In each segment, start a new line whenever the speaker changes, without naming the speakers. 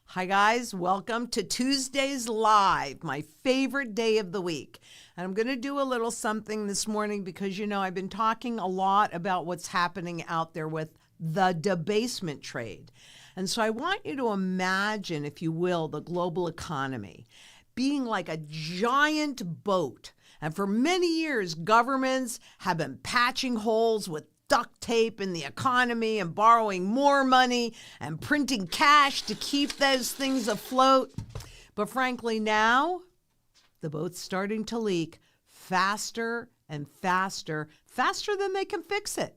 Hi guys, welcome to Tuesdays Live, my favorite day of the week. And I'm going to do a little something this morning because, I've been talking a lot about what's happening out there with the debasement trade. And so I want you to imagine, if you will, the global economy being like a giant boat. And for many years, governments have been patching holes with duct tape in the economy and borrowing more money and printing cash to keep those things afloat. But frankly, now the boat's starting to leak faster and faster than they can fix it.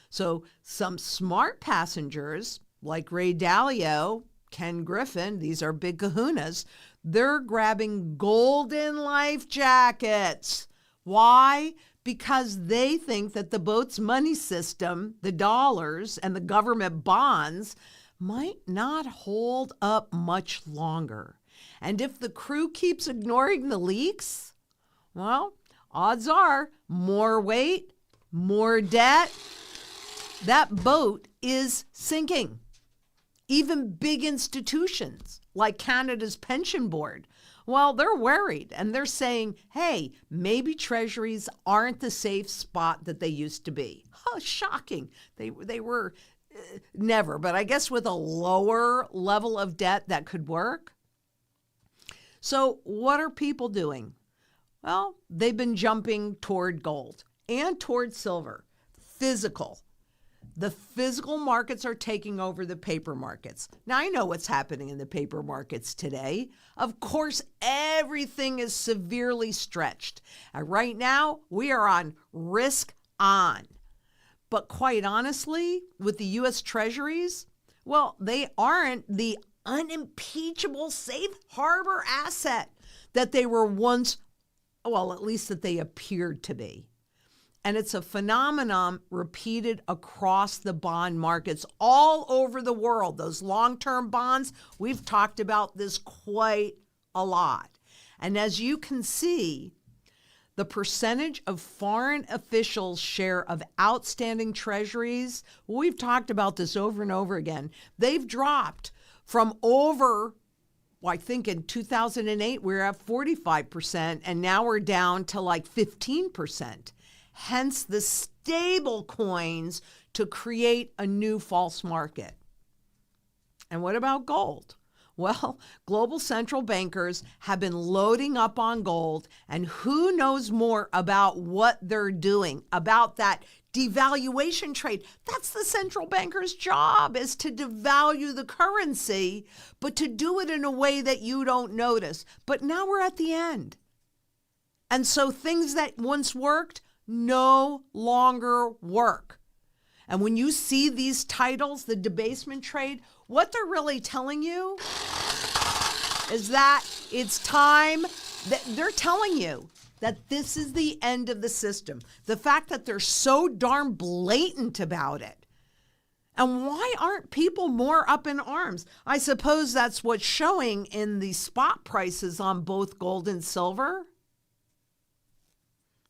So some smart passengers like Ray Dalio, Ken Griffin, these are big kahunas, they're grabbing golden life jackets. Why? Because they think that the boat's money system, the dollars and the government bonds, might not hold up much longer. And if the crew keeps ignoring the leaks, well, odds are more weight, more debt, that boat is sinking. Even big institutions like Canada's pension board, well, they're worried and they're saying, hey, maybe treasuries aren't the safe spot that they used to be. Oh, shocking. They were never, but I guess with a lower level of debt that could work. So what are people doing? Well, they've been jumping toward gold and toward silver, physical. The physical markets are taking over the paper markets. Now, I know what's happening in the paper markets today. Of course, everything is severely stretched. And right now, we are on risk on. But quite honestly, with the U.S. Treasuries, well, they aren't the unimpeachable safe harbor asset that they were once, well, at least that they appeared to be. And it's a phenomenon repeated across the bond markets all over the world. Those long-term bonds, we've talked about this quite a lot. And as you can see, the percentage of foreign officials' share of outstanding treasuries, we've talked about this over and over again. They've dropped from over, I think in 2008, we were at 45%, and now we're down to like 15%. Hence the stable coins to create a new false market. And what about gold? Well, global central bankers have been loading up on gold, and who knows more about what they're doing, about that devaluation trade. That's the central banker's job, is to devalue the currency, but to do it in a way that you don't notice. But now we're at the end. And so things that once worked no longer work. And when you see these titles, the debasement trade, what they're really telling you is that it's time, that they're telling you that this is the end of the system. The fact that they're so darn blatant about it. And why aren't people more up in arms? I suppose that's what's showing in the spot prices on both gold and silver.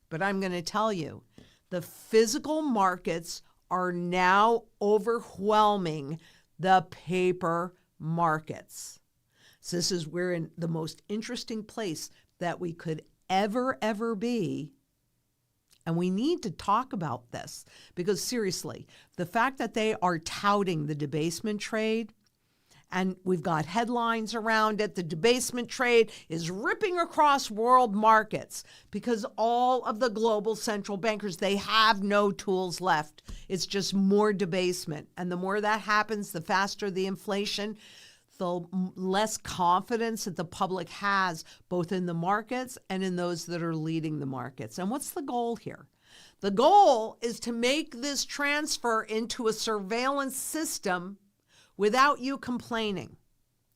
But I'm going to tell you, the physical markets are now overwhelming the paper markets. So this is we're in the most interesting place that we could ever be. And we need to talk about this because seriously, the fact that they are touting the debasement trade, and we've got headlines around it. The debasement trade is ripping across world markets because all of the global central bankers, they have no tools left. It's just more debasement. And the more that happens, the faster the inflation, the less confidence that the public has, both in the markets and in those that are leading the markets. And what's the goal here? The goal is to make this transfer into a surveillance system without you complaining,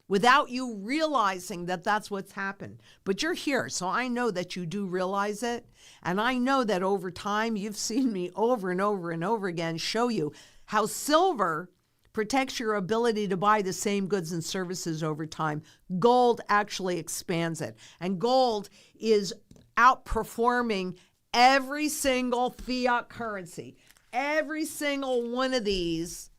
without you realizing that that's what's happened. But you're here, so I know that you do realize it. And I know that over time, you've seen me over and over and over again show you how silver protects your ability to buy the same goods and services over time. Gold actually expands it. And gold is outperforming every single fiat currency. Every single one of these,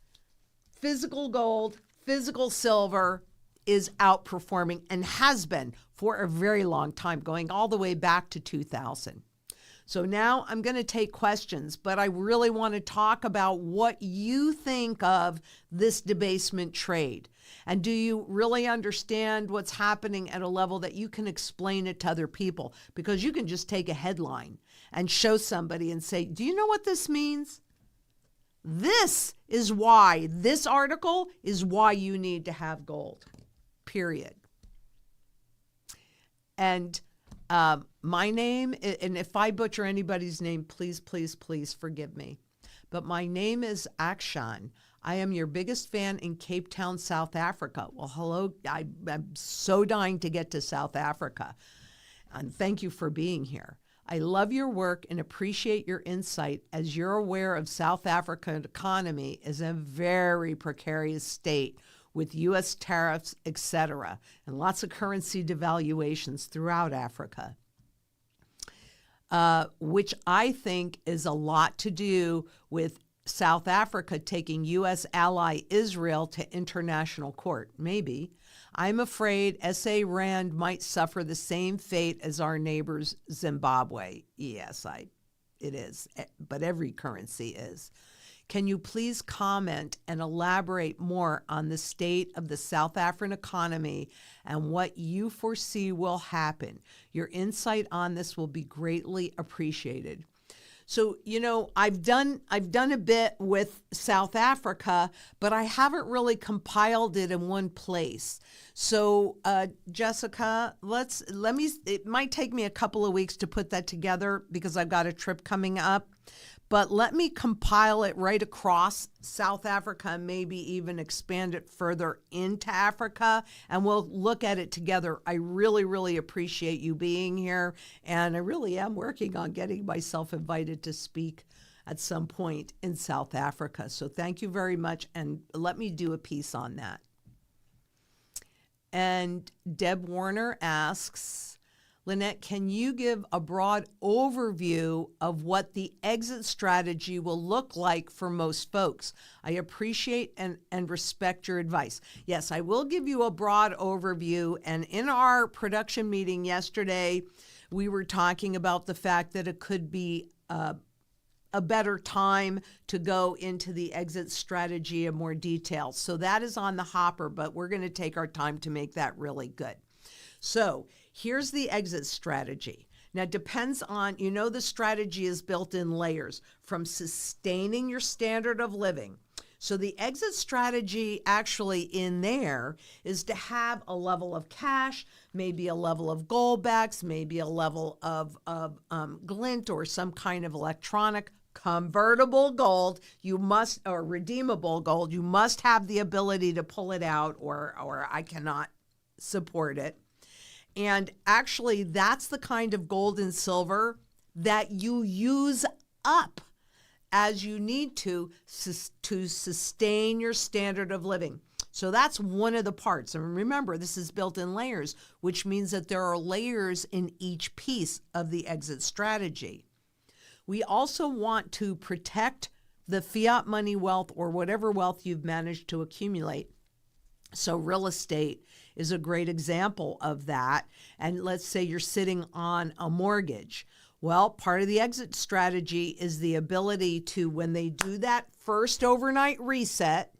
physical gold, physical silver, is outperforming and has been for a very long time, going all the way back to 2000. So now I'm going to take questions, but I really want to talk about what you think of this debasement trade. And do you really understand what's happening at a level that you can explain it to other people? Because you can just take a headline and show somebody and say, do you know what this means? This is why, this article is why you need to have gold, period. And my name, and if I butcher anybody's name, please, please, please forgive me. But my name is Akshan. I am your biggest fan in Cape Town, South Africa. Well, hello. I'm so dying to get to South Africa. And thank you for being here. I love your work and appreciate your insight, as you're aware of South Africa's economy is in a very precarious state with U.S. tariffs, etc., and lots of currency devaluations throughout Africa, which I think is a lot to do with South Africa taking U.S. ally Israel to international court. Maybe. I'm afraid S.A. Rand might suffer the same fate as our neighbors Zimbabwe. Yes, it is, but every currency is. Can you please comment and elaborate more on the state of the South African economy and what you foresee will happen? Your insight on this will be greatly appreciated. So, you know, I've done a bit with South Africa, but I haven't really compiled it in one place. So, Jessica, it might take me a couple of weeks to put that together because I've got a trip coming up. But let me compile it right across South Africa and maybe even expand it further into Africa, and we'll look at it together. I really, really appreciate you being here, and I really am working on getting myself invited to speak at some point in South Africa. So thank you very much, and let me do a piece on that. And Deb Warner asks, Lynette, can you give a broad overview of what the exit strategy will look like for most folks? I appreciate and respect your advice. Yes, I will give you a broad overview. And in our production meeting yesterday, we were talking about the fact that it could be a better time to go into the exit strategy in more detail. So that is on the hopper, but we're going to take our time to make that really good. So here's the exit strategy. Now, it depends on, the strategy is built in layers from sustaining your standard of living. So the exit strategy actually in there is to have a level of cash, maybe a level of gold backs, maybe a level of glint or some kind of electronic convertible gold. Or redeemable gold. You must have the ability to pull it out or I cannot support it. And actually, that's the kind of gold and silver that you use up as you need to sustain your standard of living. So that's one of the parts. And remember, this is built in layers, which means that there are layers in each piece of the exit strategy. We also want to protect the fiat money wealth or whatever wealth you've managed to accumulate. So real estate is a great example of that. And let's say you're sitting on a mortgage. Well, part of the exit strategy is the ability to, when they do that first overnight reset,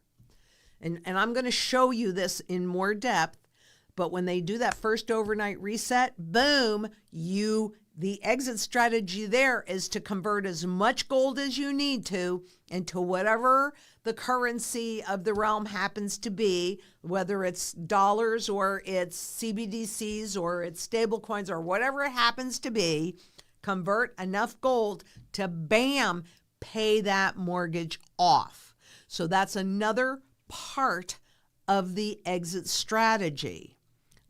and I'm going to show you this in more depth, but when they do that first overnight reset, boom, the exit strategy there is to convert as much gold as you need to into whatever the currency of the realm happens to be, whether it's dollars or it's CBDCs or it's stable coins or whatever it happens to be, convert enough gold to, bam, pay that mortgage off. So that's another part of the exit strategy.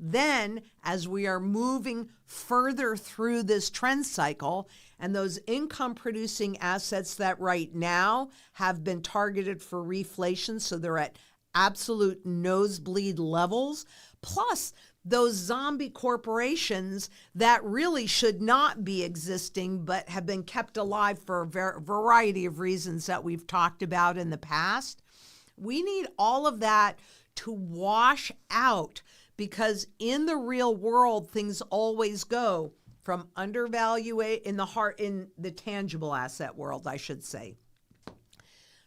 Then, as we are moving further through this trend cycle, and those income-producing assets that right now have been targeted for reflation, so they're at absolute nosebleed levels, plus those zombie corporations that really should not be existing but have been kept alive for a variety of reasons that we've talked about in the past, we need all of that to wash out, because in the real world, things always go from undervaluation in the tangible asset world, I should say,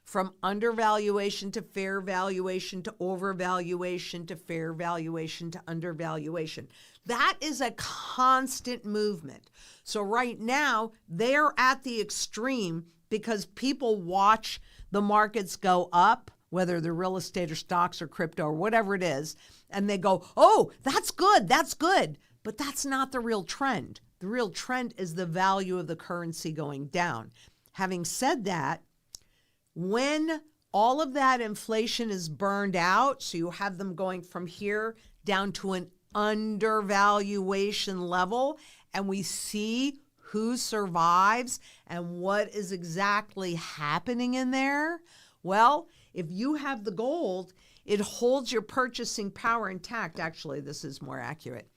from undervaluation to fair valuation to overvaluation to fair valuation to undervaluation. That is a constant movement. So right now, they're at the extreme because people watch the markets go up, whether they're real estate or stocks or crypto or whatever it is, and they go, oh, that's good. But that's not the real trend. The real trend is the value of the currency going down. Having said that, when all of that inflation is burned out, so you have them going from here down to an undervaluation level, and we see who survives and what is exactly happening in there, well, if you have the gold, it holds your purchasing power intact. Actually, this is more accurate.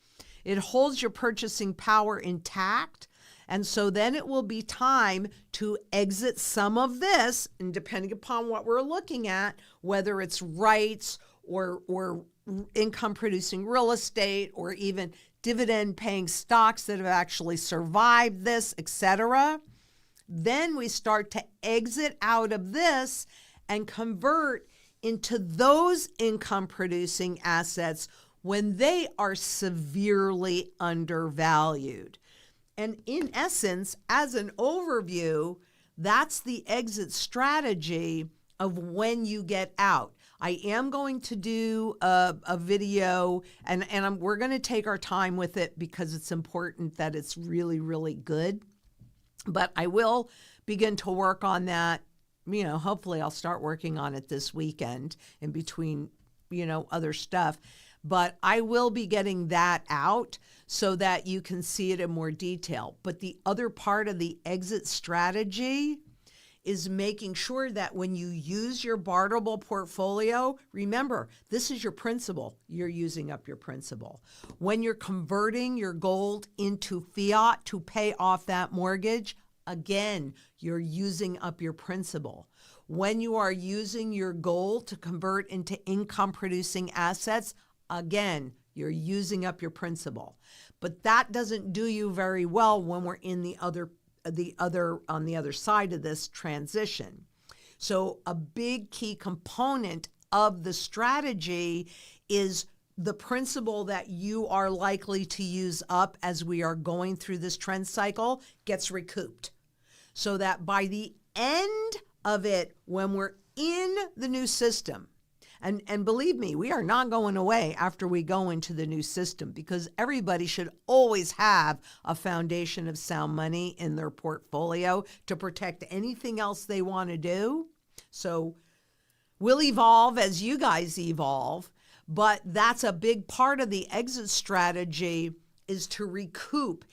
It holds your purchasing power intact. And so then it will be time to exit some of this, and depending upon what we're looking at, whether it's rights or income producing real estate or even dividend paying stocks that have actually survived this, etc. Then we start to exit out of this and convert into those income producing assets when they are severely undervalued. And in essence, as an overview, that's the exit strategy of when you get out. I am going to do a video, and we're going to take our time with it because it's important that it's really, really good. But I will begin to work on that. Hopefully I'll start working on it this weekend in between, other stuff. But I will be getting that out so that you can see it in more detail. But the other part of the exit strategy is making sure that when you use your barterable portfolio, remember, this is your principal. You're using up your principal. When you're converting your gold into fiat to pay off that mortgage, again, you're using up your principal. When you are using your gold to convert into income producing assets, again, you're using up your principal. But that doesn't do you very well when we're in the other on the other side of this transition. So a big key component of the strategy is the principal that you are likely to use up as we are going through this trend cycle gets recouped. So that by the end of it, when we're in the new system, and believe me, we are not going away after we go into the new system, because everybody should always have a foundation of sound money in their portfolio to protect anything else they want to do. So we'll evolve as you guys evolve, but that's a big part of the exit strategy, is to recoup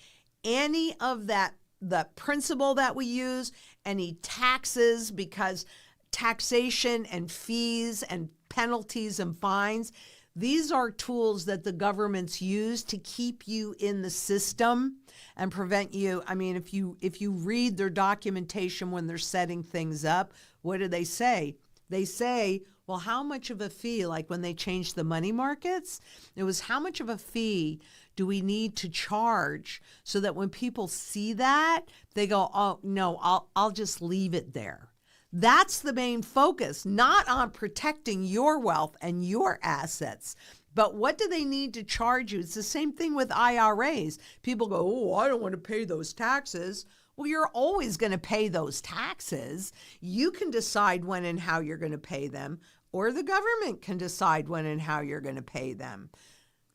any of that, the principal that we use, any taxes, because taxation and fees and penalties and fines, these are tools that the governments use to keep you in the system and prevent you. I mean, if you read their documentation when they're setting things up, what do they say? They say, well, how much of a fee, like when they changed the money markets, it was how much of a fee do we need to charge so that when people see that, they go, oh, no, I'll just leave it there. That's the main focus, not on protecting your wealth and your assets. But what do they need to charge you? It's the same thing with IRAs. People go, oh, I don't want to pay those taxes. Well, you're always going to pay those taxes. You can decide when and how you're going to pay them, or the government can decide when and how you're going to pay them.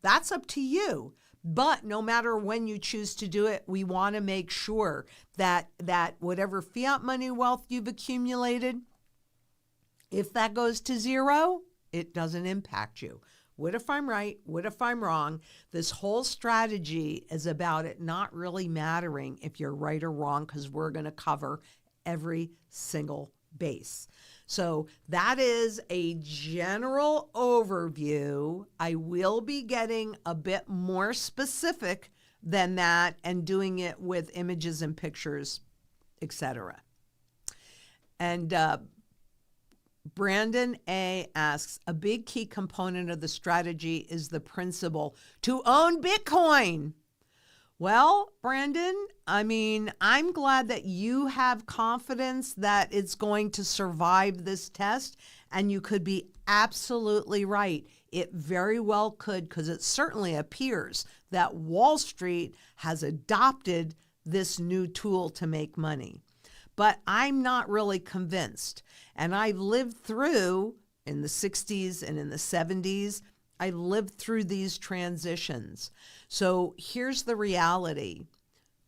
That's up to you. But no matter when you choose to do it, we want to make sure that whatever fiat money wealth you've accumulated, if that goes to zero, it doesn't impact you. What if I'm right? What if I'm wrong? This whole strategy is about it not really mattering if you're right or wrong, because we're going to cover every single base. So that is a general overview. I will be getting a bit more specific than that and doing it with images and pictures, etc. And Brandon A. asks, a big key component of the strategy is the principle to own Bitcoin. Well, Brandon, I'm glad that you have confidence that it's going to survive this test, and you could be absolutely right. It very well could, because it certainly appears that Wall Street has adopted this new tool to make money. But I'm not really convinced. And I've lived through, in the 60s and in the 70s, I lived through these transitions. So here's the reality.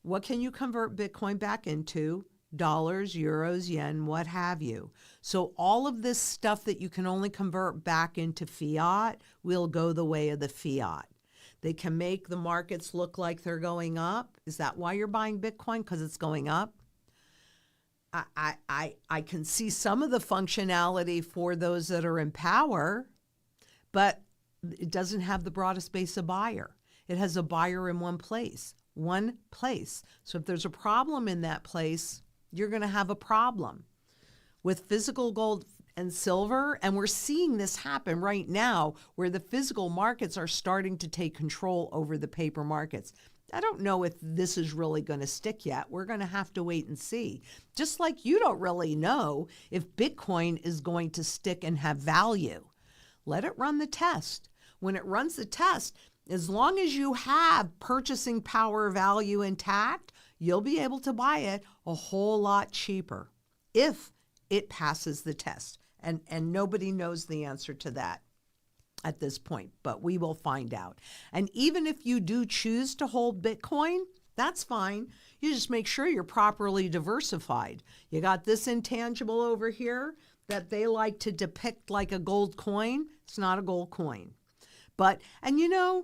What can you convert Bitcoin back into? Dollars, euros, yen, what have you. So all of this stuff that you can only convert back into fiat will go the way of the fiat. They can make the markets look like they're going up. Is that why you're buying Bitcoin? Because it's going up? I can see some of the functionality for those that are in power, but it doesn't have the broadest base of buyer. It has a buyer in one place. So if there's a problem in that place, you're going to have a problem. With physical gold and silver, and we're seeing this happen right now where the physical markets are starting to take control over the paper markets. I don't know if this is really going to stick yet. We're going to have to wait and see. Just like you don't really know if Bitcoin is going to stick and have value. Let it run the test. When it runs the test, as long as you have purchasing power value intact, you'll be able to buy it a whole lot cheaper if it passes the test. And nobody knows the answer to that at this point, but we will find out. And even if you do choose to hold Bitcoin, that's fine. You just make sure you're properly diversified. You got this intangible over here that they like to depict like a gold coin. It's not a gold coin. And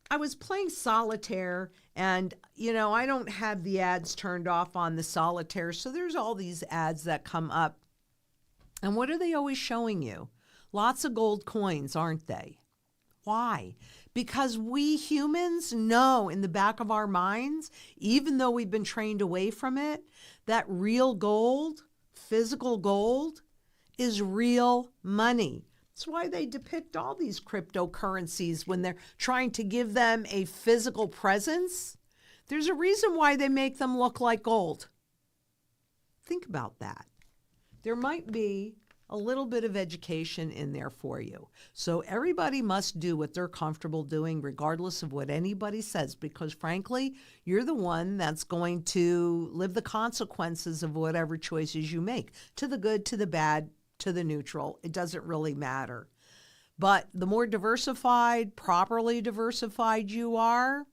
I was playing solitaire, and I don't have the ads turned off on the solitaire, so there's all these ads that come up. And what are they always showing you? Lots of gold coins, aren't they? Why? Because we humans know in the back of our minds, even though we've been trained away from it, that real gold, physical gold, is real money. That's why they depict all these cryptocurrencies when they're trying to give them a physical presence. There's a reason why they make them look like gold. Think about that. There might be a little bit of education in there for you. So everybody must do what they're comfortable doing regardless of what anybody says, because frankly, you're the one that's going to live the consequences of whatever choices you make, to the good, to the bad, to the neutral. It doesn't really matter. But the more diversified, properly diversified you are,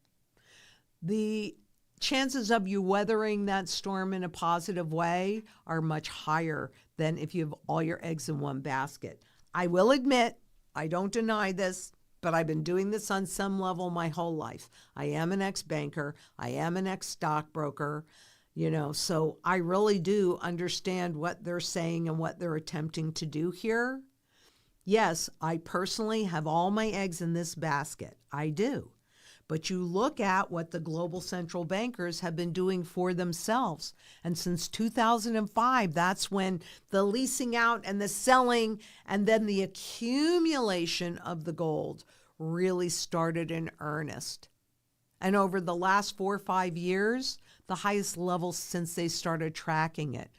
the chances of you weathering that storm in a positive way are much higher than if you have all your eggs in one basket. I will admit, I don't deny this, but I've been doing this on some level my whole life. I am an ex-banker. I am an ex-stockbroker, so I really do understand what they're saying and what they're attempting to do here. Yes, I personally have all my eggs in this basket. I do. But you look at what the global central bankers have been doing for themselves. And since 2005, that's when the leasing out and the selling and then the accumulation of the gold really started in earnest. And over the last 4 or 5 years, the highest levels since they started tracking it.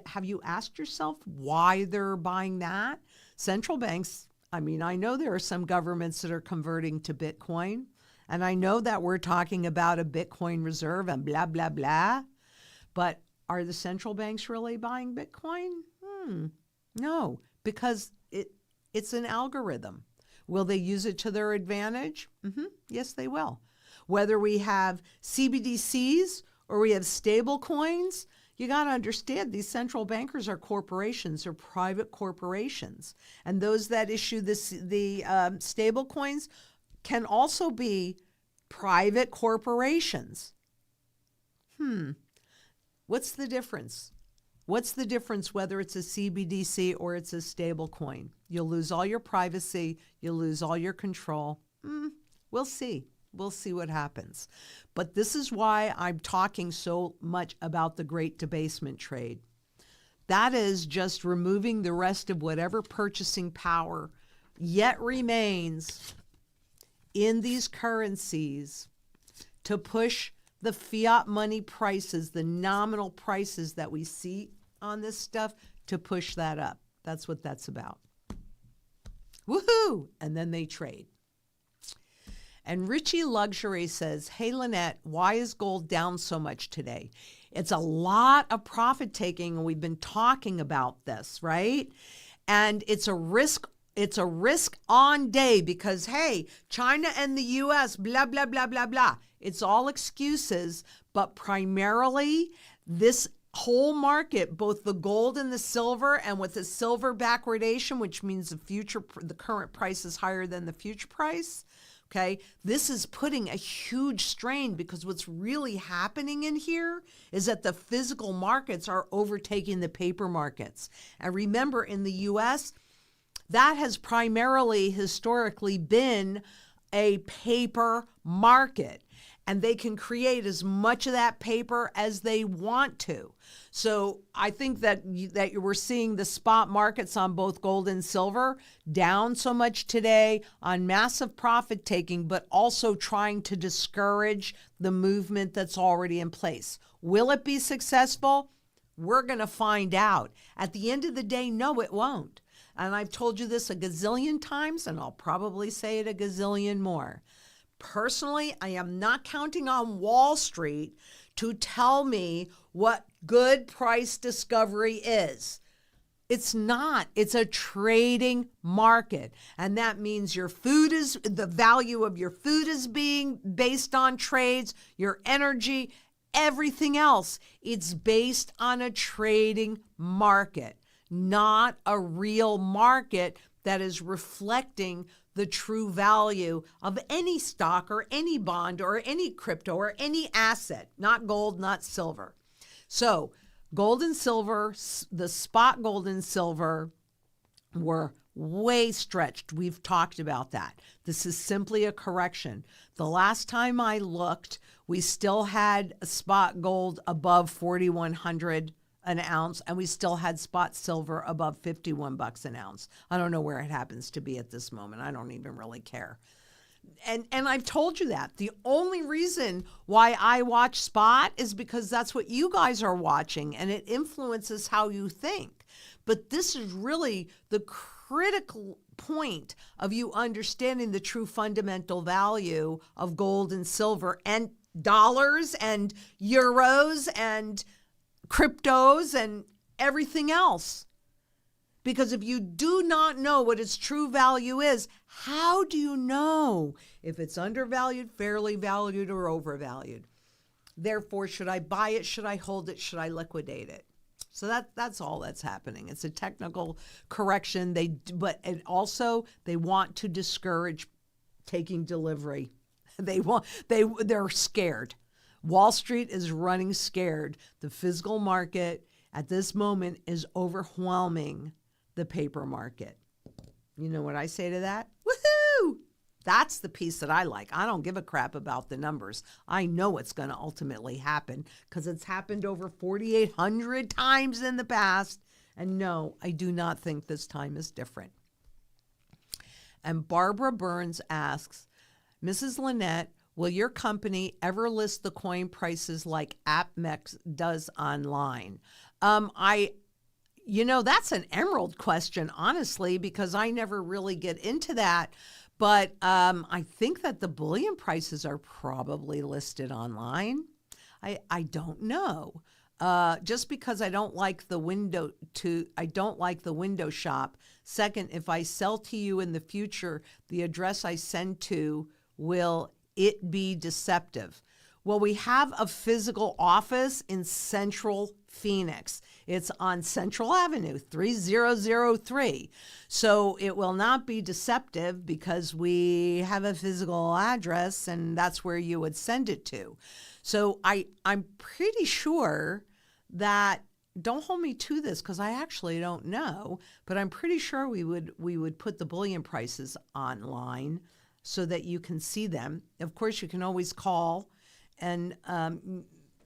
Have you asked yourself why they're buying that? Central banks, I know there are some governments that are converting to Bitcoin, and I know that we're talking about a Bitcoin reserve and blah, blah, blah, but are the central banks really buying Bitcoin? No, because it's an algorithm. Will they use it to their advantage? Yes, they will. Whether we have CBDCs or we have stable coins, you got to understand these central bankers are corporations or private corporations. And those that issue the stable coins can also be private corporations. What's the difference? What's the difference whether it's a CBDC or it's a stable coin? You'll lose all your privacy. You'll lose all your control. We'll see. We'll see what happens. But this is why I'm talking so much about the Great Debasement trade. That is just removing the rest of whatever purchasing power yet remains in these currencies to push the fiat money prices, the nominal prices that we see on this stuff, to push that up. That's what that's about. Woohoo! And then they trade. And Richie Luxury says, hey, Lynette, why is gold down so much today? It's a lot of profit taking, and we've been talking about this, right? And it's a risk on day because, hey, China and the U.S., blah, blah, blah, blah, blah. It's all excuses, but primarily this whole market, both the gold and the silver, and with the silver backwardation, which means the current price is higher than the future price. Okay, this is putting a huge strain because what's really happening in here is that the physical markets are overtaking the paper markets. And remember, in the U.S., that has primarily historically been a paper market, and they can create as much of that paper as they want to. So I think that we're seeing the spot markets on both gold and silver down so much today on massive profit taking, but also trying to discourage the movement that's already in place. Will it be successful? We're going to find out. At the end of the day, no, it won't. And I've told you this a gazillion times, and I'll probably say it a gazillion more. Personally, I am not counting on Wall Street to tell me what good price discovery is. It's not. It's a trading market. And that means the value of your food is being based on trades, your energy, everything else. It's based on a trading market, not a real market that is reflecting the true value of any stock or any bond or any crypto or any asset, not gold, not silver. So gold and silver, the spot gold and silver were way stretched. We've talked about that. This is simply a correction. The last time I looked, we still had spot gold above 4,100 an ounce, and we still had spot silver above $51 an ounce. I don't know where it happens to be at this moment. I don't even really care. And I've told you that. The only reason why I watch spot is because that's what you guys are watching, and it influences how you think. But this is really the critical point of you understanding the true fundamental value of gold and silver and dollars and euros and cryptos and everything else. Because if you do not know what its true value is, how do you know if it's undervalued, fairly valued, or overvalued? Therefore, should I buy it? Should I hold it? Should I liquidate it? So that's all that's happening. It's a technical correction. But also they want to discourage taking delivery. They're scared. Wall Street is running scared. The physical market at this moment is overwhelming the paper market. You know what I say to that? Woohoo! That's the piece that I like. I don't give a crap about the numbers. I know what's going to ultimately happen because it's happened over 4,800 times in the past. And no, I do not think this time is different. And Barbara Burns asks, Mrs. Lynette, will your company ever list the coin prices like AppMex does online? That's an emerald question, honestly, because I never really get into that. But I think that the bullion prices are probably listed online. I don't know. Just because I don't like the window shop. Second, if I sell to you in the future, the address I send to, will it be deceptive? Well, we have a physical office in Central Phoenix. It's on Central Avenue, 3003. So it will not be deceptive because we have a physical address and that's where you would send it to. So I'm pretty sure that, don't hold me to this because I actually don't know, but I'm pretty sure we would put the bullion prices online so that you can see them. Of course, you can always call and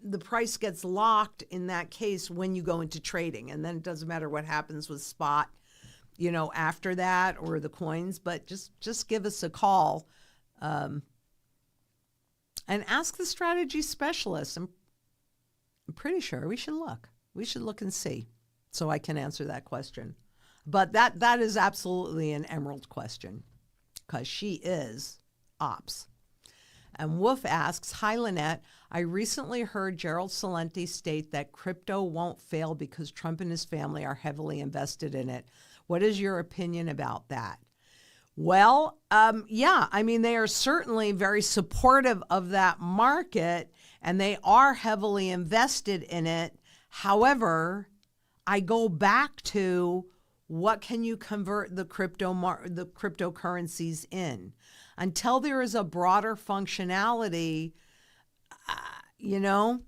the price gets locked in that case when you go into trading. And then it doesn't matter what happens with spot, after that or the coins, but just give us a call and ask the strategy specialist. I'm pretty sure we should look. We should look and see so I can answer that question. But that is absolutely an Emerald question because she is ops. And Wolf asks, hi, Lynette. I recently heard Gerald Celente state that crypto won't fail because Trump and his family are heavily invested in it. What is your opinion about that? Well, yeah, I mean, they are certainly very supportive of that market and they are heavily invested in it. However, I go back to what can you convert the cryptocurrencies in? Until there is a broader functionality, and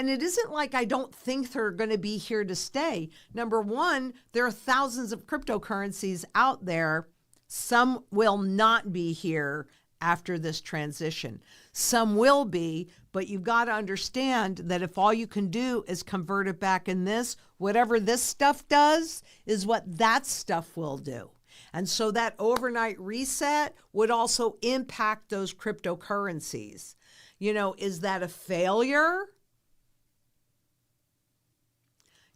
it isn't like I don't think they're going to be here to stay. Number one, there are thousands of cryptocurrencies out there. Some will not be here after this transition. Some will be, but you've got to understand that if all you can do is convert it back in this, whatever this stuff does is what that stuff will do. And so that overnight reset would also impact those cryptocurrencies. Is that a failure?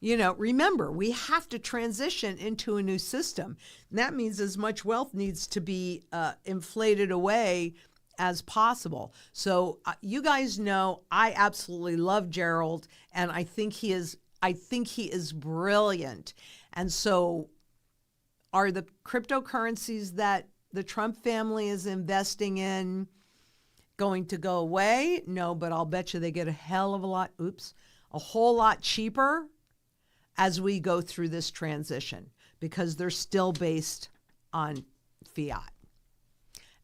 Remember, we have to transition into a new system. And that means as much wealth needs to be inflated away as possible. So you guys know I absolutely love Gerald, and I think he is brilliant. And so are the cryptocurrencies that the Trump family is investing in going to go away? No, but I'll bet you they get a whole lot cheaper as we go through this transition because they're still based on fiat.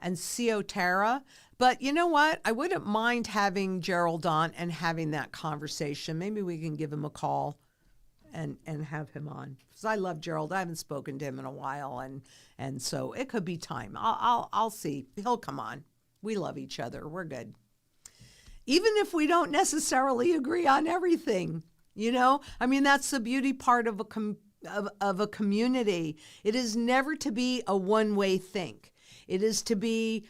And Ciotera, but you know what? I wouldn't mind having Gerald on and having that conversation. Maybe we can give him a call and have him on. Because I love Gerald. I haven't spoken to him in a while, and so it could be time. I'll see. He'll come on. We love each other. We're good. Even if we don't necessarily agree on everything. I mean, that's the beauty part of a community. It is never to be a one-way think. It is to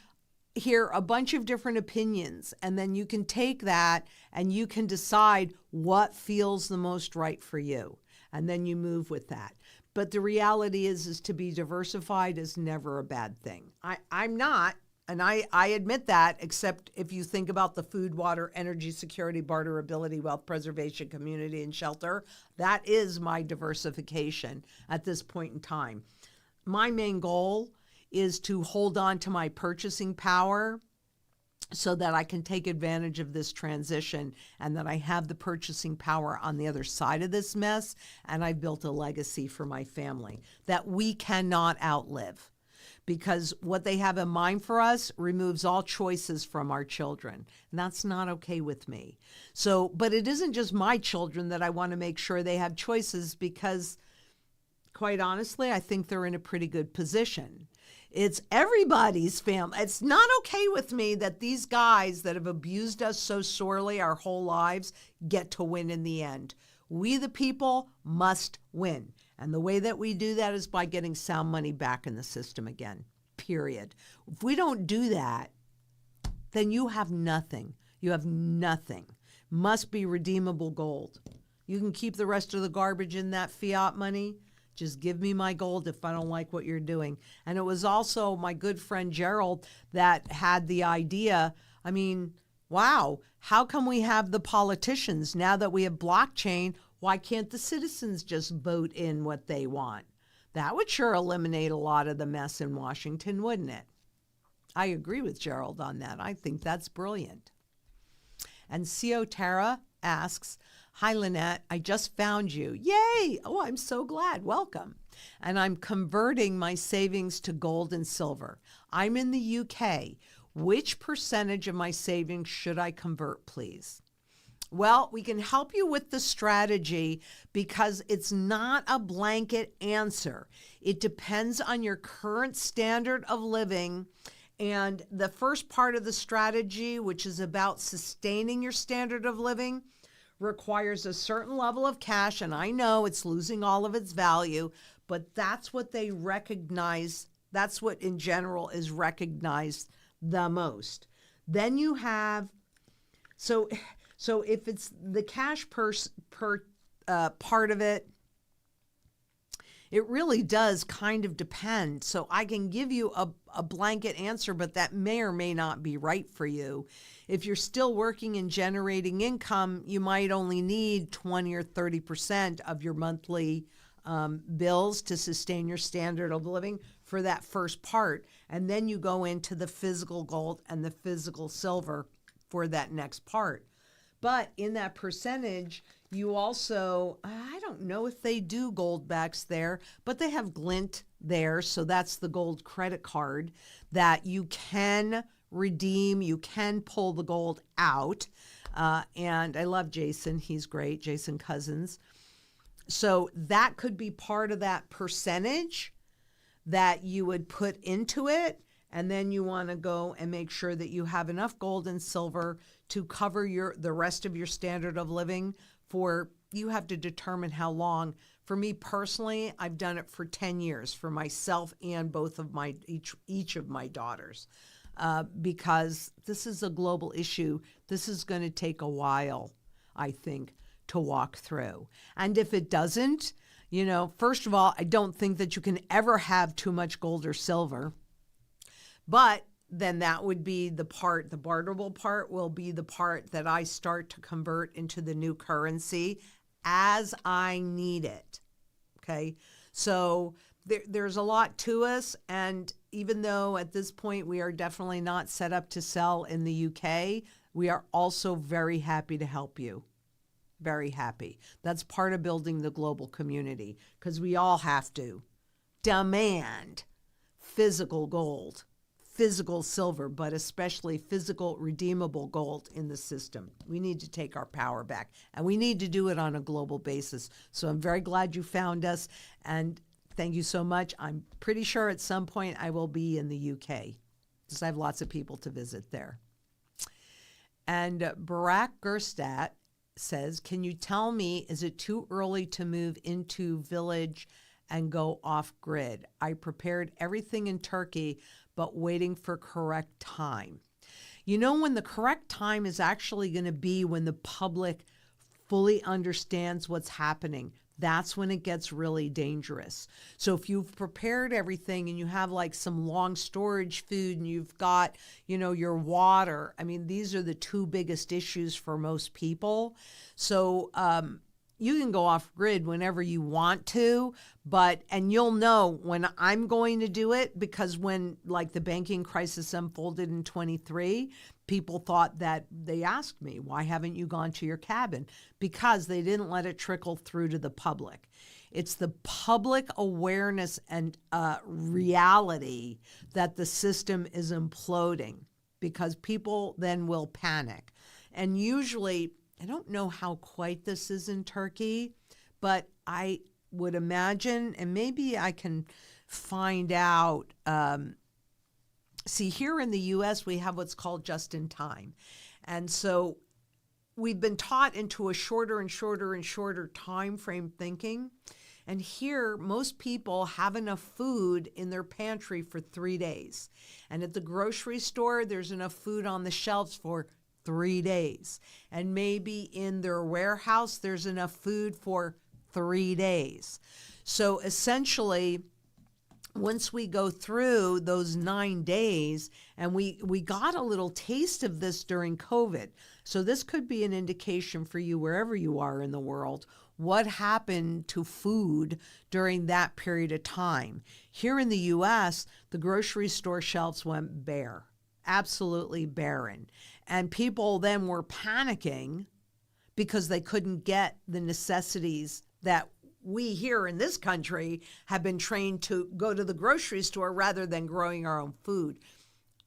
hear a bunch of different opinions, and then you can take that and you can decide what feels the most right for you, and then you move with that. But the reality is to be diversified is never a bad thing. I'm not. And I admit that, except if you think about the food, water, energy, security, barterability, wealth preservation, community, and shelter, that is my diversification at this point in time. My main goal is to hold on to my purchasing power so that I can take advantage of this transition and that I have the purchasing power on the other side of this mess, and I've built a legacy for my family that we cannot outlive. Because what they have in mind for us removes all choices from our children. And that's not okay with me. So, but it isn't just my children that I want to make sure they have choices because, quite honestly, I think they're in a pretty good position. It's everybody's family. It's not okay with me that these guys that have abused us so sorely our whole lives get to win in the end. We, the people, must win. And the way that we do that is by getting sound money back in the system again, period. If we don't do that, then you have nothing. You have nothing. Must be redeemable gold. You can keep the rest of the garbage in that fiat money. Just give me my gold if I don't like what you're doing. And it was also my good friend Gerald that had the idea. I mean, wow, how come we have the politicians now that we have blockchain? Why can't the citizens just vote in what they want? That would sure eliminate a lot of the mess in Washington, wouldn't it? I agree with Gerald on that. I think that's brilliant. And Ciotera asks, hi, Lynette, I just found you. Yay! Oh, I'm so glad. Welcome. And I'm converting my savings to gold and silver. I'm in the UK. Which percentage of my savings should I convert, please? Well, we can help you with the strategy because it's not a blanket answer. It depends on your current standard of living And the first part of the strategy, which is about sustaining your standard of living, requires a certain level of cash. And I know it's losing all of its value, but that's what they recognize. That's what in general is recognized the most. Then you have, so if it's the cash per part of it, it really does kind of depend. So I can give you a blanket answer, but that may or may not be right for you. If you're still working and generating income, you might only need 20 or 30% of your monthly bills to sustain your standard of living for that first part. And then you go into the physical gold and the physical silver for that next part. But in that percentage, you also, I don't know if they do gold backs there, but they have Glint there. So that's the gold credit card that you can redeem. You can pull the gold out. And I love Jason. He's great, Jason Cousins. So that could be part of that percentage that you would put into it. And then you want to go and make sure that you have enough gold and silver to cover the rest of your standard of living for, you have to determine how long. For me personally, I've done it for 10 years for myself and both of each of my daughters, because this is a global issue. This is going to take a while, I think, to walk through. And if it doesn't, first of all, I don't think that you can ever have too much gold or silver. But then that would be the barterable part will be the part that I start to convert into the new currency as I need it. Okay. So there's a lot to us. And even though at this point we are definitely not set up to sell in the UK, we are also very happy to help you. Very happy. That's part of building the global community, because we all have to demand physical gold, physical silver, but especially physical redeemable gold in the system. We need to take our power back, and we need to do it on a global basis. So I'm very glad you found us, and thank you so much. I'm pretty sure at some point I will be in the UK, because I have lots of people to visit there. And Barack Gerstat says, can you tell me, is it too early to move into village and go off grid? I prepared everything in Turkey, but waiting for correct time. When the correct time is actually going to be when the public fully understands what's happening. That's when it gets really dangerous. So if you've prepared everything and you have like some long storage food and you've got, your water, these are the two biggest issues for most people. So, you can go off grid whenever you want to, and you'll know when I'm going to do it, because when like the banking crisis unfolded in 23, people thought that, they asked me, why haven't you gone to your cabin? Because they didn't let it trickle through to the public. It's the public awareness and reality that the system is imploding, because people then will panic. And usually, I don't know how quite this is in Turkey, but I would imagine, and maybe I can find out. See, here in the U.S., we have what's called just in time. And so we've been taught into a shorter and shorter and shorter time frame thinking. And here, most people have enough food in their pantry for 3 days. And at the grocery store, there's enough food on the shelves for 3 days. And maybe in their warehouse, there's enough food for 3 days. So essentially, once we go through those 9 days, and we got a little taste of this during COVID. So this could be an indication for you wherever you are in the world, what happened to food during that period of time. Here in the US, the grocery store shelves went bare, absolutely barren. And people then were panicking because they couldn't get the necessities that we here in this country have been trained to go to the grocery store rather than growing our own food.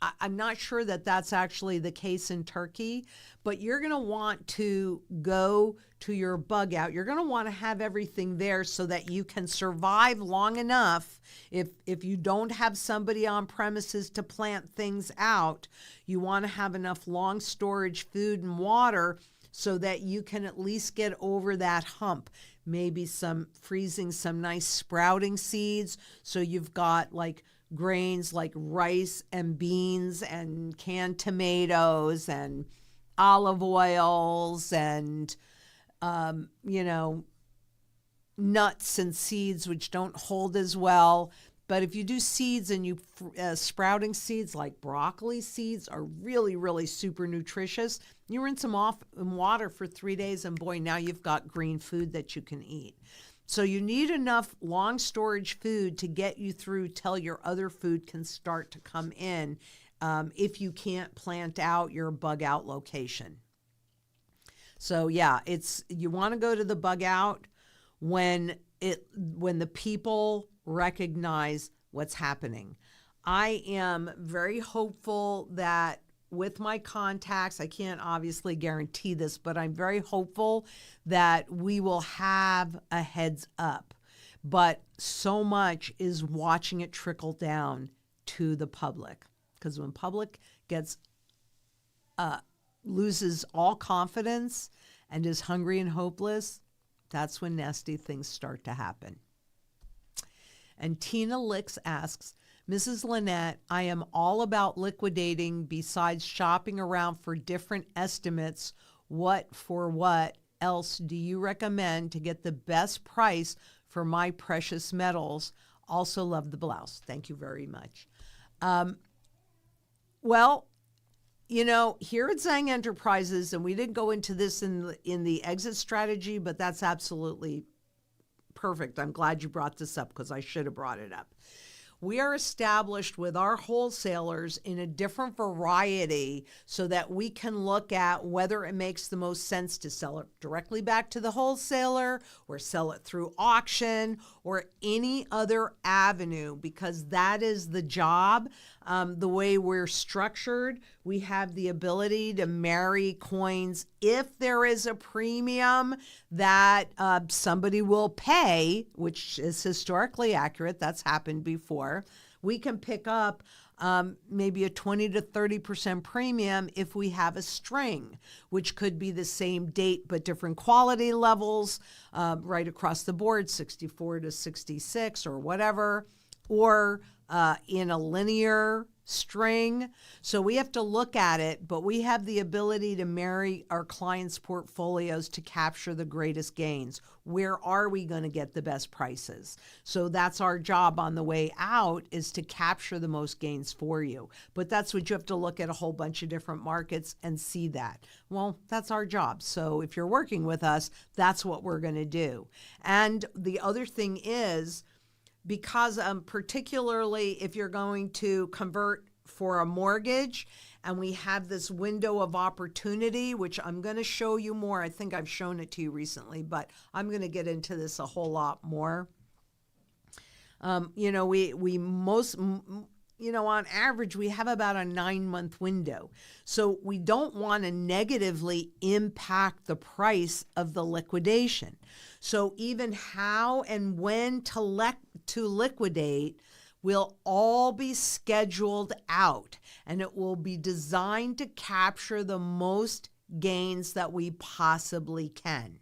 I'm not sure that that's actually the case in Turkey, but you're going to want to go to your bug out. You're going to want to have everything there so that you can survive long enough. If you don't have somebody on premises to plant things out, you want to have enough long storage food and water so that you can at least get over that hump. Maybe freezing some nice sprouting seeds so you've got like grains like rice and beans and canned tomatoes and olive oils and, nuts and seeds, which don't hold as well. But if you do seeds and you sprouting seeds like broccoli seeds are really, really super nutritious. You rinse them off in water for 3 days and boy, now you've got green food that you can eat. So you need enough long storage food to get you through till your other food can start to come in if you can't plant out your bug out location. So yeah, you want to go to the bug out when the people recognize what's happening. I am very hopeful that with my contacts, I can't obviously guarantee this, but I'm very hopeful that we will have a heads up. But so much is watching it trickle down to the public. Because when public loses all confidence and is hungry and hopeless, that's when nasty things start to happen. And Tina Licks asks, Mrs. Lynette, I am all about liquidating besides shopping around for different estimates. What else do you recommend to get the best price for my precious metals? Also love the blouse. Thank you very much. Well, here at Zang Enterprises, and we didn't go into this in the exit strategy, but that's absolutely perfect. I'm glad you brought this up because I should have brought it up. We are established with our wholesalers in a different variety so that we can look at whether it makes the most sense to sell it directly back to the wholesaler or sell it through auction or any other avenue, because that is the job. The way we're structured, we have the ability to marry coins if there is a premium that somebody will pay, which is historically accurate. That's happened before. We can pick up maybe a 20 to 30% premium if we have a string, which could be the same date but different quality levels right across the board, 64 to 66 or whatever, or in a linear string. So we have to look at it, but we have the ability to marry our clients' portfolios to capture the greatest gains. Where are we going to get the best prices? So that's our job on the way out, is to capture the most gains for you. But that's what you have to look at, a whole bunch of different markets and see that. Well, that's our job. So if you're working with us, that's what we're going to do. And the other thing is, because particularly if you're going to convert for a mortgage and we have this window of opportunity, which I'm going to show you more. I think I've shown it to you recently, but I'm going to get into this a whole lot more. On average, we have about a 9-month window. So we don't want to negatively impact the price of the liquidation. So even how and when to liquidate will all be scheduled out, and it will be designed to capture the most gains that we possibly can.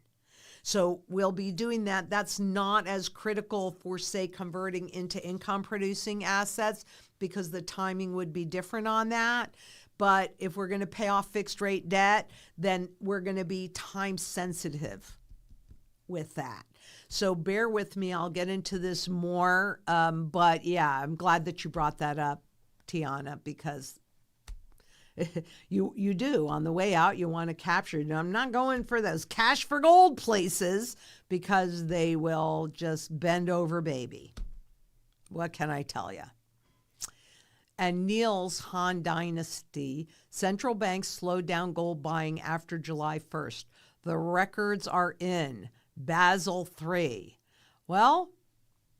So we'll be doing that. That's not as critical for, say, converting into income producing assets, because the timing would be different on that. But if we're going to pay off fixed rate debt, then we're going to be time sensitive with that. So bear with me. I'll get into this more. But yeah, I'm glad that you brought that up, Tiana, because you do. On the way out, you want to capture it. I'm not going for those cash for gold places, because they will just bend over baby. What can I tell you? And Neil's Han Dynasty, central banks slowed down gold buying after July 1st. The records are in. Basel III. Well,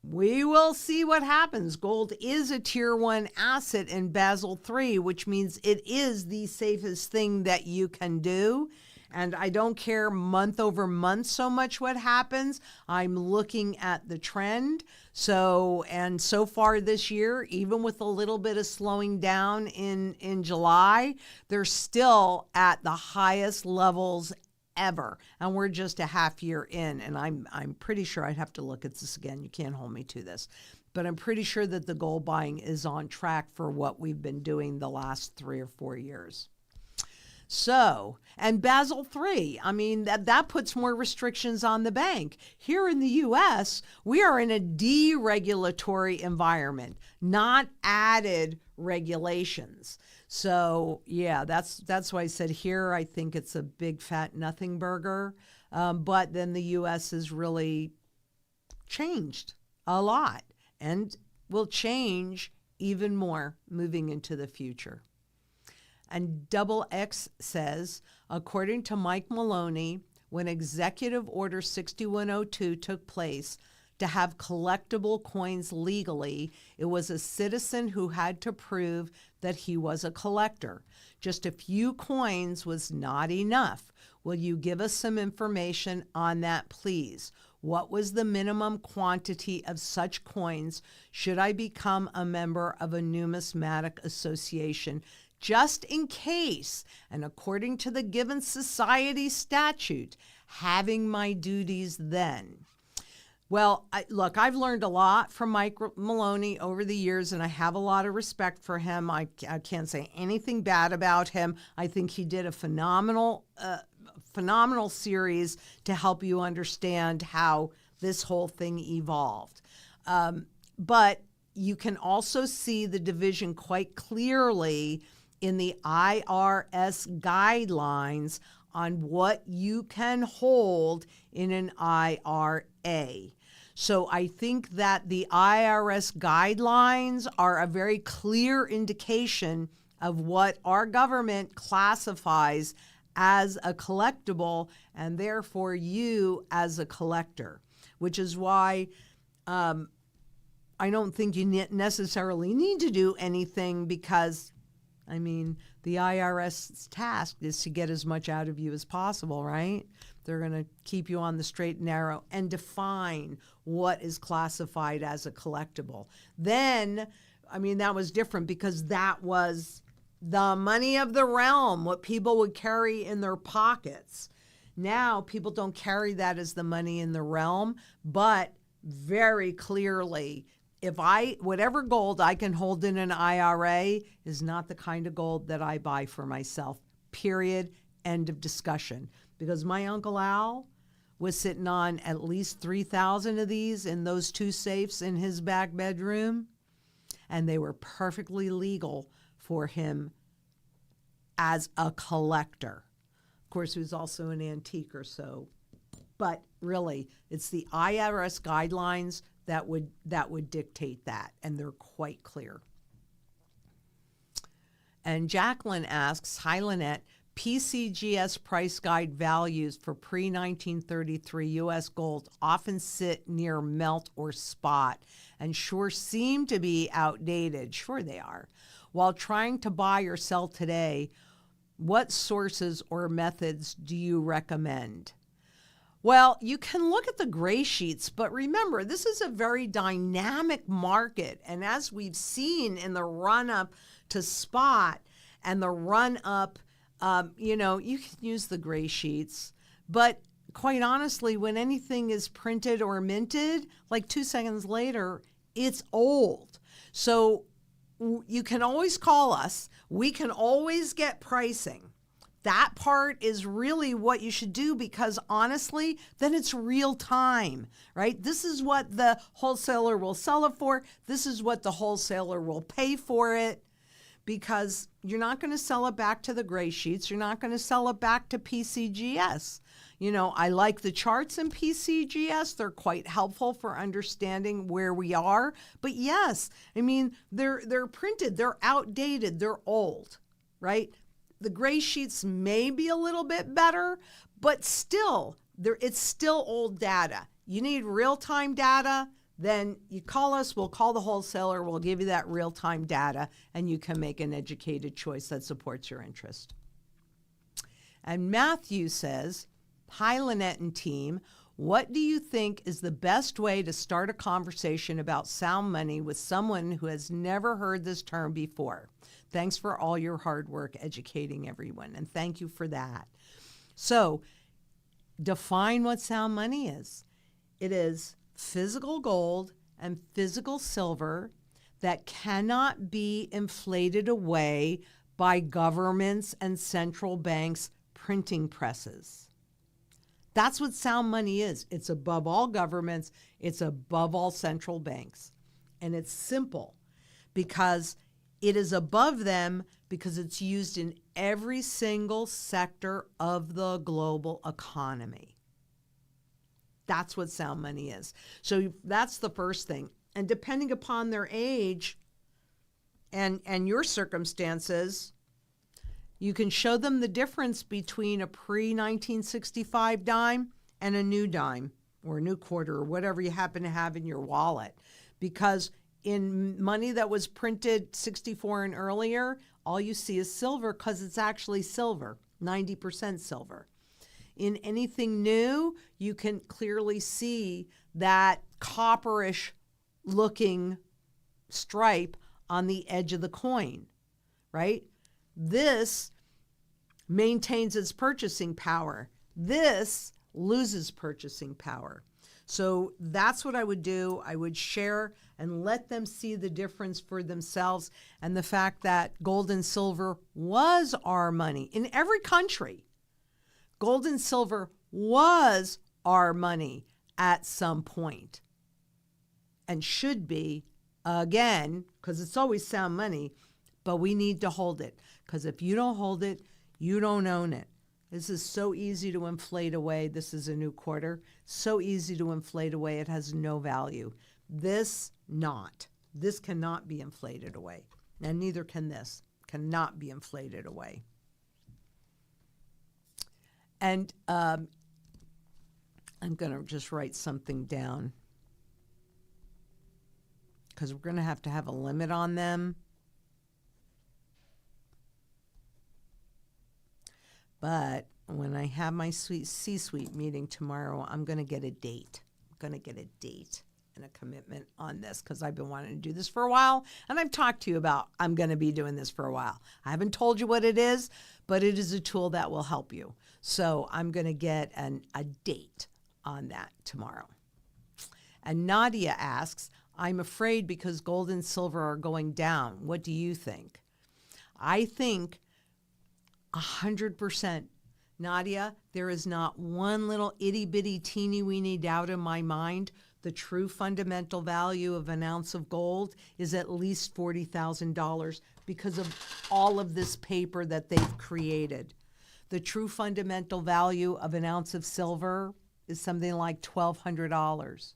We will see what happens. Gold is a tier 1 asset in Basel III, which means it is the safest thing that you can do. And I don't care month over month so much what happens. I'm looking at the trend. So far this year, even with a little bit of slowing down in July, they're still at the highest levels ever. And we're just a half year in. And I'm pretty sure, I'd have to look at this again. You can't hold me to this. But I'm pretty sure that the gold buying is on track for what we've been doing the last 3 or 4 years. So, and Basel III, I mean, that puts more restrictions on the bank. Here in the U.S., we are in a deregulatory environment, not added regulations. So, yeah, that's why I said here, I think it's a big fat nothing burger. But then the U.S. has really changed a lot and will change even more moving into the future. And Double X says, according to Mike Maloney, when Executive Order 6102 took place to have collectible coins legally, it was a citizen who had to prove that he was a collector. Just a few coins was not enough. Will you give us some information on that, please? What was the minimum quantity of such coins should I become a member of a numismatic association? Just in case, and according to the given society statute, having my duties then. Well, look, I've learned a lot from Mike Maloney over the years, and I have a lot of respect for him. I can't say anything bad about him. I think he did a phenomenal series to help you understand how this whole thing evolved. But you can also see the division quite clearly in the IRS guidelines on what you can hold in an IRA. So I think that the IRS guidelines are a very clear indication of what our government classifies as a collectible, and therefore you as a collector, which is why I don't think you necessarily need to do anything, because I mean, the IRS's task is to get as much out of you as possible, right? They're going to keep you on the straight and narrow and define what is classified as a collectible. Then, I mean, that was different because that was the money of the realm, what people would carry in their pockets. Now, people don't carry that as the money in the realm, but very clearly, whatever gold I can hold in an IRA is not the kind of gold that I buy for myself, period, end of discussion. Because my Uncle Al was sitting on at least 3,000 of these in those 2 safes in his back bedroom, and they were perfectly legal for him as a collector. Of course, he was also an antiquer, but really, it's the IRS guidelines that would dictate that, and they're quite clear. And Jacqueline asks, hi Lynette, PCGS price guide values for pre-1933 U.S. gold often sit near melt or spot and sure seem to be outdated. Sure they are. While trying to buy or sell today, what sources or methods do you recommend? Well, you can look at the gray sheets, but remember, this is a very dynamic market. And as we've seen in the run-up to spot and the run-up, you can use the gray sheets. But quite honestly, when anything is printed or minted, like 2 seconds later, it's old. So you can always call us. We can always get pricing. That part is really what you should do, because honestly, then it's real time, right? This is what the wholesaler will sell it for. This is what the wholesaler will pay for it, because you're not going to sell it back to the gray sheets. You're not going to sell it back to PCGS. I like the charts in PCGS. They're quite helpful for understanding where we are. But yes, I mean, they're printed, they're outdated, they're old, right? The gray sheets may be a little bit better, but still, it's still old data. You need real-time data. then you call us, we'll call the wholesaler, we'll give you that real-time data, and you can make an educated choice that supports your interest. And Matthew says, hi, Lynette and team. What do you think is the best way to start a conversation about sound money with someone who has never heard this term before? Thanks for all your hard work educating everyone, and thank you for that. So, define what sound money is. It is physical gold and physical silver that cannot be inflated away by governments and central banks' printing presses. That's what sound money is. It's above all governments. It's above all central banks. And it's simple because it is above them because it's used in every single sector of the global economy. That's what sound money is. So that's the first thing. And depending upon their age and your circumstances, you can show them the difference between a pre-1965 dime and a new dime or a new quarter or whatever you happen to have in your wallet. Because in money that was printed 64 and earlier, all you see is silver because it's actually silver, 90% silver. In anything new, you can clearly see that copperish looking stripe on the edge of the coin, right? This maintains its purchasing power. This loses purchasing power. So that's what I would do. I would share and let them see the difference for themselves and the fact that gold and silver was our money in every country. Gold and silver was our money at some point and should be again, because it's always sound money, but we need to hold it because if you don't hold it, you don't own it. This is so easy to inflate away. This is a new quarter. So easy to inflate away. It has no value. This not. This cannot be inflated away. And neither can this. Cannot be inflated away. And I'm going to just write something down because we're going to have a limit on them. But when I have my C-suite meeting tomorrow, I'm going to get a date. I'm going to get a date and a commitment on this because I've been wanting to do this for a while. And I've talked to you about I'm going to be doing this for a while. I haven't told you what it is, but it is a tool that will help you. So I'm going to get a date on that tomorrow. And Nadia asks, I'm afraid because gold and silver are going down. What do you think? I think 100%. Nadia, there is not one little itty-bitty teeny-weeny doubt in my mind. The true fundamental value of an ounce of gold is at least $40,000 because of all of this paper that they've created. The true fundamental value of an ounce of silver is something like $1,200.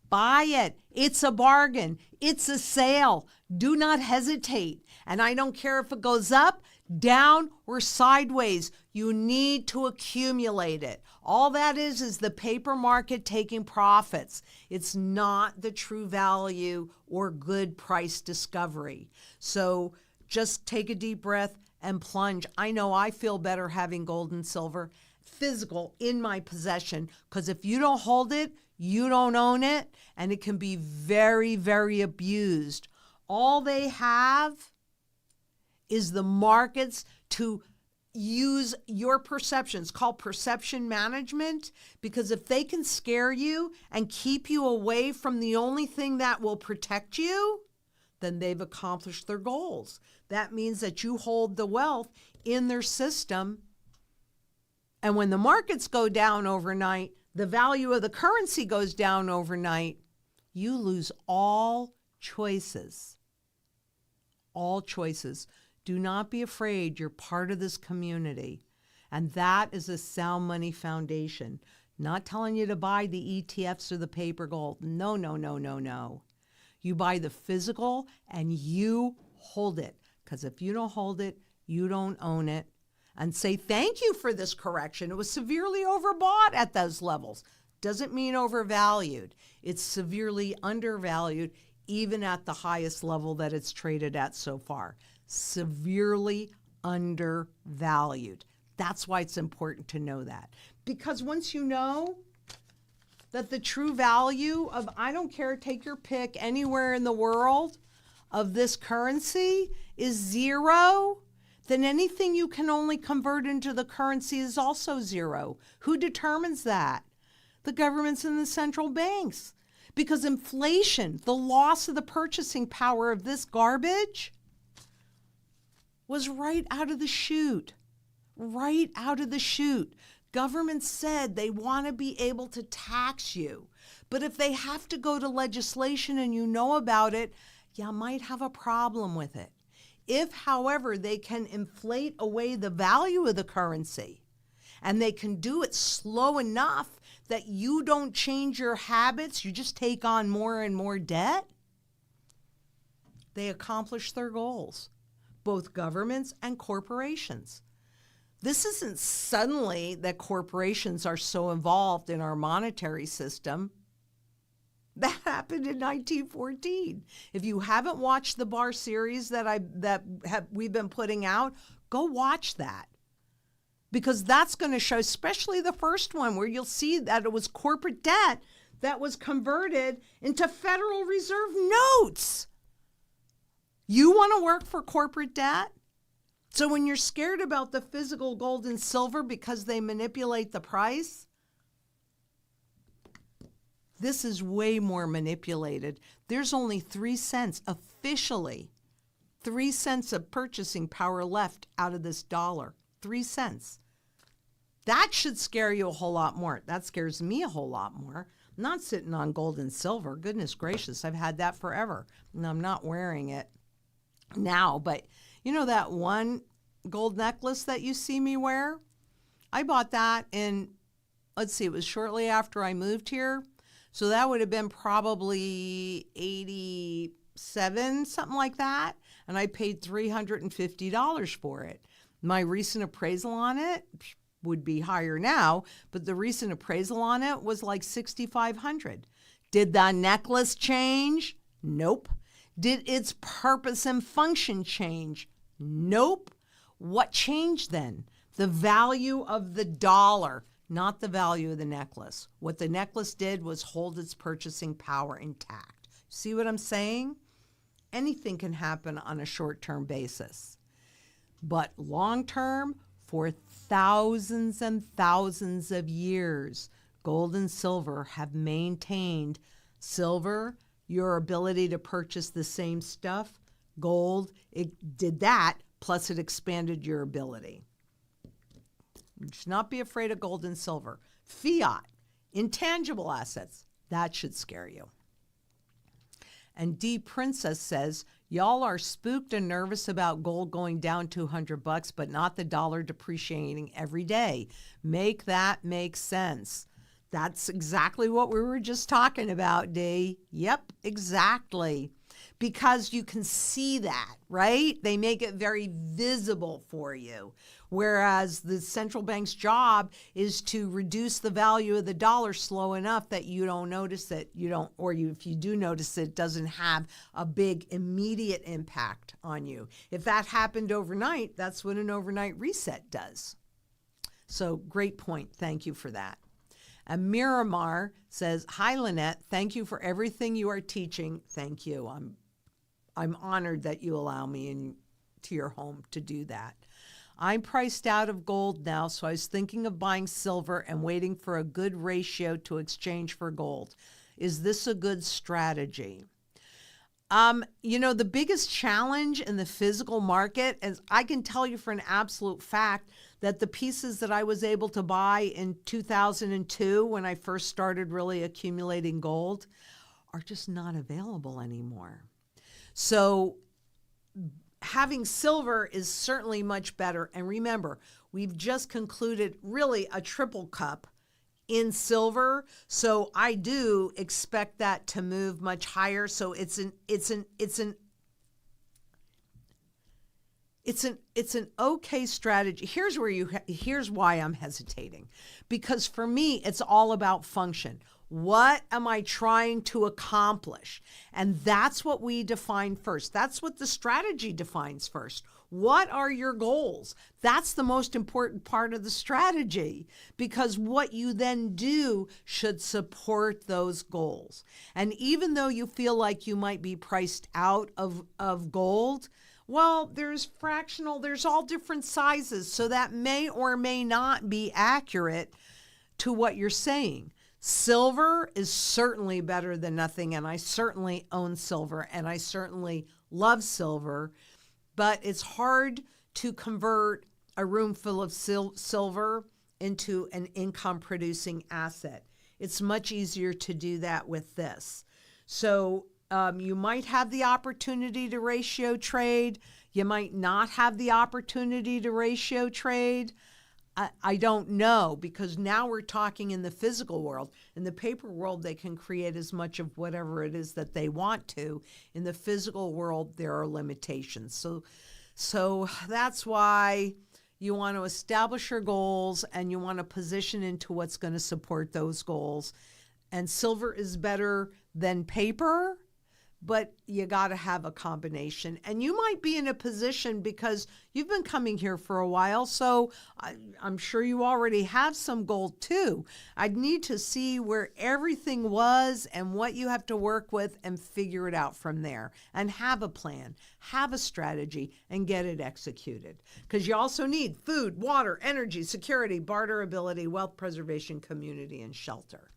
Buy it. It's a bargain. It's a sale. Do not hesitate. And I don't care if it goes up, down, or sideways. You need to accumulate it. All that is the paper market taking profits. It's not the true value or good price discovery. So just take a deep breath and plunge. I know I feel better having gold and silver physical in my possession because if you don't hold it, you don't own it, and it can be very, very abused. All they have is the markets to use your perceptions, called perception management, because if they can scare you and keep you away from the only thing that will protect you, then they've accomplished their goals. That means that you hold the wealth in their system, and when the markets go down overnight, the value of the currency goes down overnight, you lose all choices. All choices. Do not be afraid. You're part of this community. And that is a sound money foundation. Not telling you to buy the ETFs or the paper gold. No, no, no, no, no. You buy the physical and you hold it. Because if you don't hold it, you don't own it. And say, thank you for this correction. It was severely overbought at those levels. Doesn't mean overvalued. It's severely undervalued, even at the highest level that it's traded at so far. Severely undervalued. That's why it's important to know that. Because once you know that the true value of, I don't care, take your pick anywhere in the world, of this currency is zero, then anything you can only convert into the currency is also zero. Who determines that? The governments and the central banks. Because inflation, the loss of the purchasing power of this garbage, was right out of the chute. Right out of the chute. Governments said they want to be able to tax you. But if they have to go to legislation and you know about it, you might have a problem with it. If, however, they can inflate away the value of the currency, and they can do it slow enough that you don't change your habits, you just take on more and more debt, they accomplish their goals, both governments and corporations. This isn't suddenly that corporations are so involved in our monetary system. That happened in 1914. If you haven't watched the Bar series that we've been putting out, go watch that. Because that's going to show, especially the first one, where you'll see that it was corporate debt that was converted into Federal Reserve notes. You want to work for corporate debt? So when you're scared about the physical gold and silver because they manipulate the price, this is way more manipulated. There's only 3 cents, officially, 3 cents of purchasing power left out of this dollar. 3 cents. That should scare you a whole lot more. That scares me a whole lot more. I'm not sitting on gold and silver. Goodness gracious, I've had that forever. And I'm not wearing it now. But you know that one gold necklace that you see me wear? I bought that in, let's see, it was shortly after I moved here. So that would have been probably 87, something like that. And I paid $350 for it. My recent appraisal on it would be higher now, but the recent appraisal on it was like $6,500. Did the necklace change? Nope. Did its purpose and function change? Nope. What changed then? The value of the dollar, not the value of the necklace. What the necklace did was hold its purchasing power intact. See what I'm saying? Anything can happen on a short-term basis. But long-term, for thousands and thousands of years, gold and silver have maintained silver, your ability to purchase the same stuff. Gold, it did that, plus it expanded your ability. You should not be afraid of gold and silver. Fiat, intangible assets, that should scare you. And D Princess says, y'all are spooked and nervous about gold going down $200, but not the dollar depreciating every day. Make that make sense. That's exactly what we were just talking about, D. Yep, exactly. Because you can see that, right? They make it very visible for you. Whereas the central bank's job is to reduce the value of the dollar slow enough that you don't notice it. If you do notice it, it doesn't have a big immediate impact on you. If that happened overnight, that's what an overnight reset does. So great point. Thank you for that. And Miramar says, hi, Lynette. Thank you for everything you are teaching. Thank you. I'm honored that you allow me into your home to do that. I'm priced out of gold now, so I was thinking of buying silver and waiting for a good ratio to exchange for gold. Is this a good strategy? The biggest challenge in the physical market is, I can tell you for an absolute fact that the pieces that I was able to buy in 2002 when I first started really accumulating gold are just not available anymore. So having silver is certainly much better. And remember, we've just concluded really a triple cup in silver. So I do expect that to move much higher. So it's it's an okay strategy. Here's why I'm hesitating. Because for me, it's all about function. What am I trying to accomplish? And that's what we define first. That's what the strategy defines first. What are your goals? That's the most important part of the strategy, because what you then do should support those goals. And even though you feel like you might be priced out of gold, well, there's fractional, there's all different sizes, so that may or may not be accurate to what you're saying. Silver is certainly better than nothing, and I certainly own silver, and I certainly love silver, but it's hard to convert a room full of silver into an income-producing asset. It's much easier to do that with this. So you might have the opportunity to ratio trade. You might not have the opportunity to ratio trade. I don't know, because now we're talking in the physical world. In the paper world, they can create as much of whatever it is that they want to. In the physical world, there are limitations. So that's why you want to establish your goals and you want to position into what's going to support those goals. And silver is better than paper, but you got to have a combination. And you might be in a position, because you've been coming here for a while, so I'm sure you already have some gold too. I'd need to see where everything was and what you have to work with and figure it out from there, and have a plan, have a strategy, and get it executed. Because you also need food, water, energy, security, barterability, wealth preservation, community, and shelter.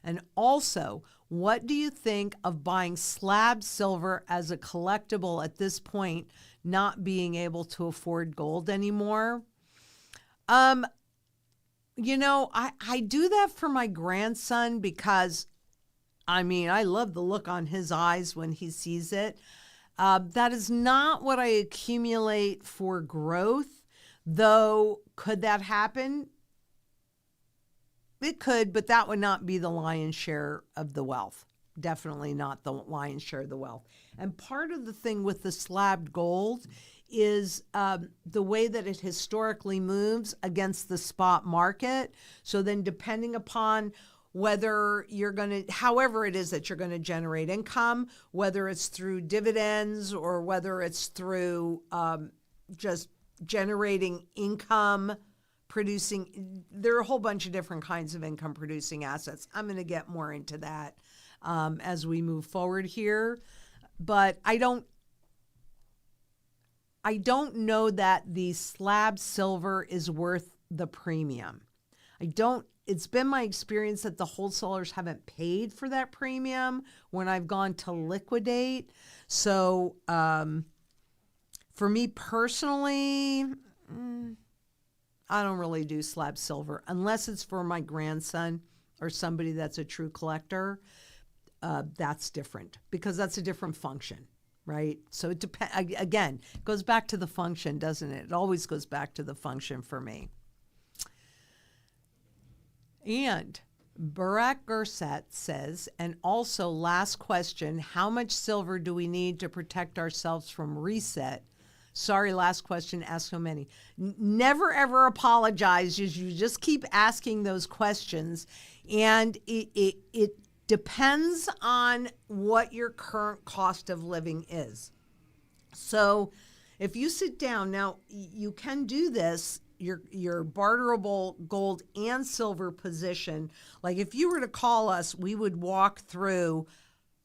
And also, what do you think of buying slab silver as a collectible at this point, not being able to afford gold anymore? I do that for my grandson because, I love the look on his eyes when he sees it. That is not what I accumulate for growth, though. Could that happen? It could, but that would not be the lion's share of the wealth. Definitely not the lion's share of the wealth. And part of the thing with the slabbed gold is the way that it historically moves against the spot market. So then depending upon whether you're going to, however it is that you're going to generate income, whether it's through dividends or whether it's through just generating income, producing, there are a whole bunch of different kinds of income producing assets. I'm going to get more into that as we move forward here. But I don't know that the slab silver is worth the premium. It's been my experience that the wholesalers haven't paid for that premium when I've gone to liquidate. So for me personally, I don't really do slab silver unless it's for my grandson or somebody that's a true collector. That's different, because that's a different function, right? So it depends. Again, it goes back to the function, doesn't it? It always goes back to the function for me. And Barak Gersat says, and also last question, how much silver do we need to protect ourselves from reset? Sorry, last question, ask so many. Never ever apologize. You just keep asking those questions. And it depends on what your current cost of living is. So if you sit down, now you can do this, your barterable gold and silver position. Like if you were to call us, we would walk through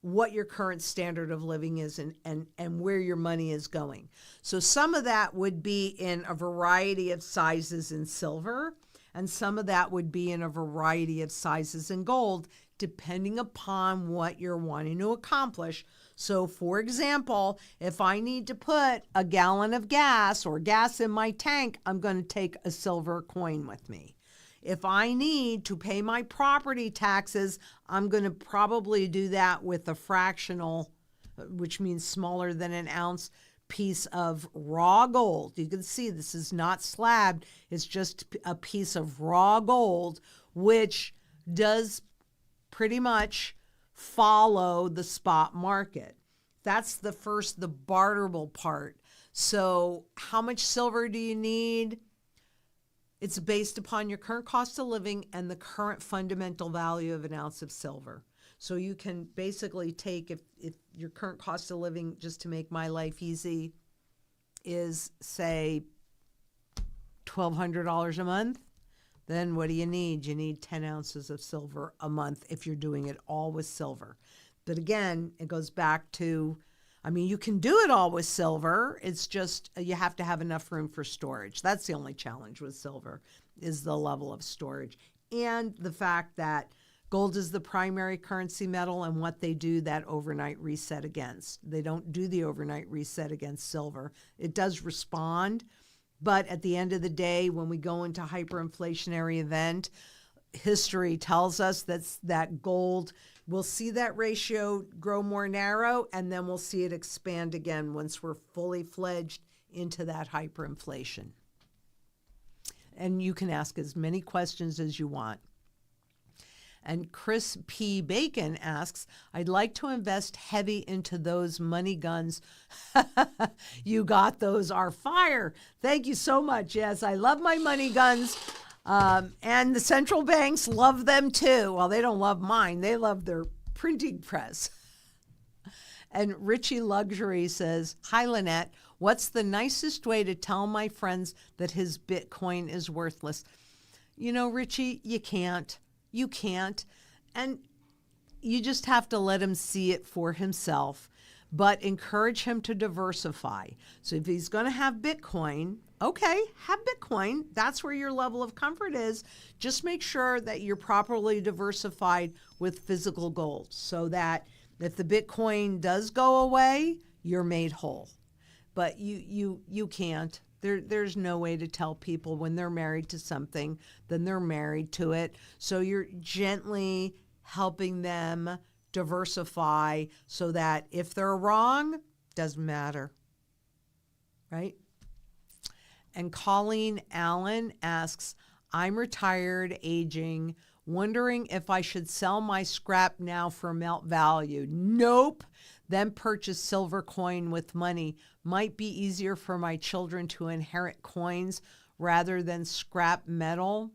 what your current standard of living is and where your money is going. So some of that would be in a variety of sizes in silver, and some of that would be in a variety of sizes in gold, depending upon what you're wanting to accomplish. So for example, if I need to put a gallon of gas or gas in my tank, I'm going to take a silver coin with me. If I need to pay my property taxes, I'm going to probably do that with a fractional, which means smaller than an ounce, piece of raw gold. You can see this is not slabbed. It's just a piece of raw gold, which does pretty much follow the spot market. That's the barterable part. So how much silver do you need? It's based upon your current cost of living and the current fundamental value of an ounce of silver. So you can basically take, if your current cost of living, just to make my life easy, is say $1,200 a month, then what do you need? You need 10 ounces of silver a month if you're doing it all with silver. But again, it goes back to, I mean, you can do it all with silver. It's just you have to have enough room for storage. That's the only challenge with silver, is the level of storage. And the fact that gold is the primary currency metal, and what they do that overnight reset against. They don't do the overnight reset against silver. It does respond, but at the end of the day, when we go into hyperinflationary event, history tells us that gold, we'll see that ratio grow more narrow, and then we'll see it expand again once we're fully fledged into that hyperinflation. And you can ask as many questions as you want. And Chris P. Bacon asks, I'd like to invest heavy into those money guns. You got those are fire. Thank you so much. Yes, I love my money guns. And the central banks love them too. Well, they don't love mine. They love their printing press. And Richie Luxury says, hi, Lynette. What's the nicest way to tell my friends that his Bitcoin is worthless? You know, Richie, you can't. You can't. And you just have to let him see it for himself, but encourage him to diversify. So if he's going to have Bitcoin, okay, have Bitcoin. That's where your level of comfort is. Just make sure that you're properly diversified with physical gold so that if the Bitcoin does go away, you're made whole. But you can't. There's no way to tell people when they're married to something, then they're married to it. So you're gently helping them diversify so that if they're wrong, doesn't matter, right? And Colleen Allen asks, I'm retired, aging, wondering if I should sell my scrap now for melt value. Nope. Then purchase silver coin with money. Might be easier for my children to inherit coins rather than scrap metal.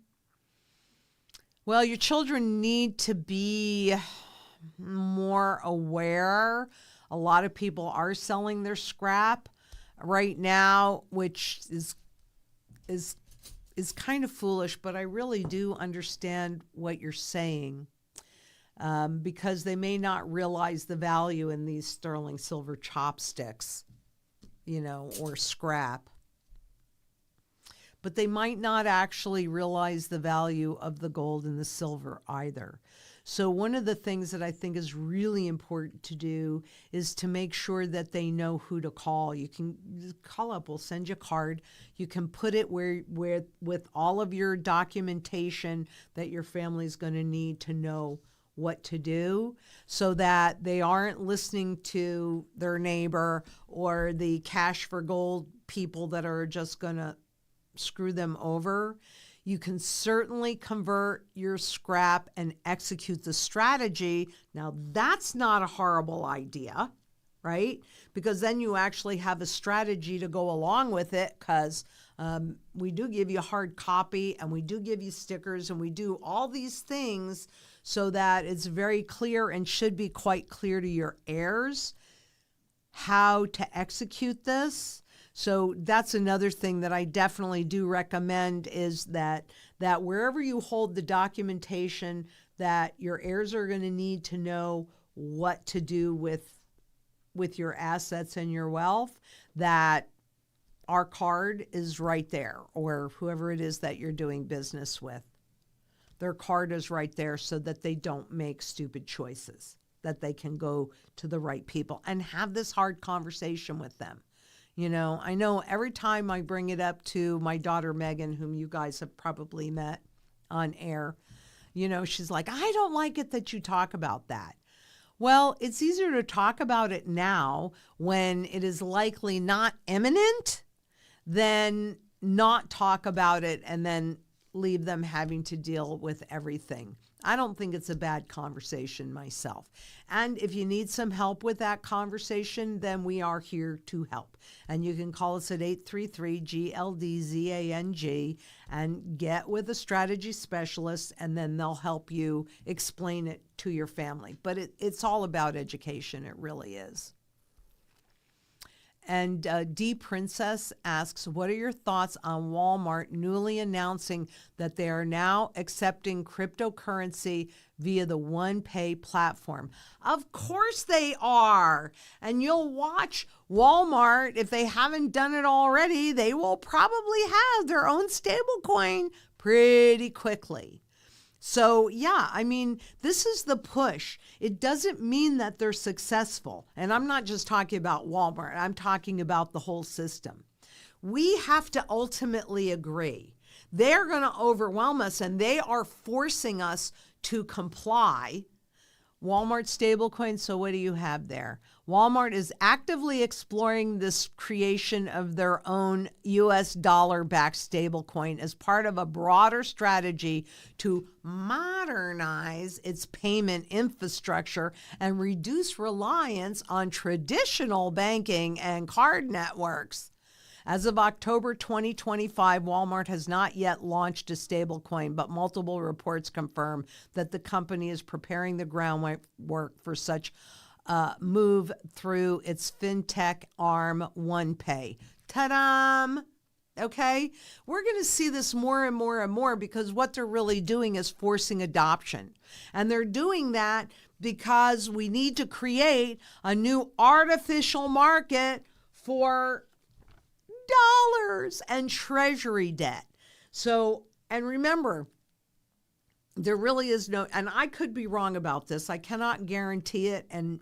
Well, your children need to be more aware. A lot of people are selling their scrap right now, which is kind of foolish, but I really do understand what you're saying. Because they may not realize the value in these sterling silver chopsticks, or scrap. But they might not actually realize the value of the gold and the silver either. So one of the things that I think is really important to do is to make sure that they know who to call. You can call up, we'll send you a card. You can put it where with all of your documentation that your family's going to need to know what to do, so that they aren't listening to their neighbor or the cash for gold people that are just going to screw them over. You can certainly convert your scrap and execute the strategy. Now, that's not a horrible idea, right? Because then you actually have a strategy to go along with it, because we do give you hard copy and we do give you stickers and we do all these things so that it's very clear and should be quite clear to your heirs how to execute this. So that's another thing that I definitely do recommend, is that wherever you hold the documentation, that your heirs are going to need to know what to do with your assets and your wealth, that our card is right there, or whoever it is that you're doing business with. Their card is right there so that they don't make stupid choices, that they can go to the right people and have this hard conversation with them. I know every time I bring it up to my daughter, Megan, whom you guys have probably met on air, she's like, I don't like it that you talk about that. Well, it's easier to talk about it now when it is likely not imminent than not talk about it and then leave them having to deal with everything I don't think it's a bad conversation myself. And if you need some help with that conversation, then we are here to help. And you can call us at 833-GLDZANG and get with a strategy specialist, and then they'll help you explain it to your family. But it's all about education. It really is. And D Princess asks, what are your thoughts on Walmart newly announcing that they are now accepting cryptocurrency via the OnePay platform? Of course they are. And you'll watch Walmart, if they haven't done it already, they will probably have their own stablecoin pretty quickly. So, yeah, I mean, this is the push. It doesn't mean that they're successful. And I'm not just talking about Walmart. I'm talking about the whole system. We have to ultimately agree. They're going to overwhelm us, and they are forcing us to comply. Walmart stablecoin, so what do you have there? Walmart is actively exploring this creation of their own US dollar-backed stablecoin as part of a broader strategy to modernize its payment infrastructure and reduce reliance on traditional banking and card networks. As of October 2025, Walmart has not yet launched a stablecoin, but multiple reports confirm that the company is preparing the groundwork for such move through its fintech arm, OnePay. Ta-da! Okay? We're going to see this more and more and more because what they're really doing is forcing adoption. And they're doing that because we need to create a new artificial market for dollars and treasury debt. So, and remember, there really is no, and I could be wrong about this. I cannot guarantee it, and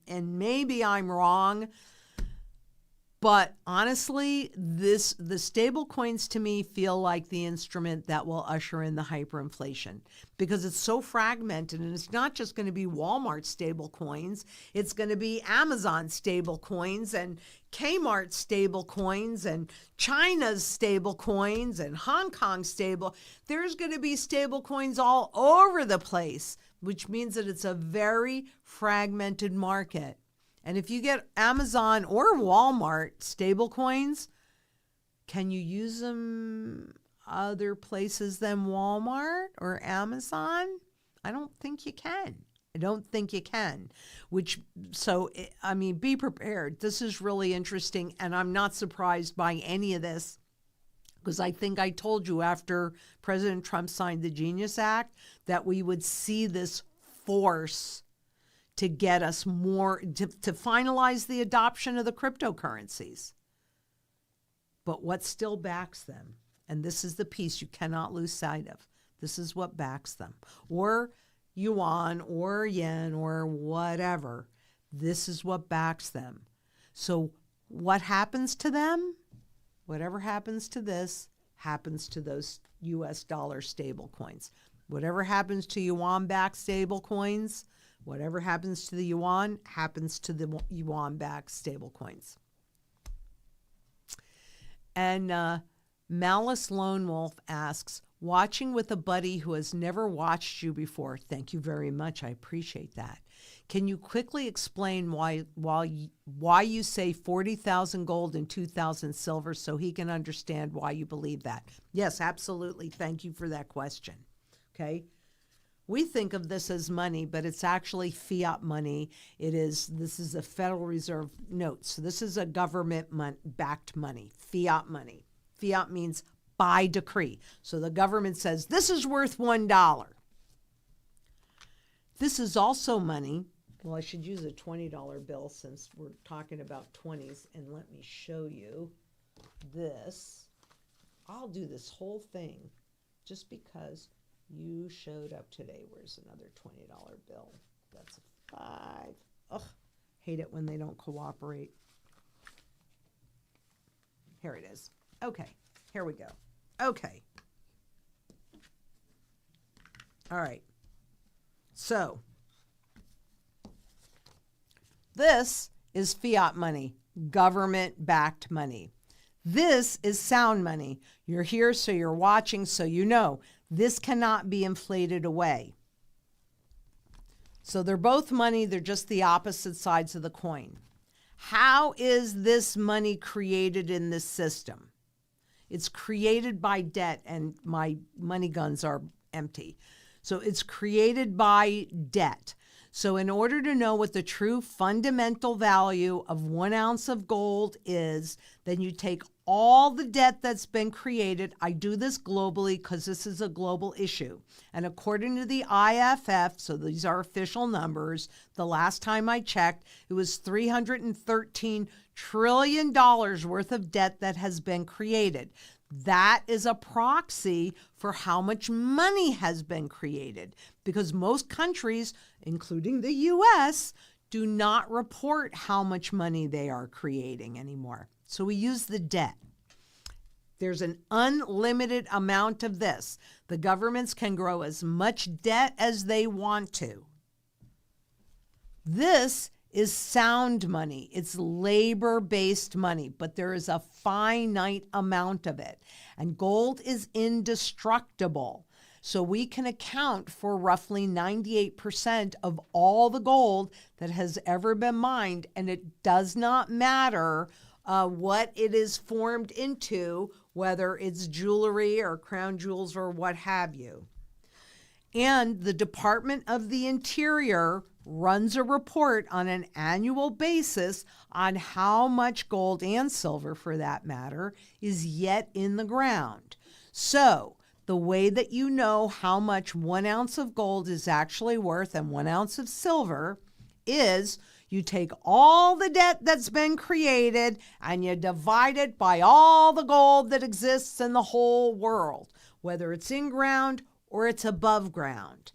maybe I'm wrong. But honestly, the stable coins to me feel like the instrument that will usher in the hyperinflation because it's so fragmented, and it's not just going to be Walmart stable coins. It's going to be Amazon stable coins and Kmart stable coins and China's stable coins and Hong Kong stable. There's going to be stable coins all over the place, which means that it's a very fragmented market. And if you get Amazon or Walmart stable coins, can you use them other places than Walmart or Amazon? I don't think you can. Be prepared. This is really interesting, and I'm not surprised by any of this because I think I told you after President Trump signed the Genius Act that we would see this force to get us more, to finalize the adoption of the cryptocurrencies. But what still backs them? And this is the piece you cannot lose sight of. This is what backs them. Or yuan or yen or whatever. This is what backs them. So what happens to them? Whatever happens to this happens to those US dollar stable coins. Whatever happens to yuan-backed stable coins, whatever happens to the yuan happens to the yuan-backed stable coins. And Malice Lone Wolf asks, watching with a buddy who has never watched you before. Thank you very much. I appreciate that. Can you quickly explain why you say 40,000 gold and 2,000 silver so he can understand why you believe that? Yes, absolutely. Thank you for that question. Okay. We think of this as money, but it's actually fiat money. This is a Federal Reserve note. So this is a government-backed money, fiat money. Fiat means by decree. So the government says, this is worth $1. This is also money. Well, I should use a $20 bill since we're talking about 20s. And let me show you this. I'll do this whole thing just because you showed up today. Where's another $20 bill? That's a 5. Ugh, hate it when they don't cooperate. Here it is. Okay, here we go. Okay. All right. So, this is fiat money, government-backed money. This is sound money. You're here, so you're watching, so you know. This cannot be inflated away. So they're both money, they're just the opposite sides of the coin. How is this money created in this system? It's created by debt, and my money guns are empty. So it's created by debt. So in order to know what the true fundamental value of 1 ounce of gold is, then you take all the debt that's been created. I do this globally because this is a global issue. And according to the IFF, so these are official numbers, the last time I checked, it was $313 trillion worth of debt that has been created. That is a proxy for how much money has been created, because most countries, including the US, do not report how much money they are creating anymore. So we use the debt. There's an unlimited amount of this. The governments can grow as much debt as they want to. This is sound money. It's labor-based money, but there is a finite amount of it. And gold is indestructible. So we can account for roughly 98% of all the gold that has ever been mined, and it does not matter what it is formed into, whether it's jewelry or crown jewels or what have you. And the Department of the Interior runs a report on an annual basis on how much gold, and silver for that matter, is yet in the ground. So the way that you know how much 1 ounce of gold is actually worth and 1 ounce of silver is you take all the debt that's been created and you divide it by all the gold that exists in the whole world, whether it's in ground or it's above ground.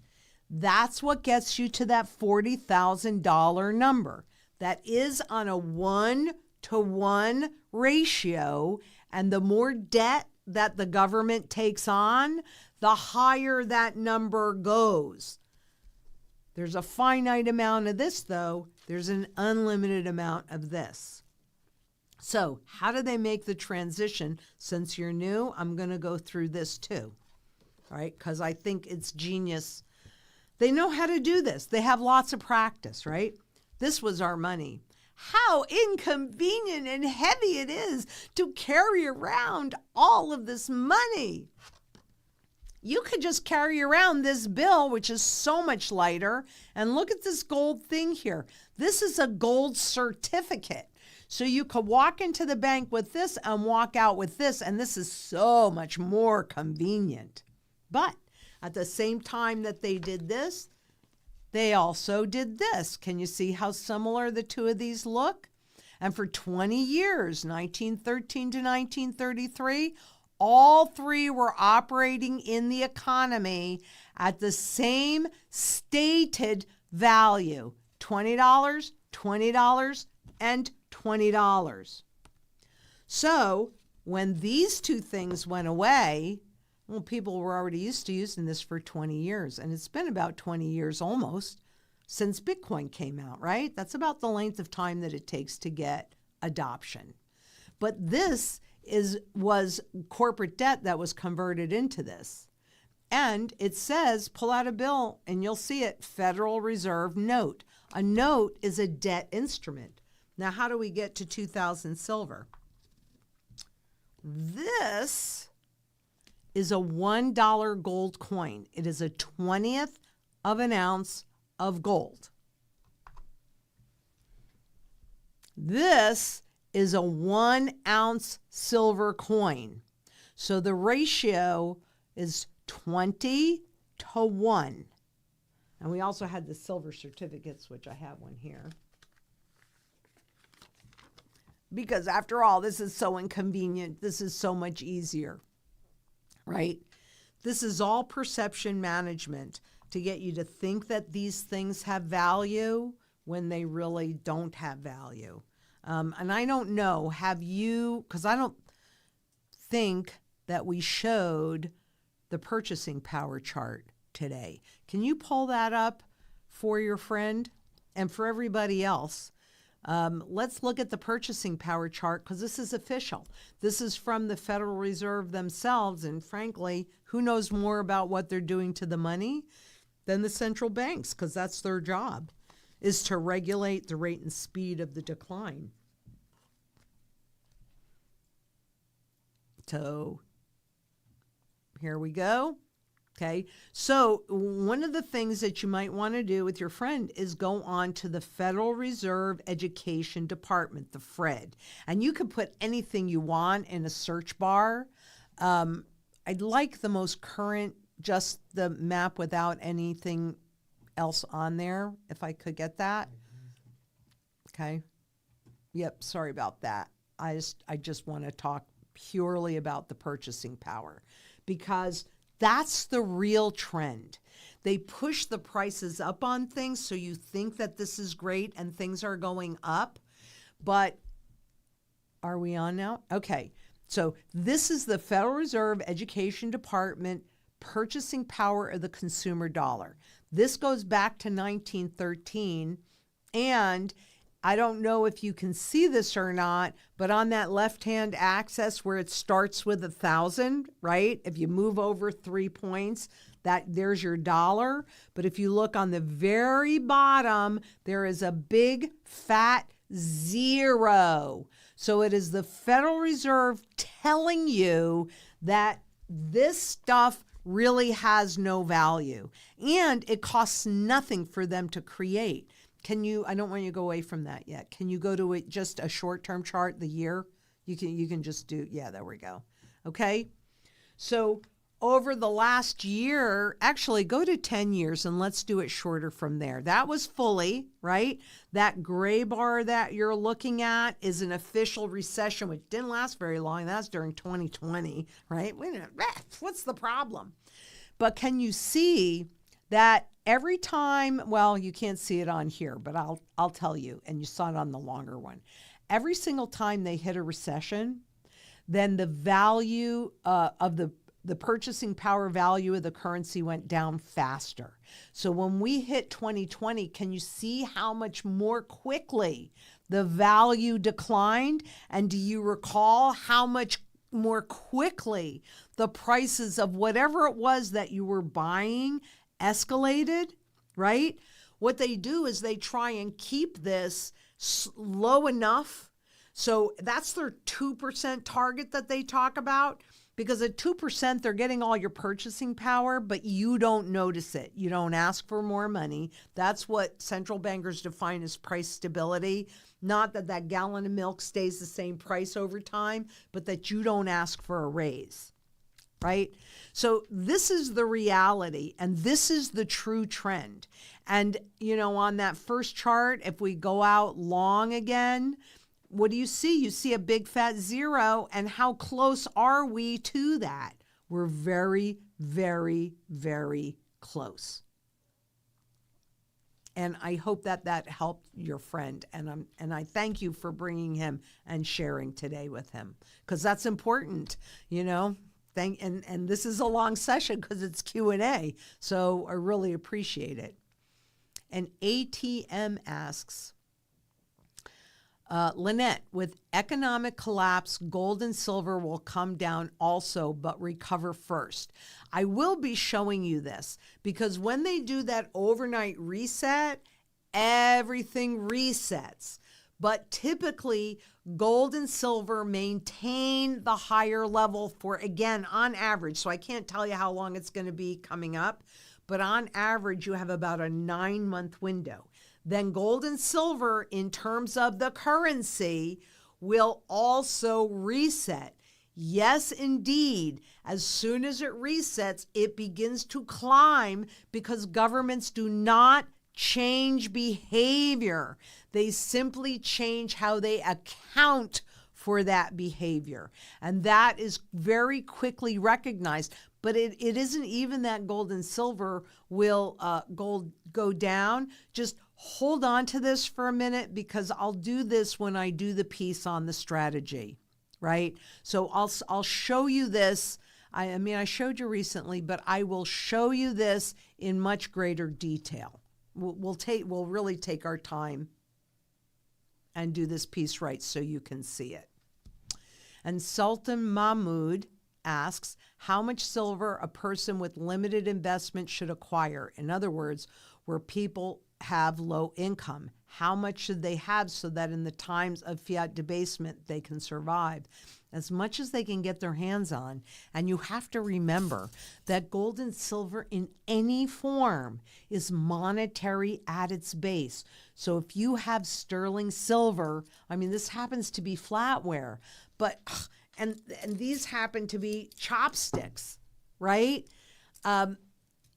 That's what gets you to that $40,000 number. That is on a 1-to-1 ratio, and the more debt that the government takes on, the higher that number goes. There's a finite amount of this, though. There's an unlimited amount of this. So how do they make the transition? Since you're new, I'm going to go through this too, all right? Because I think it's genius. They know how to do this. They have lots of practice, right? This was our money. How inconvenient and heavy it is to carry around all of this money. You could just carry around this bill, which is so much lighter, and look at this gold thing here. This is a gold certificate. So you could walk into the bank with this and walk out with this, and this is so much more convenient. But at the same time that they did this, they also did this. Can you see how similar the two of these look? And for 20 years, 1913 to 1933, all three were operating in the economy at the same stated value, $20, $20, and $20. So when these two things went away, well, people were already used to using this for 20 years, and it's been about 20 years almost since Bitcoin came out, right? That's about the length of time that it takes to get adoption. But this was corporate debt that was converted into this. And it says, pull out a bill, and you'll see it, Federal Reserve note. A note is a debt instrument. Now, how do we get to 2,000 silver? This is a $1 gold coin. It is a 20th of an ounce of gold. This is a 1 ounce silver coin. So the ratio is 20 to 1. And we also had the silver certificates, which I have one here. Because after all, this is so inconvenient. This is so much easier, right? This is all perception management to get you to think that these things have value when they really don't have value. And I don't know, have you, because I don't think that we showed the purchasing power chart today. Can you pull that up for your friend and for everybody else? Let's look at the purchasing power chart because this is official. This is from the Federal Reserve themselves, and frankly, who knows more about what they're doing to the money? than the central banks, because that's their job, is to regulate the rate and speed of the decline. So here we go. Okay, so one of the things that you might want to do with your friend is go on to the Federal Reserve Education Department, the FRED, and you can put anything you want in a search bar. I'd like the most current, just the map without anything else on there, if I could get that. Okay. Yep, sorry about that. I just want to talk purely about the purchasing power, because that's the real trend. They push the prices up on things so you think that this is great and things are going up. But are we on now? Okay. So this is the Federal Reserve Education Department purchasing power of the consumer dollar. This goes back to 1913, and I don't know if you can see this or not, but on that left-hand axis where it starts with 1,000, right? If you move over 3 points, there's your dollar. But if you look on the very bottom, there is a big fat 0. So it is the Federal Reserve telling you that this stuff really has no value, and it costs nothing for them to create. Can you, I don't want you to go away from that yet. Can you go to just a short-term chart, the year? You can just do, yeah, there we go. Okay. So over the last year, actually go to 10 years and let's do it shorter from there. That was fully, right? That gray bar that you're looking at is an official recession, which didn't last very long. That's during 2020, right? What's the problem? But can you see that every time, well, you can't see it on here, but I'll tell you, and you saw it on the longer one. Every single time they hit a recession, then the value of the purchasing power value of the currency went down faster. So when we hit 2020, can you see how much more quickly the value declined? And do you recall how much more quickly the prices of whatever it was that you were buying escalated, right? What they do is they try and keep this low enough. So that's their 2% target that they talk about, because at 2%, they're getting all your purchasing power, but you don't notice it. You don't ask for more money. That's what central bankers define as price stability. Not that that gallon of milk stays the same price over time, but that you don't ask for a raise. Right? So this is the reality, and this is the true trend. And, you know, on that first chart, if we go out long again, what do you see? You see a big fat 0, and how close are we to that? We're very, very, very close. And I hope that that helped your friend, and I thank you for bringing him and sharing today with him, because that's important, you know. And this is a long session because it's Q&A, so I really appreciate it. And ATM asks, Lynette, with economic collapse, gold and silver will come down also, but recover first. I will be showing you this because when they do that overnight reset, everything resets. But typically, gold and silver maintain the higher level for, again, on average. So I can't tell you how long it's going to be coming up, but on average, you have about a 9-month window. Then gold and silver, in terms of the currency, will also reset. Yes, indeed. As soon as it resets, it begins to climb because governments do not change behavior. They simply change how they account for that behavior. And that is very quickly recognized. But it isn't even that gold and silver will go down. Just hold on to this for a minute, because I'll do this when I do the piece on the strategy, right? So I'll show you this. I mean, I showed you recently, but I will show you this in much greater detail. We'll really take our time and do this piece right so you can see it. And Sultan Mahmud asks how much silver a person with limited investment should acquire. In other words, where people have low income, how much should they have so that in the times of fiat debasement they can survive? As much as they can get their hands on. And you have to remember that gold and silver in any form is monetary at its base. So if you have sterling silver, I mean, this happens to be flatware, but, and these happen to be chopsticks, right?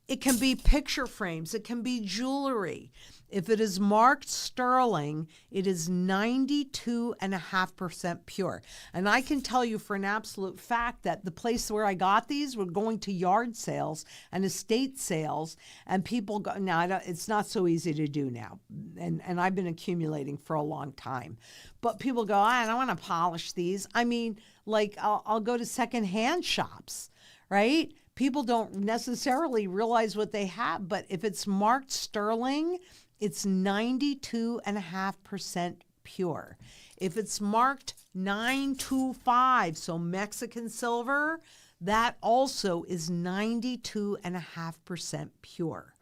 It can be picture frames. It can be jewelry. If it is marked sterling, it is 92.5% pure. And I can tell you for an absolute fact that the place where I got these were going to yard sales and estate sales, and people go, now it's not so easy to do now. And I've been accumulating for a long time. But people go, I don't want to polish these. I mean, like I'll go to secondhand shops, right? People don't necessarily realize what they have, but if it's marked sterling, it's 92.5% pure. If it's marked 925, so Mexican silver, that also is 92.5% pure.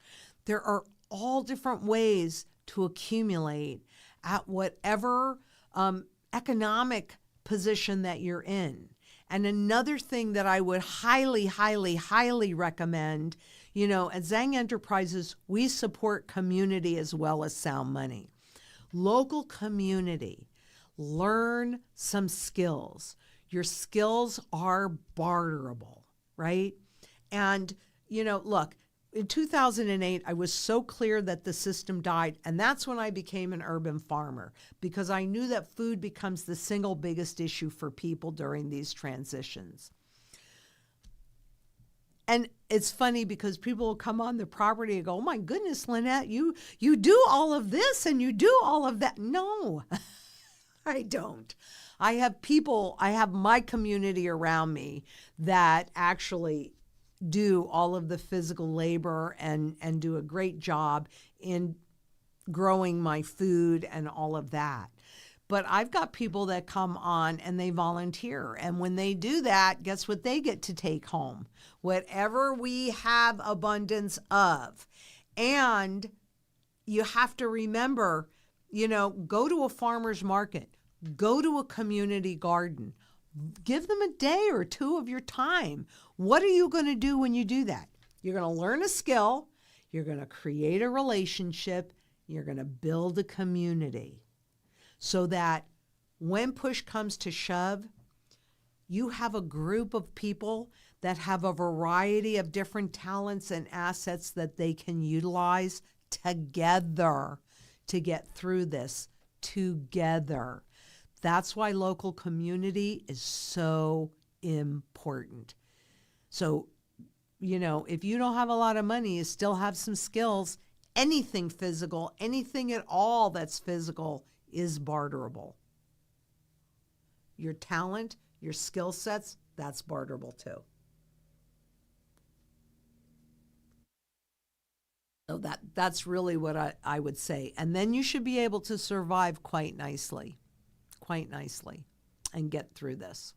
There are all different ways to accumulate at whatever economic position that you're in. And another thing that I would highly, highly, highly recommend, you know, at Zang Enterprises, we support community as well as sound money. Local community, learn some skills. Your skills are barterable, right? And, you know, look, in 2008, I was so clear that the system died, and that's when I became an urban farmer, because I knew that food becomes the single biggest issue for people during these transitions. And it's funny because people will come on the property and go, oh my goodness, Lynette, you do all of this and you do all of that. No, I don't. I have people, I have my community around me that actually do all of the physical labor and do a great job in growing my food and all of that. But I've got people that come on and they volunteer. And when they do that, guess what they get to take home? Whatever we have abundance of. And you have to remember, you know, go to a farmer's market, go to a community garden, give them a day or two of your time. What are you going to do when you do that? You're going to learn a skill. You're going to create a relationship. You're going to build a community so that when push comes to shove, you have a group of people that have a variety of different talents and assets that they can utilize together to get through this together. That's why local community is so important. So, you know, if you don't have a lot of money, you still have some skills. Anything physical, anything at all that's physical is barterable. Your talent, your skill sets, that's barterable too. So that's really what I would say. And then you should be able to survive quite nicely, and get through this.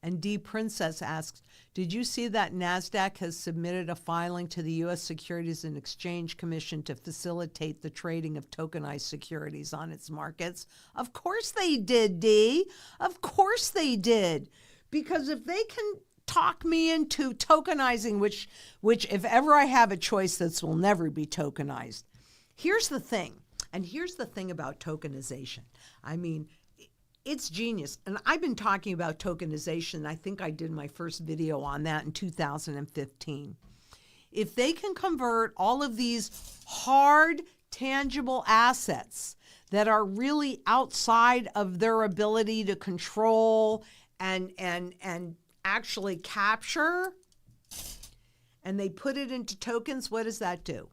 And D. Princess asks, did you see that NASDAQ has submitted a filing to the U.S. Securities and Exchange Commission to facilitate the trading of tokenized securities on its markets? Of course they did, D. Of course they did. Because if they can talk me into tokenizing, which if ever I have a choice, this will never be tokenized. Here's the thing, and here's the thing about tokenization. I mean, it's genius. And I've been talking about tokenization. I think I did my first video on that in 2015. If they can convert all of these hard, tangible assets that are really outside of their ability to control and actually capture, and they put it into tokens, what does that do?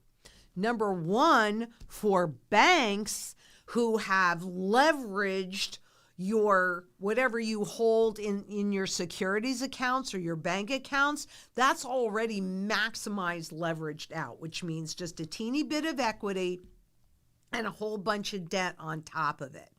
Number one, for banks who have leveraged your whatever you hold in your securities accounts or your bank accounts, that's already maximized leveraged out, which means just a teeny bit of equity and a whole bunch of debt on top of it.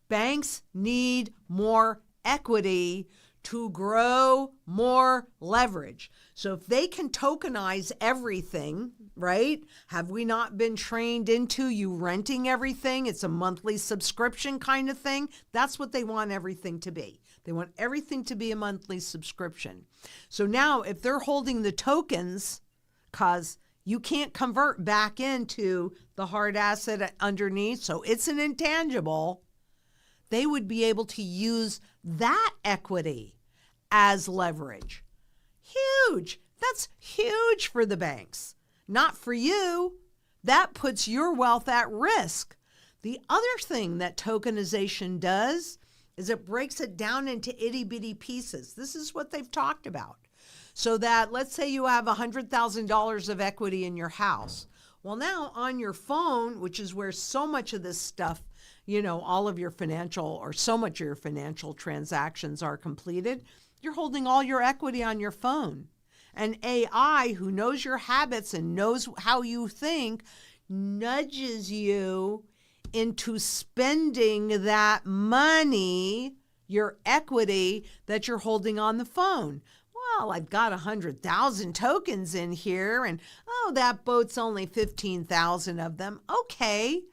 Banks need more equity to grow more leverage. So if they can tokenize everything, right? Have we not been trained into you renting everything? It's a monthly subscription kind of thing. That's what they want everything to be. They want everything to be a monthly subscription. So now if they're holding the tokens, because you can't convert back into the hard asset underneath, so it's an intangible, they would be able to use that equity as leverage. Huge. That's huge for the banks. Not for you. That puts your wealth at risk. The other thing that tokenization does is it breaks it down into itty-bitty pieces. This is what they've talked about. So that, let's say you have $100,000 of equity in your house. Well, now on your phone, which is where so much of this stuff, all of your financial or so much of your financial transactions are completed, you're holding all your equity on your phone. And AI, who knows your habits and knows how you think, nudges you into spending that money, your equity that you're holding on the phone. Well, I've got 100,000 tokens in here, and that boat's only 15,000 of them. Okay.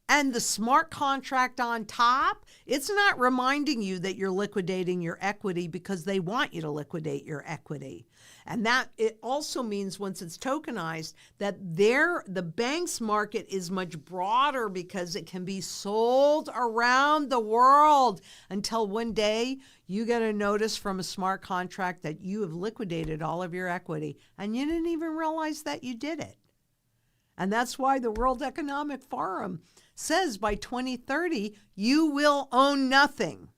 And the smart contract on top, it's not reminding you that you're liquidating your equity because they want you to liquidate your equity. And that it also means once it's tokenized that the bank's market is much broader because it can be sold around the world until one day you get a notice from a smart contract that you have liquidated all of your equity and you didn't even realize that you did it. And that's why the World Economic Forum says by 2030, you will own nothing.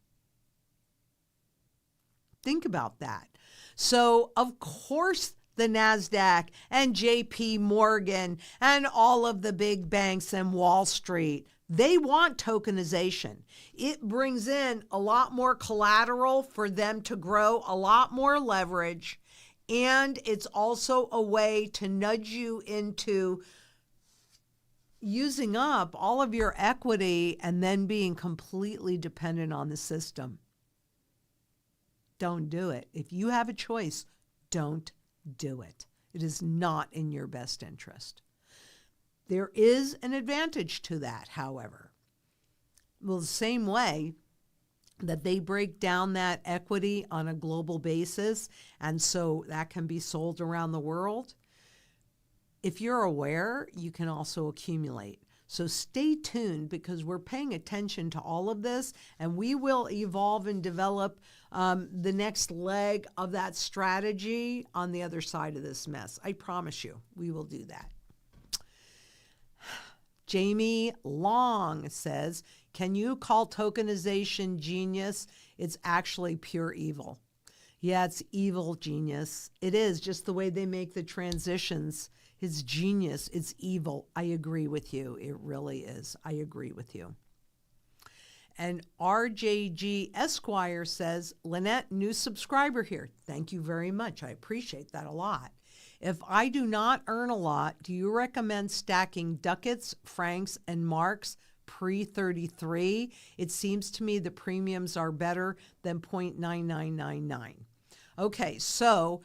Think about that. So, of course, the NASDAQ and JP Morgan and all of the big banks and Wall Street, they want tokenization. It brings in a lot more collateral for them to grow, a lot more leverage, and it's also a way to nudge you into using up all of your equity and then being completely dependent on the system. Don't do it. If you have a choice, don't do it. It is not in your best interest. There is an advantage to that, however. Well, the same way that they break down that equity on a global basis, and so that can be sold around the world. If you're aware, you can also accumulate. So stay tuned because we're paying attention to all of this, and we will evolve and develop the next leg of that strategy on the other side of this mess. I promise you, we will do that. Jamie Long says, can you call tokenization genius? It's actually pure evil. Yeah, it's evil genius. It is just the way they make the transitions. It's genius. It's evil. I agree with you. It really is. I agree with you. And RJG Esquire says, Lynette, new subscriber here. Thank you very much. I appreciate that a lot. If I do not earn a lot, do you recommend stacking ducats, francs, and marks pre-33? It seems to me the premiums are better than 0.9999. Okay, so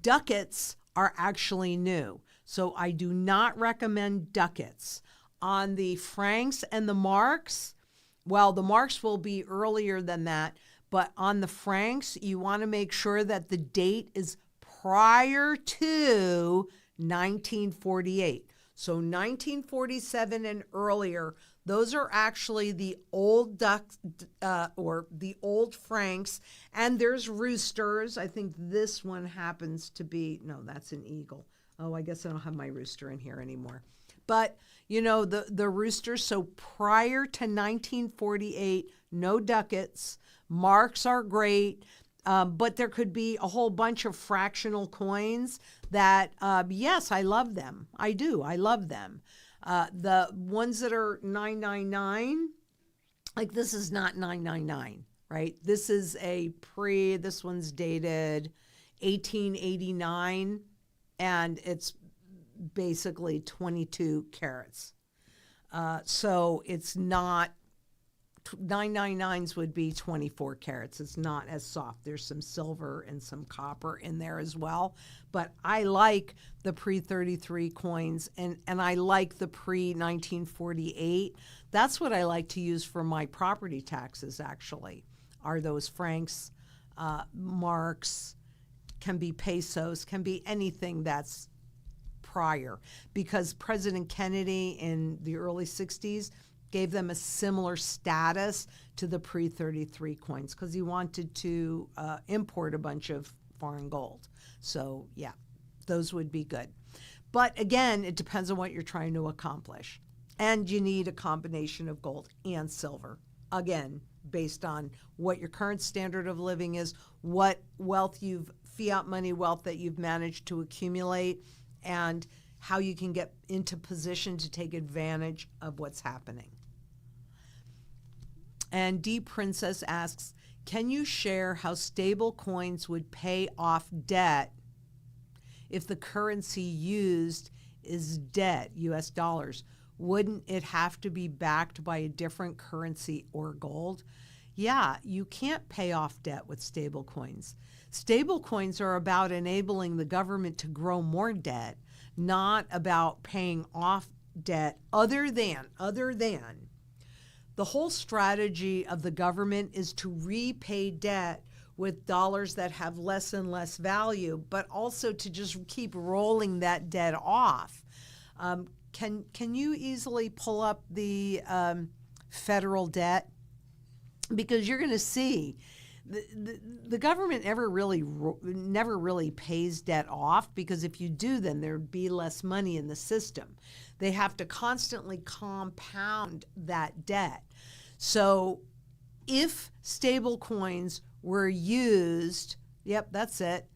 ducats are actually new. So I do not recommend ducats. On the francs and the marks, well, the marks will be earlier than that, but on the francs, you want to make sure that the date is prior to 1948. So 1947 and earlier, those are actually the old or the old francs, and there's roosters. I think this one happens to be, no, that's an eagle. Oh, I guess I don't have my rooster in here anymore. But, the roosters, so prior to 1948, no ducats. Marks are great, but there could be a whole bunch of fractional coins that, yes, I love them. I do. I love them. The ones that are 999, like this is not 999, right? This is this one's dated 1889. And it's basically 22 carats. So it's not 999s would be 24 carats. It's not as soft. There's some silver and some copper in there as well. But I like the pre-33 coins, and I like the pre-1948. That's what I like to use for my property taxes, actually, are those francs, marks, can be pesos, can be anything that's prior. Because President Kennedy in the early 60s gave them a similar status to the pre-33 coins because he wanted to import a bunch of foreign gold. So yeah, those would be good. But again, it depends on what you're trying to accomplish. And you need a combination of gold and silver. Again, based on what your current standard of living is, what fiat money wealth that you've managed to accumulate, and how you can get into position to take advantage of what's happening. And D Princess asks, can you share how stable coins would pay off debt if the currency used is debt, US dollars? Wouldn't it have to be backed by a different currency or gold? Yeah, you can't pay off debt with stable coins. Stable coins are about enabling the government to grow more debt, not about paying off debt other than. The whole strategy of the government is to repay debt with dollars that have less and less value, but also to just keep rolling that debt off. Can you easily pull up the federal debt? Because you're going to see the government never really pays debt off, because if you do, then there'd be less money in the system. They have to constantly compound that debt. So if stable coins were used, yep, that's it.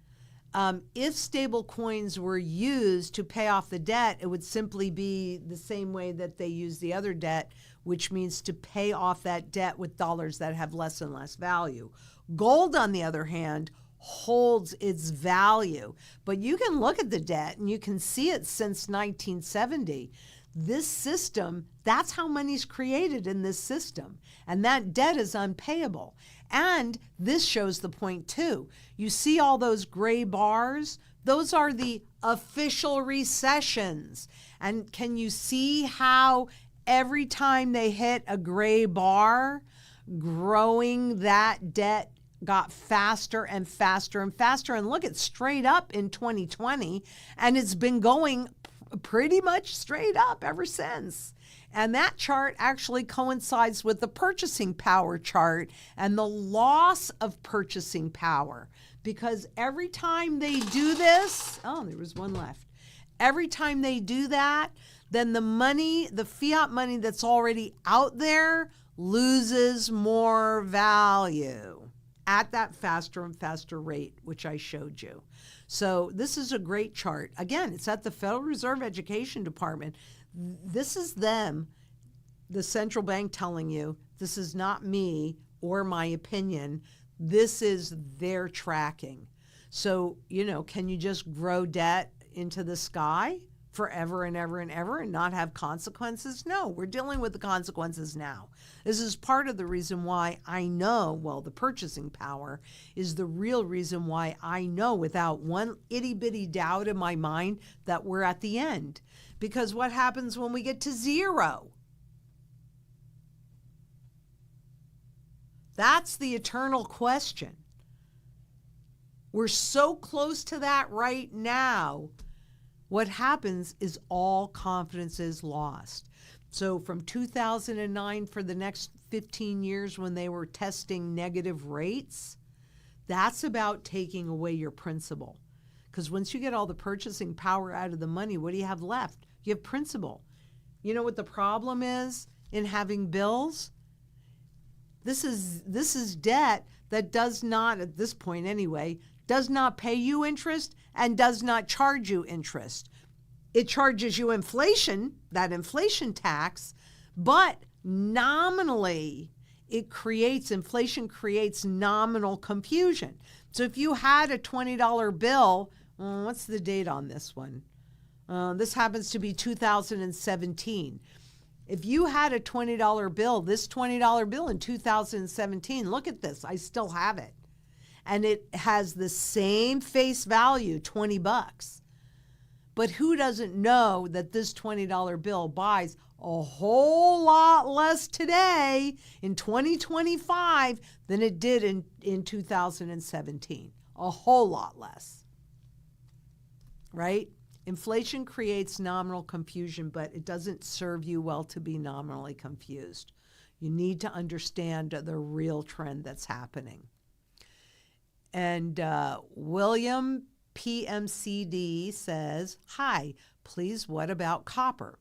If stable coins were used to pay off the debt, it would simply be the same way that they use the other debt, which means to pay off that debt with dollars that have less and less value. Gold, on the other hand, holds its value. But you can look at the debt and you can see it since 1970. This system, that's how money's created in this system. And that debt is unpayable. And this shows the point too. You see all those gray bars? Those are the official recessions. And can you see how every time they hit a gray bar, growing that debt got faster and faster and faster? And look, it's straight up in 2020, and it's been going pretty much straight up ever since. And that chart actually coincides with the purchasing power chart and the loss of purchasing power, because every time they do this, oh, there was one left. Every time they do that, then the money, the fiat money that's already out there, loses more value at that faster and faster rate, which I showed you. So this is a great chart. Again, it's at the Federal Reserve Education Department. This is them, the central bank, telling you this is not me or my opinion. This is their tracking. So, can you just grow debt into the sky forever and ever and ever and not have consequences? No, we're dealing with the consequences now. This is part of the reason why I know, the purchasing power is the real reason why I know without one itty bitty doubt in my mind that we're at the end. Because what happens when we get to zero? That's the eternal question. We're so close to that right now. What happens is all confidence is lost. So from 2009 for the next 15 years when they were testing negative rates, that's about taking away your principal. Because once you get all the purchasing power out of the money, what do you have left? You have principal. You know what the problem is in having bills? This is debt that does not, at this point anyway, does not pay you interest and does not charge you interest. It charges you inflation, that inflation tax, but nominally inflation creates nominal confusion. So if you had a $20 bill, what's the date on this one? This happens to be 2017. If you had a $20 bill, this $20 bill in 2017, look at this, I still have it. And it has the same face value, 20 bucks. But who doesn't know that this $20 bill buys a whole lot less today in 2025 than it did in 2017? A whole lot less, right? Inflation creates nominal confusion, but it doesn't serve you well to be nominally confused. You need to understand the real trend that's happening. And William PMCD says, hi, please, what about copper?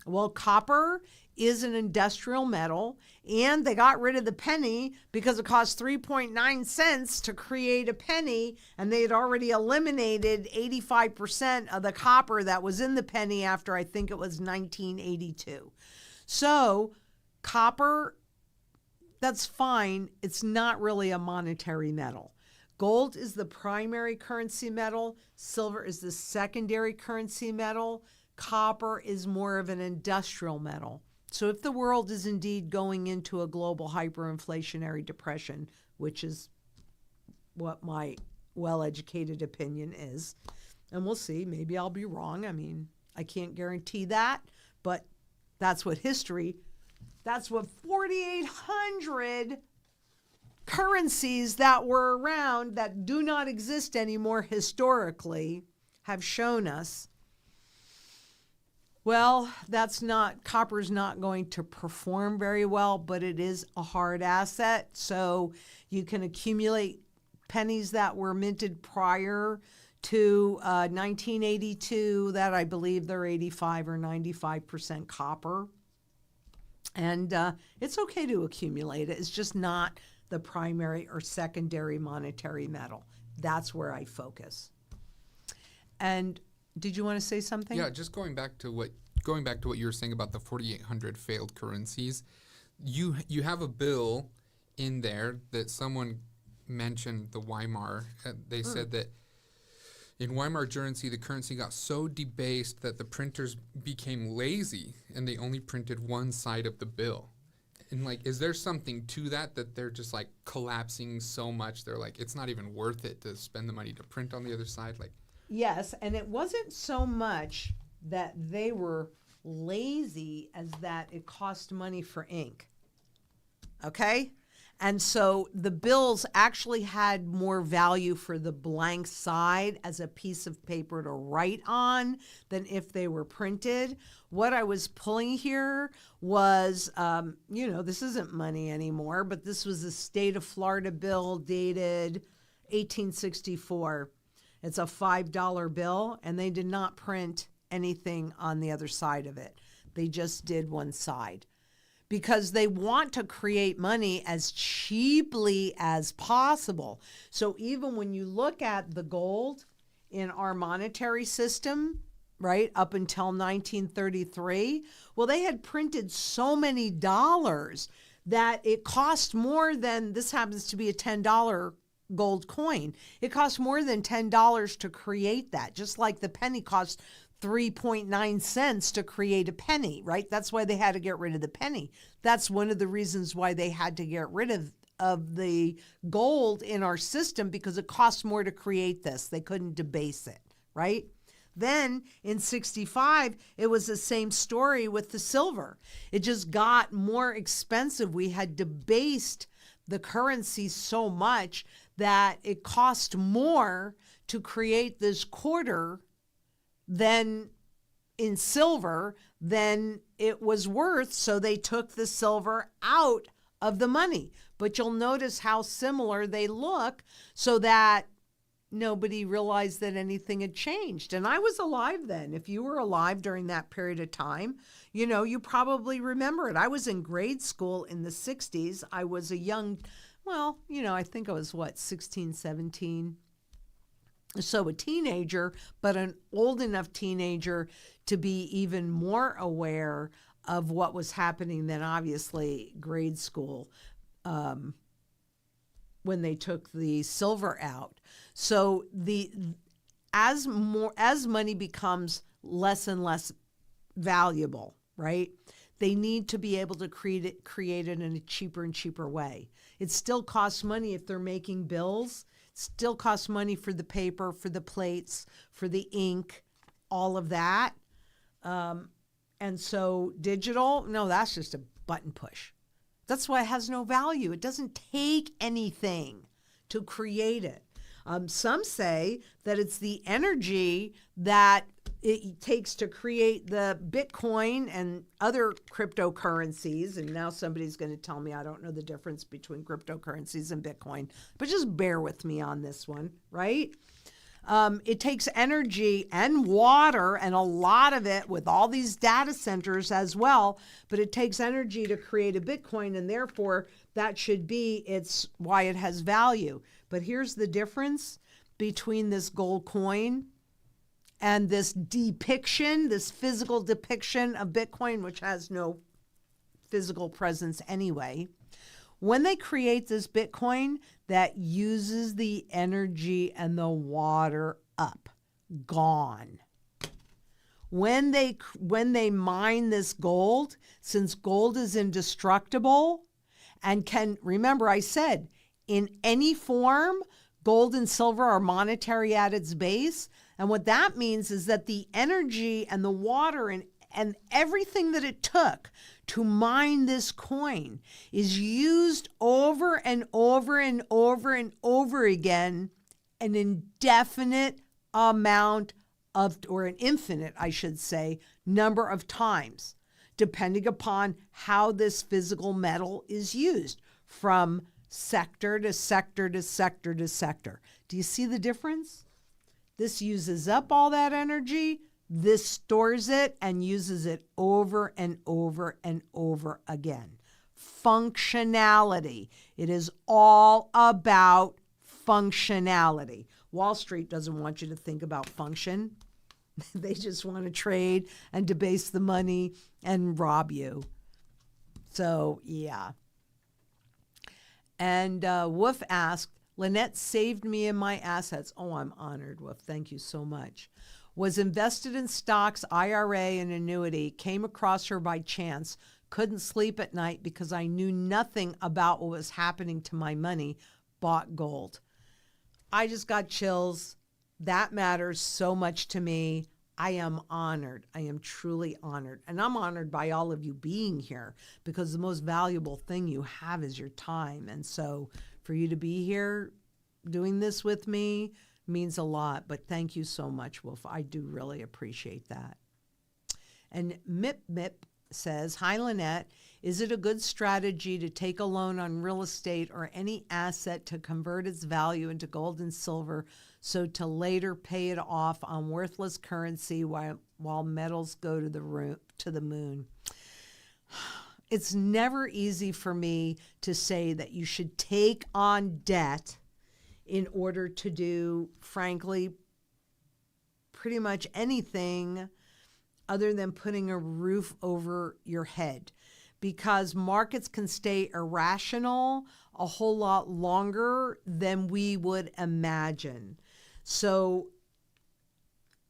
Well, copper is an industrial metal, and they got rid of the penny because it cost 3.9 cents to create a penny, and they had already eliminated 85% of the copper that was in the penny after, I think it was 1982. So copper, that's fine. It's not really a monetary metal. Gold is the primary currency metal. Silver is the secondary currency metal. Copper is more of an industrial metal. So if the world is indeed going into a global hyperinflationary depression, which is what my well-educated opinion is, and we'll see, maybe I'll be wrong. I mean, I can't guarantee that, but that's what 4,800 currencies that were around that do not exist anymore historically have shown us. Well, copper's not going to perform very well, but it is a hard asset. So you can accumulate pennies that were minted prior to 1982 that I believe they're 85 or 95% copper. And it's okay to accumulate it. It's just not the primary or secondary monetary metal. That's where I focus. And did you want to say something?
Yeah, just going back to what you were saying about the 4,800 failed currencies. You have a bill in there that someone mentioned, the Weimar. They said that in Weimar Germany, the currency got so debased that the printers became lazy and they only printed one side of the bill. And is there something to that they're just collapsing so much? They're it's not even worth it to spend the money to print on the other side.
Yes, and it wasn't so much that they were lazy as that it cost money for ink. Okay? And so the bills actually had more value for the blank side as a piece of paper to write on than if they were printed. What I was pulling here was, this isn't money anymore, but this was a state of Florida bill dated 1864. It's a $5 bill, and they did not print anything on the other side of it. They just did one side, because they want to create money as cheaply as possible. So even when you look at the gold in our monetary system, right, up until 1933, well, they had printed so many dollars that it cost more than, this happens to be a $10 gold coin. It cost more than $10 to create that, just like the penny cost 3.9 cents to create a penny, right? That's why they had to get rid of the penny. That's one of the reasons why they had to get rid of the gold in our system, because it cost more to create this. They couldn't debase it, right? Then in 65, it was the same story with the silver. It just got more expensive. We had debased the currency so much that it cost more to create this quarter than in silver than it was worth. So they took the silver out of the money. But you'll notice how similar they look, so that nobody realized that anything had changed. And I was alive then. If you were alive during that period of time, you probably remember it. I was in grade school in the 60s. I was a young, I think I was 16, 17. So a teenager, but an old enough teenager to be even more aware of what was happening than obviously grade school, when they took the silver out. So as money becomes less and less valuable, right, they need to be able to create it in a cheaper and cheaper way. It still costs money if they're making bills. It still costs money for the paper, for the plates, for the ink, all of that. And so digital, no, that's just a button push. That's why it has no value. It doesn't take anything to create it. Some say that it's the energy that it takes to create the Bitcoin and other cryptocurrencies. And now somebody's going to tell me I don't know the difference between cryptocurrencies and Bitcoin, but just bear with me on this one, right? It takes energy and water, and a lot of it with all these data centers as well, but it takes energy to create a Bitcoin, and therefore that should be it's why it has value. But here's the difference between this gold coin and this depiction, this physical depiction of Bitcoin, which has no physical presence anyway. When they create this Bitcoin that uses the energy and the water up, gone. When they mine this gold, since gold is indestructible and can, remember I said, in any form, gold and silver are monetary at its base. And what that means is that the energy and the water and everything that it took to mine this coin is used over and over and over and over again, an indefinite amount of, or an infinite, I should say, number of times, depending upon how this physical metal is used from sector to sector to sector to sector. Do you see the difference? This uses up all that energy. This stores it and uses it over and over and over again. Functionality. It is all about functionality. Wall Street doesn't want you to think about function. They just want to trade and debase the money and rob you. So, yeah. And Wolf asked, Lynette saved me and my assets. Oh, I'm honored, Wolf. Thank you so much. Was invested in stocks, IRA, and annuity, came across her by chance, couldn't sleep at night because I knew nothing about what was happening to my money, bought gold. I just got chills. That matters so much to me. I am honored. I am truly honored. And I'm honored by all of you being here because the most valuable thing you have is your time. And so for you to be here doing this with me means a lot. But thank you so much, Wolf. I do really appreciate that. And Mip says, hi, Lynette. Is it a good strategy to take a loan on real estate or any asset to convert its value into gold and silver so to later pay it off on worthless currency while metals go to the moon? It's never easy for me to say that you should take on debt in order to do, frankly, pretty much anything other than putting a roof over your head, because markets can stay irrational a whole lot longer than we would imagine. So,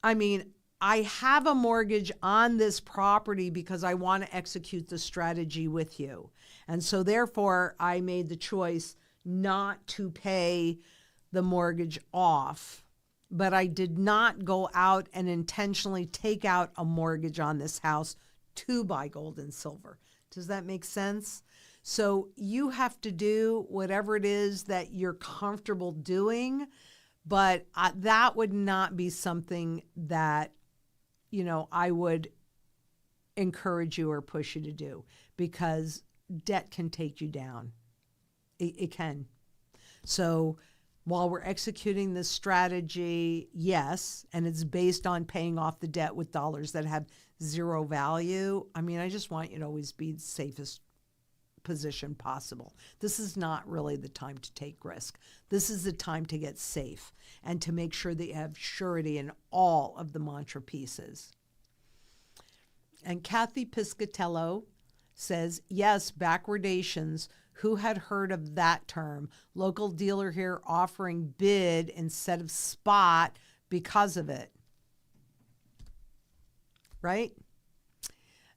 I mean, I have a mortgage on this property because I want to execute the strategy with you. And so therefore, I made the choice not to pay the mortgage off, but I did not go out and intentionally take out a mortgage on this house to buy gold and silver. Does that make sense? So you have to do whatever it is that you're comfortable doing, but that would not be something that, you know, I would encourage you or push you to do, because debt can take you down. It can. So while we're executing this strategy, yes, and it's based on paying off the debt with dollars that have zero value, I mean, I just want you to always be the safest position possible. This is not really the time to take risk. This is the time to get safe and to make sure that you have surety in all of the mantra pieces. And Kathy Piscatello says, yes, backwardations. Who had heard of that term? Local dealer here offering bid instead of spot because of it. Right?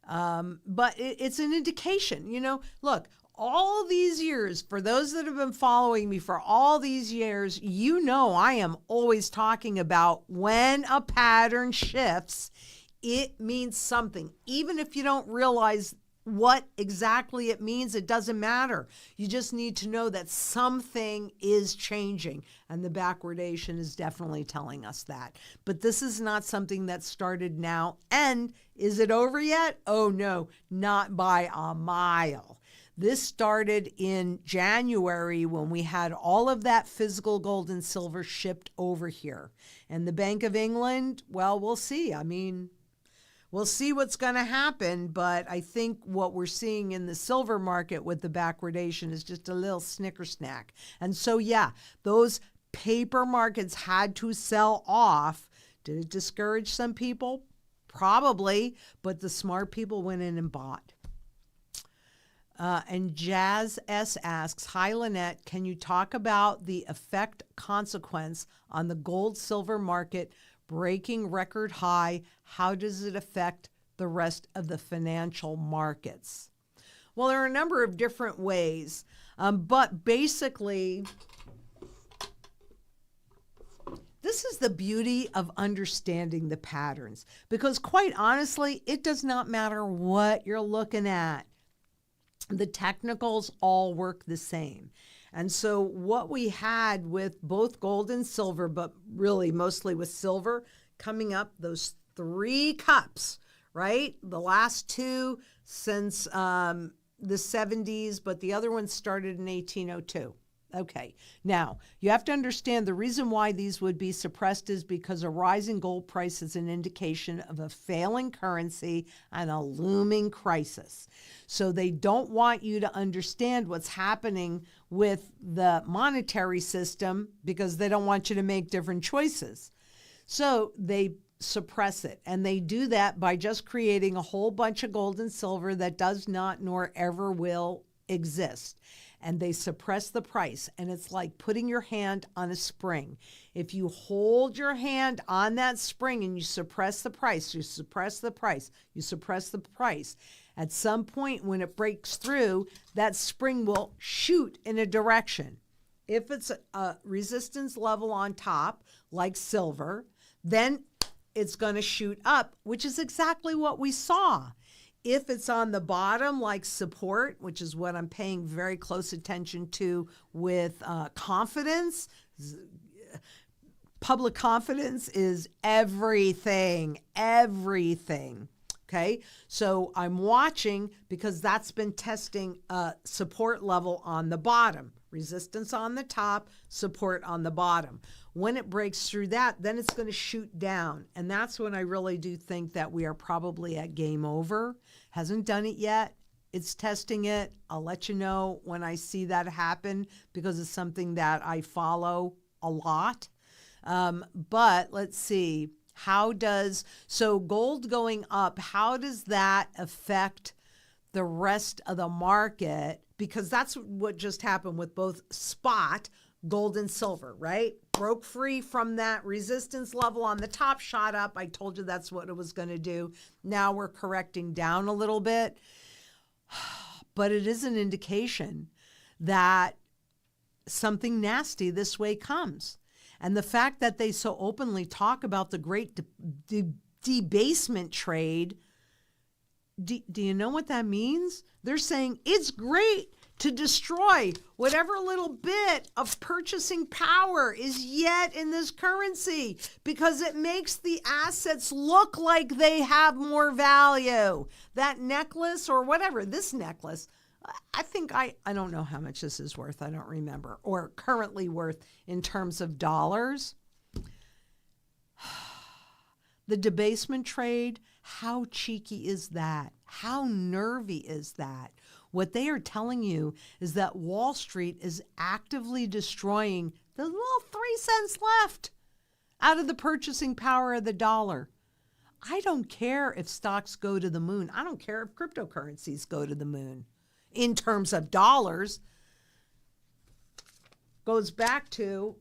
But it's an indication, look, all these years, for those that have been following me for all these years, I am always talking about when a pattern shifts, it means something. Even if you don't realize what exactly it means, it doesn't matter. You just need to know that something is changing, and the backwardation is definitely telling us that. But this is not something that started now. And is it over yet? Oh no, not by a mile. This started in January when we had all of that physical gold and silver shipped over here. And the Bank of England, well, we'll see. We'll see what's going to happen, but I think what we're seeing in the silver market with the backwardation is just a little snicker snack. And so, yeah, those paper markets had to sell off. Did it discourage some people? Probably, but the smart people went in and bought. And Jazz S asks, hi, Lynette, can you talk about the effect consequence on the gold-silver market breaking record high? How does it affect the rest of the financial markets? Well, there are a number of different ways, but basically, this is the beauty of understanding the patterns, because quite honestly, it does not matter what you're looking at. The technicals all work the same. And so what we had with both gold and silver, but really mostly with silver, coming up, those 3 cups, right? The last 2 since the 70s, but the other one started in 1802. Okay, now you have to understand the reason why these would be suppressed is because a rising gold price is an indication of a failing currency and a looming crisis. So they don't want you to understand what's happening with the monetary system because they don't want you to make different choices. So they suppress it, and they do that by just creating a whole bunch of gold and silver that does not nor ever will exist. And they suppress the price. And it's like putting your hand on a spring. If you hold your hand on that spring and you suppress the price, you suppress the price, you suppress the price, at some point when it breaks through, that spring will shoot in a direction. If it's a resistance level on top, like silver, then it's going to shoot up, which is exactly what we saw. If it's on the bottom, like support, which is what I'm paying very close attention to with confidence, public confidence is everything. Okay, so I'm watching because that's been testing a support level on the bottom, resistance on the top, support on the bottom. When it breaks through that, then it's going to shoot down. And that's when I really do think that we are probably at game over. Hasn't done it yet. It's testing it. I'll let you know when I see that happen because it's something that I follow a lot. But let's see. So gold going up, how does that affect the rest of the market? Because that's what just happened with both spot gold and silver, right? Broke free from that resistance level on the top, shot up. I told you that's what it was going to do. Now we're correcting down a little bit. But it is an indication that something nasty this way comes. And the fact that they so openly talk about the great debasement trade, do you know what that means? They're saying it's great to destroy whatever little bit of purchasing power is yet in this currency because it makes the assets look like they have more value. That necklace or whatever, this necklace, I think I don't know how much this is worth. I don't remember, or currently worth in terms of dollars. The debasement trade, how cheeky is that? How nervy is that? What they are telling you is that Wall Street is actively destroying the little 3 cents left out of the purchasing power of the dollar. I don't care if stocks go to the moon. I don't care if cryptocurrencies go to the moon. In terms of dollars, goes back to,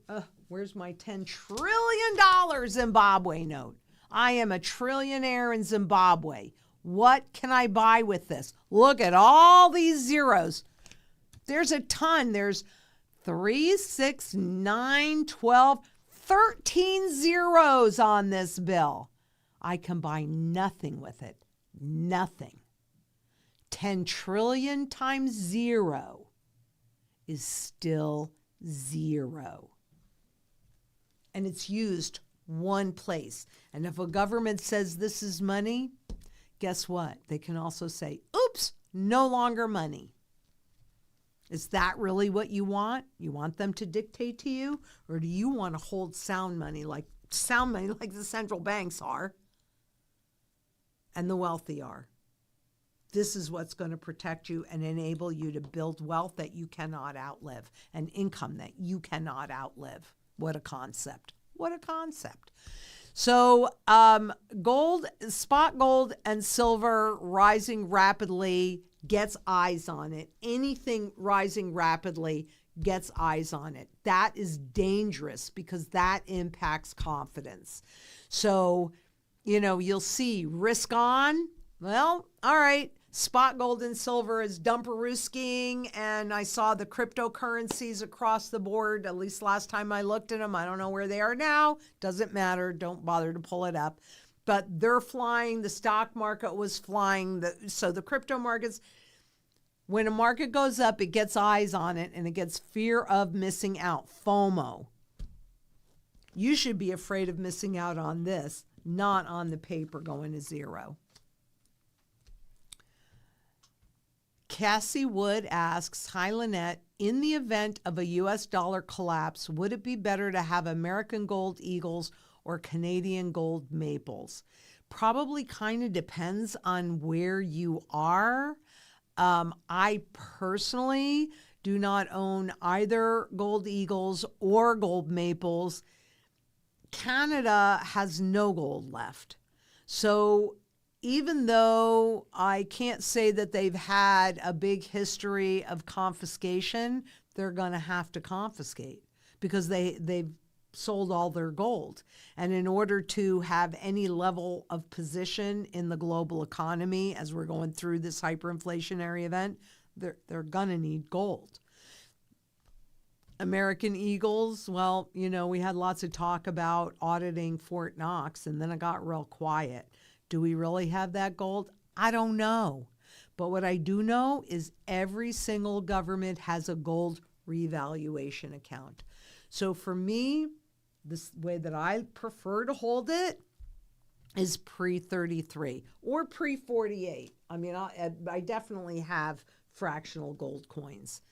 where's my $10 trillion Zimbabwe note? I am a trillionaire in Zimbabwe. What can I buy with this? Look at all these zeros. There's a ton. There's 3, 6, 9, 12, 13 zeros on this bill. I can buy nothing with it. Nothing. 10 trillion times 0 is still 0. And it's used one place. And if a government says this is money, guess what? They can also say, oops, no longer money. Is that really what you want? You want them to dictate to you? Or do you want to hold sound money like the central banks are and the wealthy are? This is what's going to protect you and enable you to build wealth that you cannot outlive and income that you cannot outlive. What a concept. What a concept. So gold, spot gold and silver rising rapidly gets eyes on it. Anything rising rapidly gets eyes on it. That is dangerous because that impacts confidence. So, you'll see risk on. Well, all right. Spot gold and silver is dumperoo-skiing, and I saw the cryptocurrencies across the board, at least last time I looked at them. I don't know where they are now. Doesn't matter. Don't bother to pull it up. But they're flying. The stock market was flying. So the crypto markets, when a market goes up, it gets eyes on it, and it gets fear of missing out, FOMO. You should be afraid of missing out on this, not on the paper going to 0. Cassie Wood asks, hi, Lynette, in the event of a U.S. dollar collapse, would it be better to have American gold eagles or Canadian gold maples? Probably kind of depends on where you are. I personally do not own either gold eagles or gold maples. Canada has no gold left. So even though I can't say that they've had a big history of confiscation, they're going to have to confiscate because they've sold all their gold. And in order to have any level of position in the global economy as we're going through this hyperinflationary event, they're going to need gold. American Eagles, well, we had lots of talk about auditing Fort Knox, and then it got real quiet. Do we really have that gold? I don't know. But what I do know is every single government has a gold revaluation account. So for me, this way that I prefer to hold it is pre-33 or pre-48. I mean, I definitely have fractional gold coins,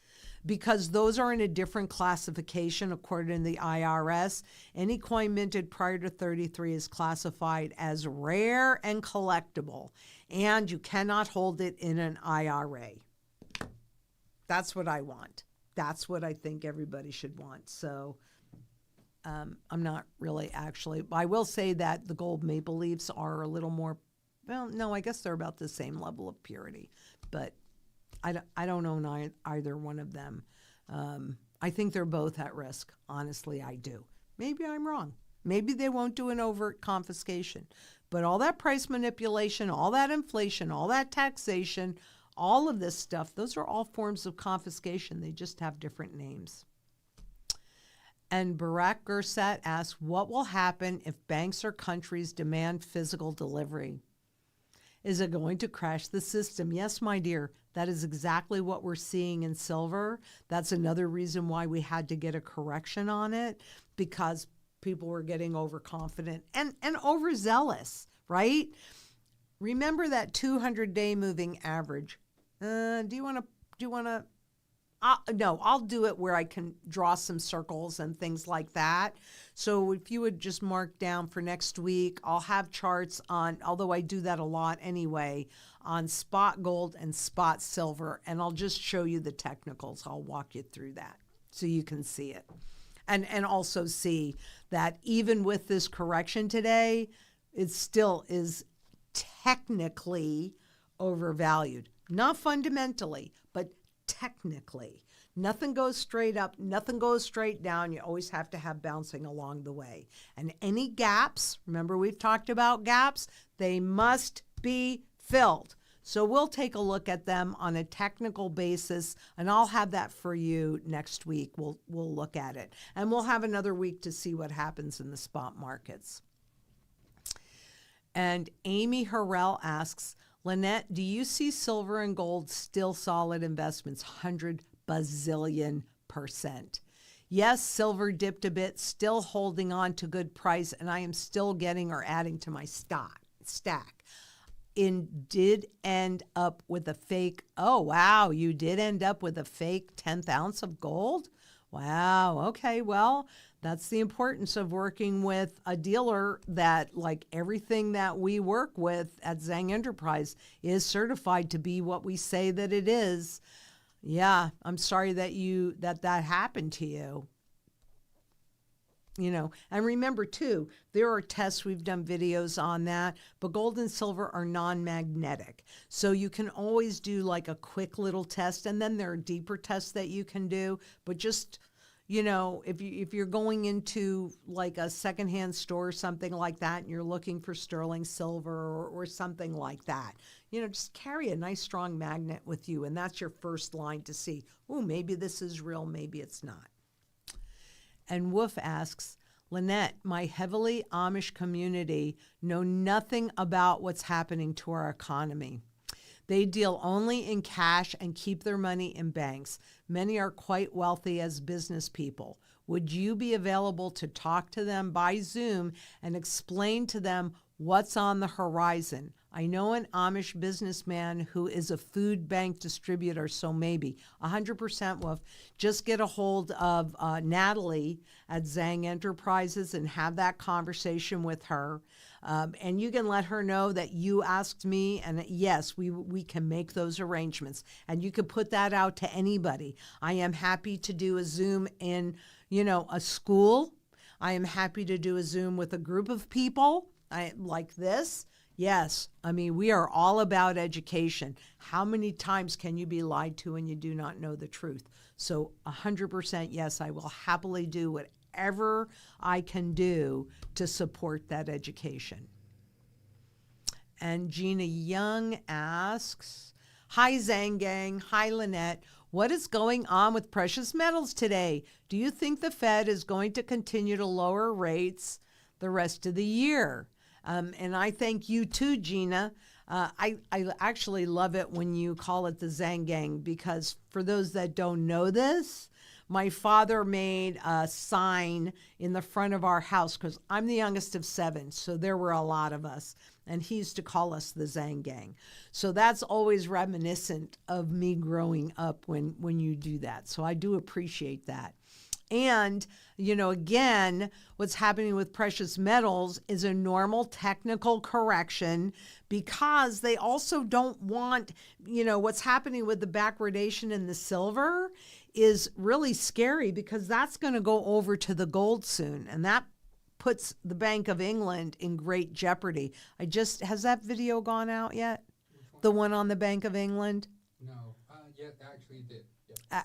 because those are in a different classification according to the IRS. Any coin minted prior to 33 is classified as rare and collectible, and you cannot hold it in an IRA. That's what I want. That's what I think everybody should want. So I'm not really I will say that the gold maple leafs are a little more, well, no, I guess they're about the same level of purity, but I don't own either one of them. I think they're both at risk. Honestly, I do. Maybe I'm wrong. Maybe they won't do an overt confiscation. But all that price manipulation, all that inflation, all that taxation, all of this stuff, those are all forms of confiscation. They just have different names. And Barack Gersat asks, what will happen if banks or countries demand physical delivery? Is it going to crash the system? Yes, my dear. That is exactly what we're seeing in silver. That's another reason why we had to get a correction on it, because people were getting overconfident and overzealous, right? Remember that 200-day moving average. Do you want to? No, I'll do it where I can draw some circles and things like that. So if you would just mark down for next week, I'll have charts on, although I do that a lot anyway, on spot gold and spot silver, and I'll just show you the technicals. I'll walk you through that so you can see it. And also see that even with this correction today, it still is technically overvalued. Not fundamentally, but technically. Nothing goes straight up, nothing goes straight down. You always have to have bouncing along the way. And any gaps, remember we've talked about gaps, they must be filled. So we'll take a look at them on a technical basis, and I'll have that for you next week. We'll look at it, and we'll have another week to see what happens in the spot markets. And Amy Harrell asks, Lynette, do you see silver and gold still solid investments? 100 bazillion%. Yes, silver dipped a bit, still holding on to good price, and I am still getting or adding to my stack. Did end up with a fake, oh, wow, you did end up with a fake 10th ounce of gold? Wow, okay, well, that's the importance of working with a dealer that, like everything that we work with at Zang Enterprise, is certified to be what we say that it is. Yeah, I'm sorry that happened to you. And remember too, there are tests, we've done videos on that, but gold and silver are non-magnetic. So you can always do like a quick little test, and then there are deeper tests that you can do. But just, if you're going into like a secondhand store or something like that, and you're looking for sterling silver or something like that, just carry a nice strong magnet with you, and that's your first line to see, oh, maybe this is real, maybe it's not. And Wolf asks, Lynette, my heavily Amish community know nothing about what's happening to our economy. They deal only in cash and keep their money in banks. Many are quite wealthy as business people. Would you be available to talk to them by Zoom and explain to them what's on the horizon? I know an Amish businessman who is a food bank distributor, so maybe 100% Wolf. Just get a hold of Natalie at Zang Enterprises and have that conversation with her. And you can let her know that you asked me, and yes, we can make those arrangements. And you can put that out to anybody. I am happy to do a Zoom in, a school. I am happy to do a Zoom with a group of people like this. Yes, we are all about education. How many times can you be lied to and you do not know the truth? So 100% yes, I will happily do whatever I can do to support that education. And Gina Young asks, hi Zang Gang, hi Lynette. What is going on with precious metals today? Do you think the Fed is going to continue to lower rates the rest of the year? And I thank you too, Gina. I actually love it when you call it the Zang Gang, because for those that don't know this, my father made a sign in the front of our house, because I'm the youngest of 7, so there were a lot of us, and he used to call us the Zang Gang. So that's always reminiscent of me growing up when you do that. So I do appreciate that. And, again, what's happening with precious metals is a normal technical correction, because they also don't want, what's happening with the backwardation in the silver is really scary, because that's going to go over to the gold soon. And that puts the Bank of England in great jeopardy. Has that video gone out yet? The one on the Bank of England?
No, yeah, actually it did.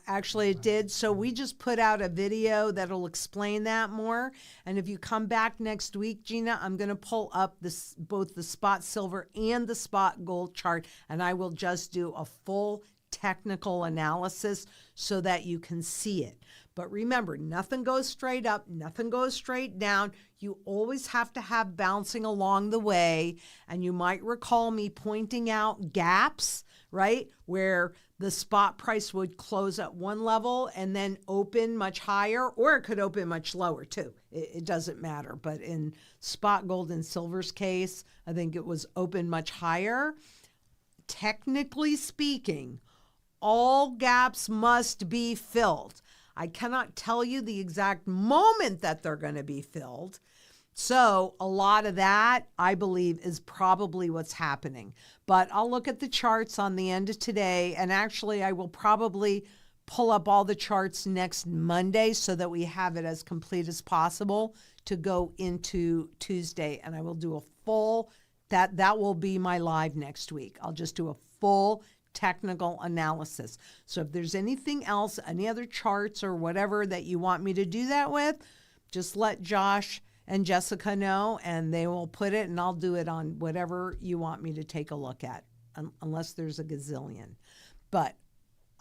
Actually, it did. So we just put out a video that'll explain that more. And if you come back next week, Gina, I'm going to pull up both the spot silver and the spot gold chart, and I will just do a full technical analysis so that you can see it. But remember, nothing goes straight up, nothing goes straight down. You always have to have bouncing along the way. And you might recall me pointing out gaps, right, where the spot price would close at one level and then open much higher, or it could open much lower too. It doesn't matter. But in spot gold and silver's case, I think it was open much higher. Technically speaking, all gaps must be filled. I cannot tell you the exact moment that they're going to be filled. So a lot of that, I believe, is probably what's happening. But I'll look at the charts on the end of today, and actually I will probably pull up all the charts next Monday so that we have it as complete as possible to go into Tuesday. And I will do a full, that will be my live next week. I'll just do a full technical analysis. So if there's anything else, any other charts or whatever that you want me to do that with, just let Josh and Jessica know, and they will put it, and I'll do it on whatever you want me to take a look at. unless there's a gazillion. But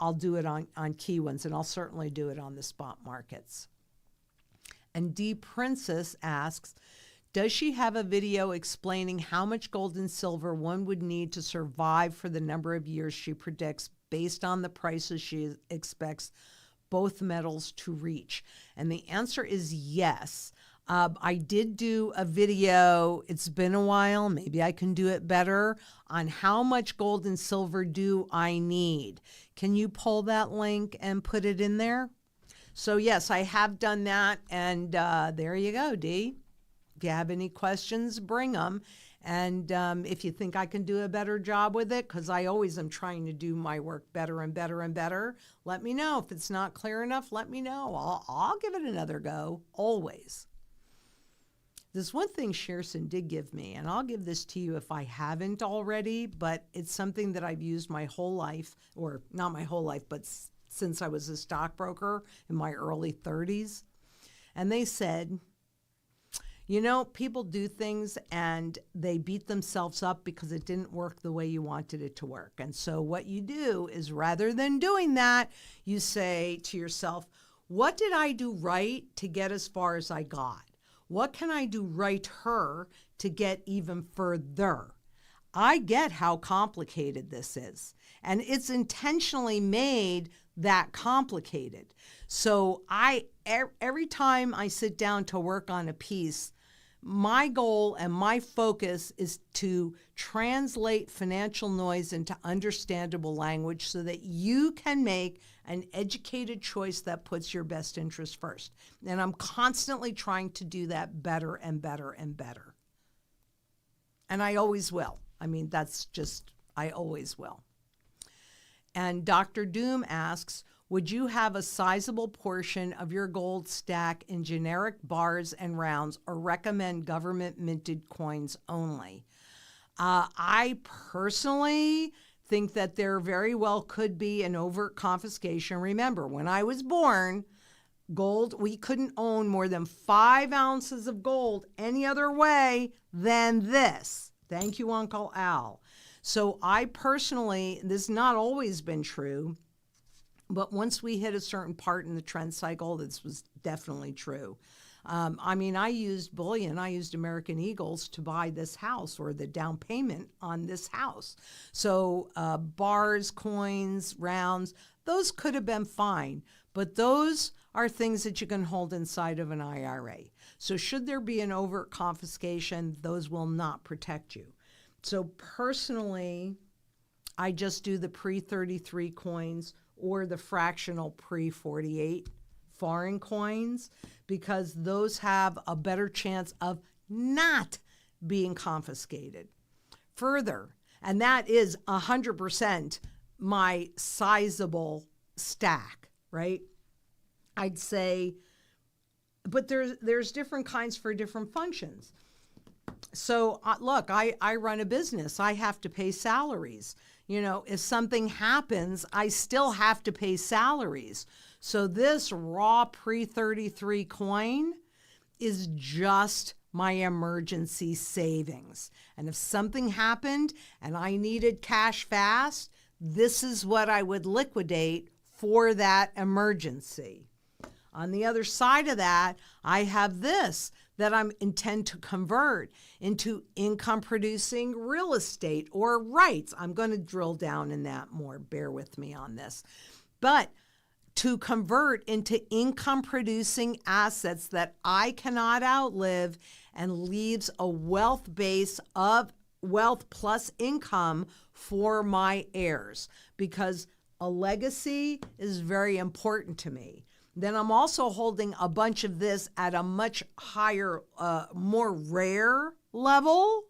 I'll do it on key ones, and I'll certainly do it on the spot markets. And D. Princess asks, does she have a video explaining how much gold and silver one would need to survive for the number of years she predicts based on the prices she expects both metals to reach? And the answer is yes. I did do a video, it's been a while, maybe I can do it better, on how much gold and silver do I need. Can you pull that link and put it in there? So yes, I have done that, and there you go, Dee. If you have any questions, bring them. And if you think I can do a better job with it, because I always am trying to do my work better and better and better, let me know. If it's not clear enough, let me know. I'll give it another go, always. There's one thing Shearson did give me, and I'll give this to you if I haven't already, but it's something that I've used my whole life, or not my whole life, but since I was a stockbroker in my early 30s. And they said, you know, people do things and they beat themselves up because it didn't work the way you wanted it to work. And so what you do is, rather than doing that, you say to yourself, what did I do right to get as far as I got? What can I do right to get even further? I get how complicated this is, and it's intentionally made that complicated. So every time I sit down to work on a piece, my goal and my focus is to translate financial noise into understandable language so that you can make an educated choice that puts your best interest first. And I'm constantly trying to do that better and better and better. And I always will. I mean, I always will. And Dr. Doom asks, would you have a sizable portion of your gold stack in generic bars and rounds, or recommend government minted coins only? I personally think that there very well could be an overt confiscation. Remember, when I was born, gold, we couldn't own more than 5 ounces of gold any other way than this. Thank you, Uncle Al. So I personally, this has not always been true, but once we hit a certain part in the trend cycle, this was definitely true. I used bullion. I used American Eagles to buy this house, or the down payment on this house. So bars, coins, rounds, those could have been fine, but those are things that you can hold inside of an IRA. So should there be an overt confiscation, those will not protect you. So personally, I just do the pre-33 coins or the fractional pre-48 foreign coins, because those have a better chance of not being confiscated. Further, and that is 100% my sizable stack, right? I'd say, but there's different kinds for different functions. So look, I run a business. I have to pay salaries. You know, if something happens, I still have to pay salaries. So this raw pre-33 coin is just my emergency savings. And if something happened and I needed cash fast, this is what I would liquidate for that emergency. On the other side of that, I have this that I intend to convert into income producing real estate or rights. I'm going to drill down in that more. Bear with me on this. But to convert into income producing assets that I cannot outlive and leaves a wealth base of wealth plus income for my heirs, because a legacy is very important to me. Then I'm also holding a bunch of this at a much higher, more rare level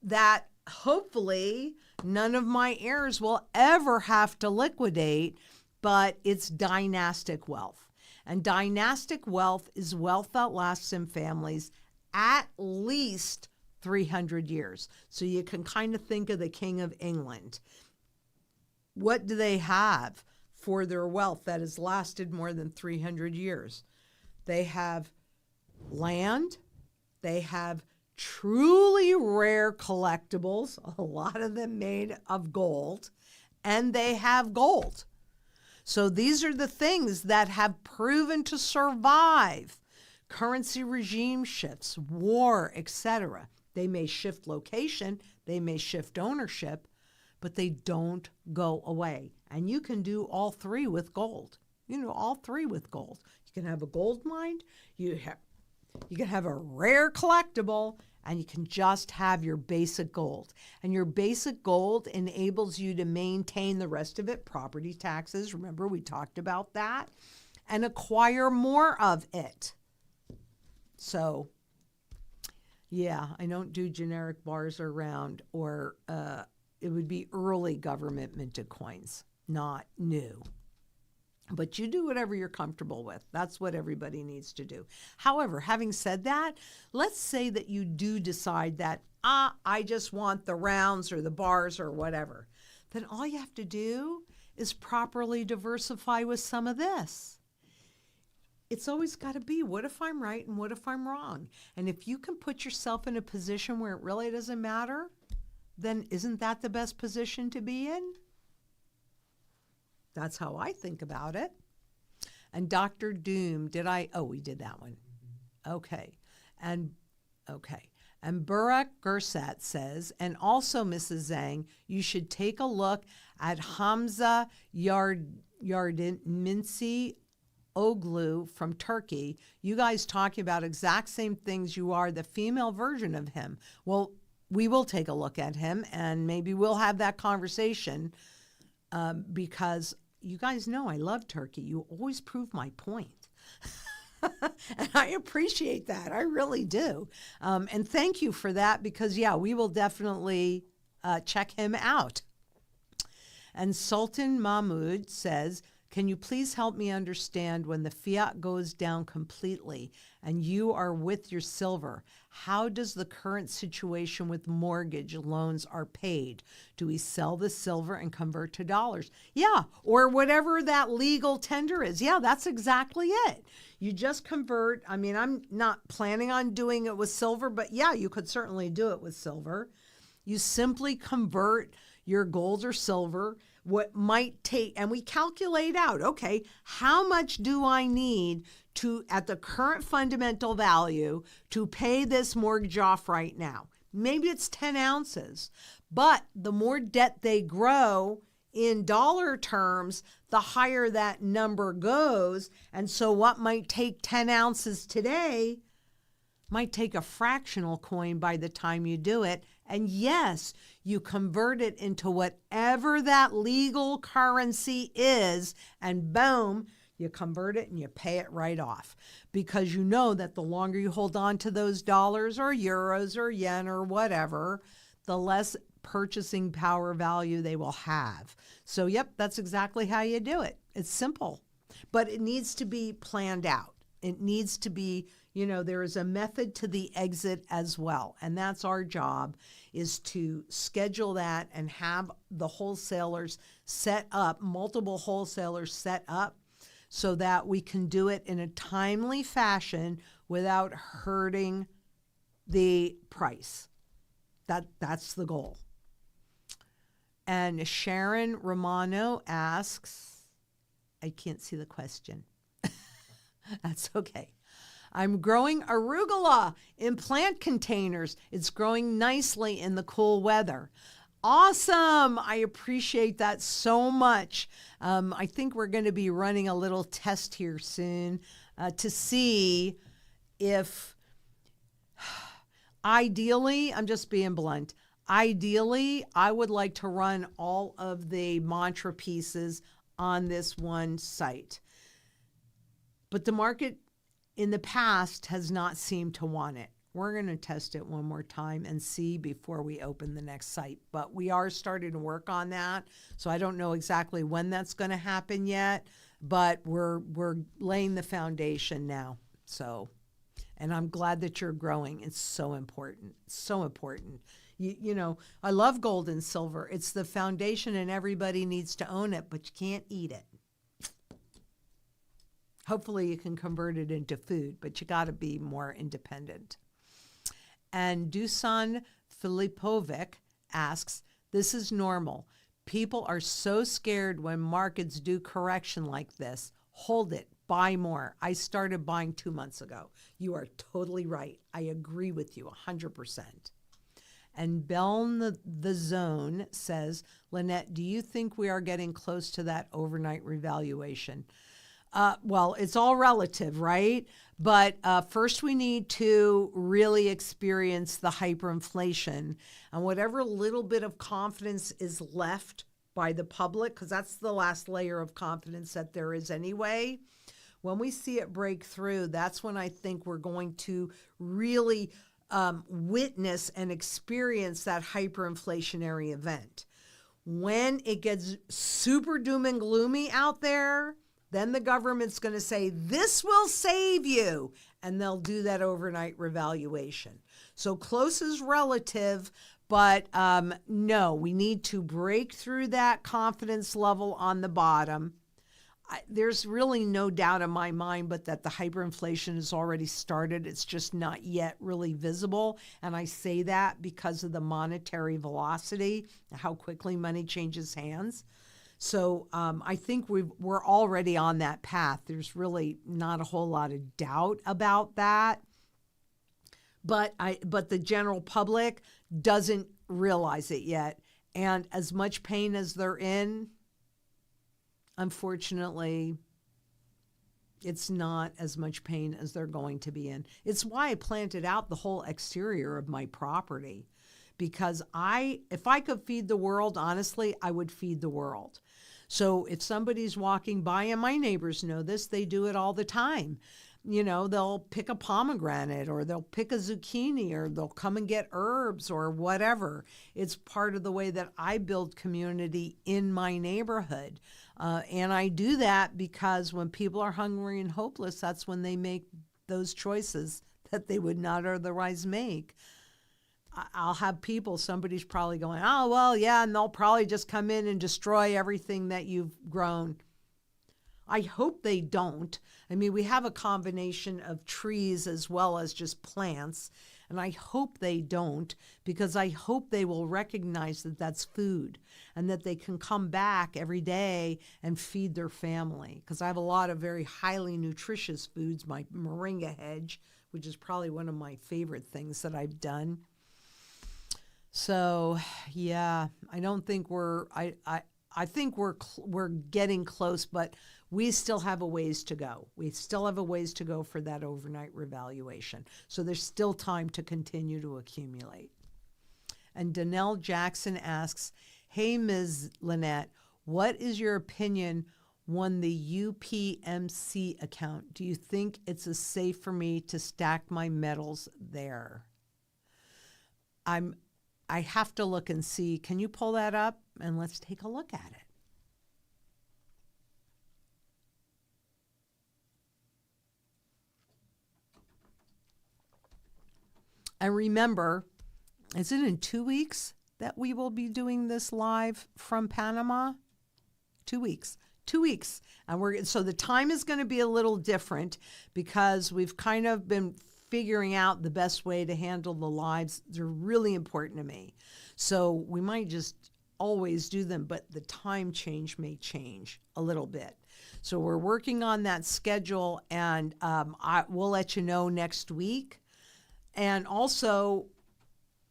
that hopefully none of my heirs will ever have to liquidate, but it's dynastic wealth. And dynastic wealth is wealth that lasts in families at least 300 years. So you can kind of think of the King of England. What do they have for their wealth that has lasted more than 300 years? They have land, they have truly rare collectibles, a lot of them made of gold, and they have gold. So these are the things that have proven to survive currency regime shifts, war, etc. They may shift location, they may shift ownership, but they don't go away. And you can do all three with gold. All three with gold. You can have a gold mine, you can have a rare collectible, and you can just have your basic gold. And your basic gold enables you to maintain the rest of it, property taxes, remember we talked about that, and acquire more of it. So, yeah, I don't do generic bars or round, or it would be early government minted coins, not new. But you do whatever you're comfortable with. That's what everybody needs to do. However, having said that, let's say that you do decide that, I just want the rounds or the bars or whatever. Then all you have to do is properly diversify with some of this. It's always got to be, what if I'm right and what if I'm wrong? And if you can put yourself in a position where it really doesn't matter, then isn't that the best position to be in? That's how I think about it. And Dr. Doom, we did that one. Okay. And Burak Gursat says, and also Mrs. Zang, you should take a look at Hamza Yardimci Oglu from Turkey. You guys talking about exact same things. You are the female version of him. Well, we will take a look at him, and maybe we'll have that conversation because you guys know I love Turkey. You always prove my point. And I appreciate that. I really do. And thank you for that because, yeah, we will definitely check him out. And Sultan Mahmoud says, can you please help me understand when the fiat goes down completely and you are with your silver, how does the current situation with mortgage loans are paid? Do we sell the silver and convert to dollars? Yeah, or whatever that legal tender is. Yeah, that's exactly it. You just convert. I mean, I'm not planning on doing it with silver, but yeah, you could certainly do it with silver. You simply convert your gold or silver, what might take, and we calculate out, okay, how much do I need to, at the current fundamental value, to pay this mortgage off right now? Maybe it's 10 ounces, but the more debt they grow in dollar terms, the higher that number goes. And so what might take 10 ounces today might take a fractional coin by the time you do it. And yes, you convert it into whatever that legal currency is, and boom, you convert it and you pay it right off. Because you know that the longer you hold on to those dollars or euros or yen or whatever, the less purchasing power value they will have. So, yep, that's exactly how you do it. It's simple, but it needs to be planned out. It needs to be, there is a method to the exit as well. And that's our job, is to schedule that and have the wholesalers set up, multiple wholesalers set up, so that we can do it in a timely fashion without hurting the price. That's the goal. And Sharon Romano asks, I can't see the question. That's okay. I'm growing arugula in plant containers. It's growing nicely in the cool weather. Awesome. I appreciate that so much. I think we're going to be running a little test here soon to see if, ideally, I'm just being blunt, ideally, I would like to run all of the mantra pieces on this one site. But the market in the past has not seemed to want it. We're going to test it one more time and see before we open the next site. But we are starting to work on that. So I don't know exactly when that's going to happen yet, but we're laying the foundation now. So, and I'm glad that you're growing. It's so important. So important. I love gold and silver. It's the foundation and everybody needs to own it, but you can't eat it. Hopefully you can convert it into food, but you got to be more independent. And Dusan Filipovic asks, this is normal. People are so scared when markets do correction like this. Hold it. Buy more. I started buying 2 months ago. You are totally right. I agree with you 100%. And Beln the Zone says, Lynette, do you think we are getting close to that overnight revaluation? Well, it's all relative, right? But first we need to really experience the hyperinflation, and whatever little bit of confidence is left by the public, because that's the last layer of confidence that there is anyway. When we see it break through, that's when I think we're going to really witness and experience that hyperinflationary event. When it gets super doom and gloomy out there, then the government's going to say, this will save you, and they'll do that overnight revaluation. So close is relative, but no, we need to break through that confidence level on the bottom. There's really no doubt in my mind but that the hyperinflation has already started. It's just not yet really visible. And I say that because of the monetary velocity, how quickly money changes hands. So I think we're already on that path. There's really not a whole lot of doubt about that. But the general public doesn't realize it yet. And as much pain as they're in, unfortunately, it's not as much pain as they're going to be in. It's why I planted out the whole exterior of my property, because if I could feed the world, honestly, I would feed the world. So if somebody's walking by, and my neighbors know this, they do it all the time. You know, they'll pick a pomegranate, or they'll pick a zucchini, or they'll come and get herbs or whatever. It's part of the way that I build community in my neighborhood. And I do that because when people are hungry and hopeless, that's when they make those choices that they would not otherwise make. I'll have people, somebody's probably going, oh, well, yeah, and they'll probably just come in and destroy everything that you've grown. I hope they don't. I mean, we have a combination of trees as well as just plants, and I hope they don't, because I hope they will recognize that that's food and that they can come back every day and feed their family. Because I have a lot of very highly nutritious foods, my moringa hedge, which is probably one of my favorite things that I've done. So, yeah, I don't think I think we're getting close, but we still have a ways to go. We still have a ways to go for that overnight revaluation. So there's still time to continue to accumulate. And Danelle Jackson asks, hey, Ms. Lynette, what is your opinion on the UPMC account? Do you think it's safe for me to stack my metals there? I have to look and see. Can you pull that up? And let's take a look at it. And remember, is it in 2 weeks that we will be doing this live from Panama? 2 weeks. 2 weeks. And so the time is going to be a little different because we've kind of been figuring out the best way to handle the lives. They're really important to me. So we might just always do them, but the time change may change a little bit. So we're working on that schedule, and we'll let you know next week. And also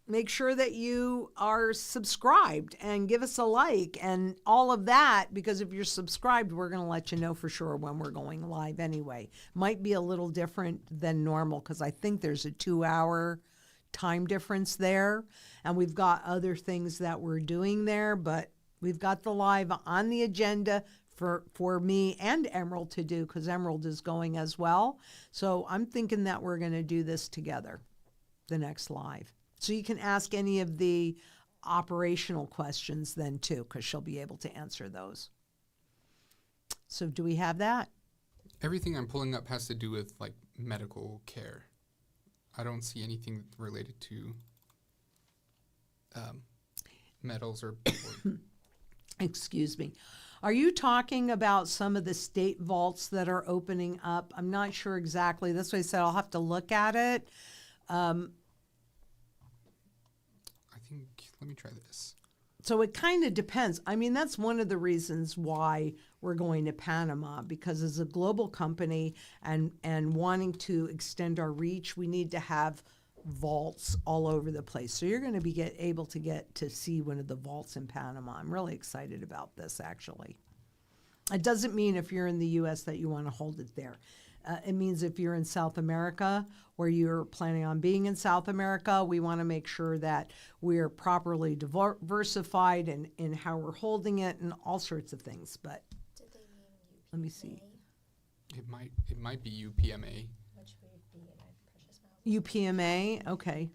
make sure that you are subscribed and give us a like and all of that, because if you're subscribed, we're going to let you know for sure when we're going live anyway. Might be a little different than normal because I think there's a 2-hour time difference there, and we've got other things that we're doing there, but we've got the live on the agenda for me and Emerald to do, because Emerald is going as well. So I'm thinking that we're going to do this together, the next live. So you can ask any of the operational questions then too, because she'll be able to answer those. So do we have that?
Everything I'm pulling up has to do with like medical care. I don't see anything related to metals or
Excuse me. Are you talking about some of the state vaults that are opening up? I'm not sure exactly. That's why I said I'll have to look at it.
let me try this.
So it kind of depends. I mean, that's one of the reasons why we're going to Panama, because as a global company and wanting to extend our reach, we need to have vaults all over the place. So you're going to be able to get to see one of the vaults in Panama. I'm really excited about this, actually. It doesn't mean if you're in the U.S. that you want to hold it there. It means if you're in South America or you're planning on being in South America, we want to make sure that we're properly diversified in how we're holding it and all sorts of things. But
Did they mean UPMA?
let me see.
It might be UPMA.
Which would be United Precious Metals.
UPMA, okay.
UPMA.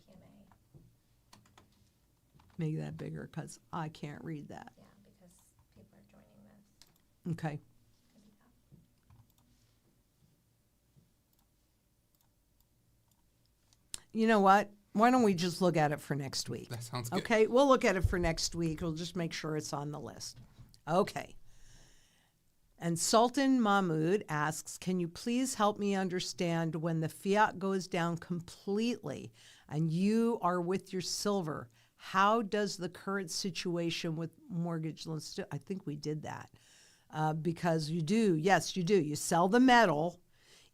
Make that bigger because I can't read that.
Yeah, because people are joining this.
Okay.
Could be that.
You know what? Why don't we just look at it for next week?
That sounds good.
Okay, we'll look at it for next week. We'll just make sure it's on the list. Okay. And Sultan Mahmoud asks, can you please help me understand when the fiat goes down completely and you are with your silver, how does the current situation with mortgage loans, I think we did that. Because you do, yes, you do. You sell the metal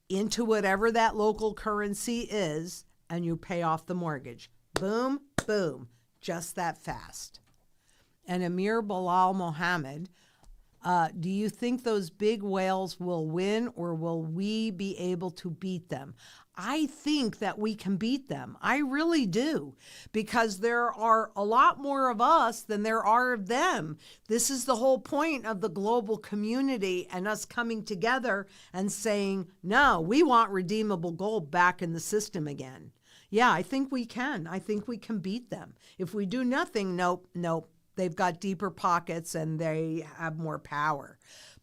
into whatever that local currency is and you pay off the mortgage. Boom, boom, just that fast. And Amir Bilal Mohammed, do you think those big whales will win or will we be able to beat them? I think that we can beat them. I really do, because there are a lot more of us than there are of them. This is the whole point of the global community and us coming together and saying, no, we want redeemable gold back in the system again. Yeah, I think we can. I think we can beat them. If we do nothing, nope. They've got deeper pockets and they have more power.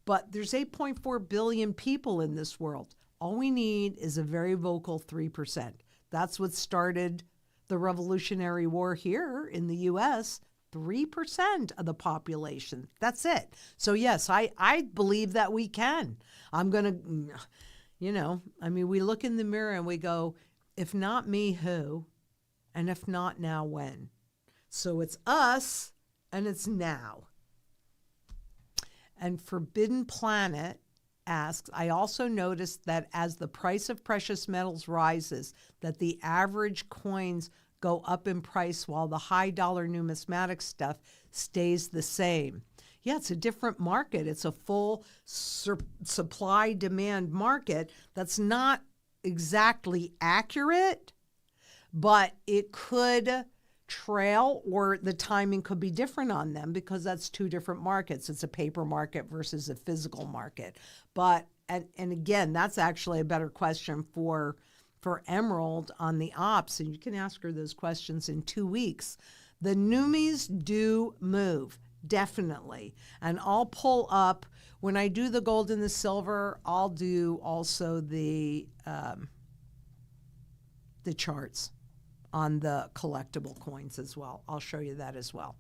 But there's 8.4 billion people in this world. All we need is a very vocal 3%. That's what started the Revolutionary War here in the U.S., 3% of the population. That's it. So, yes, I believe that we can. I'm going to, we look in the mirror and we go, if not me, who? And if not now, when? So it's us. And it's now. And Forbidden Planet asks, I also noticed that as the price of precious metals rises, that the average coins go up in price while the high dollar numismatic stuff stays the same. Yeah, it's a different market. It's a full supply-demand market that's not exactly accurate, but it could trail, or the timing could be different on them because that's two different markets. It's a paper market versus a physical market. But and again, that's actually a better question for Emerald on the ops, and you can ask her those questions in 2 weeks. The Numis do move, definitely. And I'll pull up, when I do the gold and the silver, I'll do also the charts on the collectible coins as well. I'll show you that as well.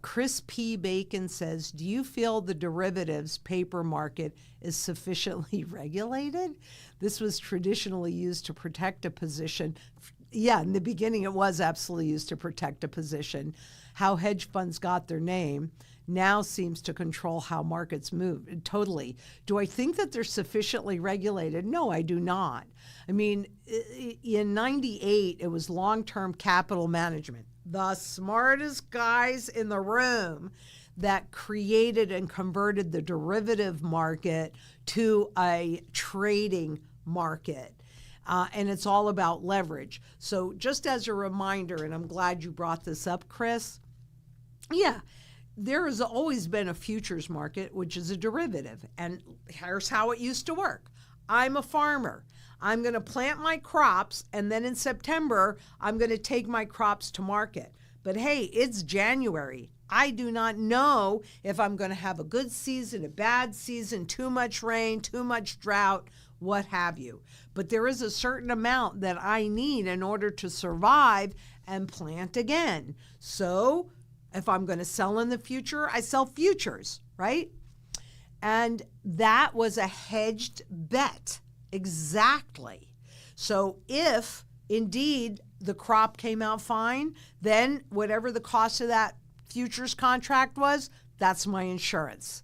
Chris P. Bacon says, do you feel the derivatives paper market is sufficiently regulated? This was traditionally used to protect a position. Yeah, in the beginning it was absolutely used to protect a position. How hedge funds got their name now seems to control how markets move. Totally. Do I think that they're sufficiently regulated? No, I do not. I mean, in 98, it was long-term capital management. The smartest guys in the room that created and converted the derivative market to a trading market. And it's all about leverage. So just as a reminder, and I'm glad you brought this up, Chris, yeah, there has always been a futures market, which is a derivative. And here's how it used to work. I'm a farmer. I'm going to plant my crops, and then in September, I'm going to take my crops to market. But hey, it's January. I do not know if I'm going to have a good season, a bad season, too much rain, too much drought, what have you. But there is a certain amount that I need in order to survive and plant again. So if I'm going to sell in the future, I sell futures, right? And that was a hedged bet. Exactly. So if indeed the crop came out fine, then whatever the cost of that futures contract was, that's my insurance.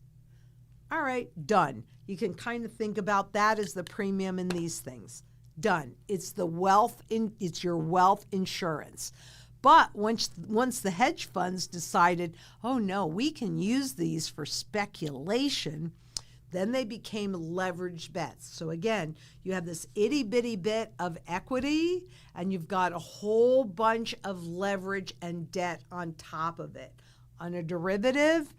All right, done. You can kind of think about that as the premium in these things. Done. It's it's your wealth insurance. But once the hedge funds decided, oh no, we can use these for speculation, then they became leveraged bets. So again, you have this itty bitty bit of equity and you've got a whole bunch of leverage and debt on top of it. On a derivative,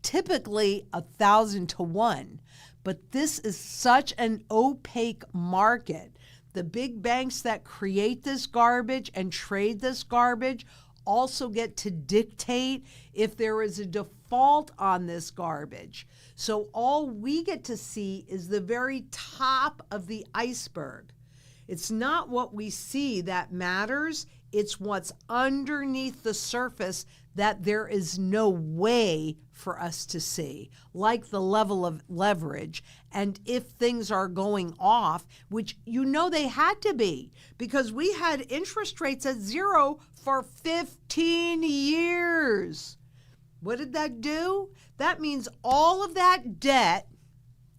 typically 1,000 to 1. But this is such an opaque market. The big banks that create this garbage and trade this garbage also get to dictate if there is a default on this garbage. So all we get to see is the very top of the iceberg. It's not what we see that matters. It's what's underneath the surface that there is no way for us to see, like the level of leverage. And if things are going off, which they had to be, because we had interest rates at 0 for 15 years. What did that do? That means all of that debt,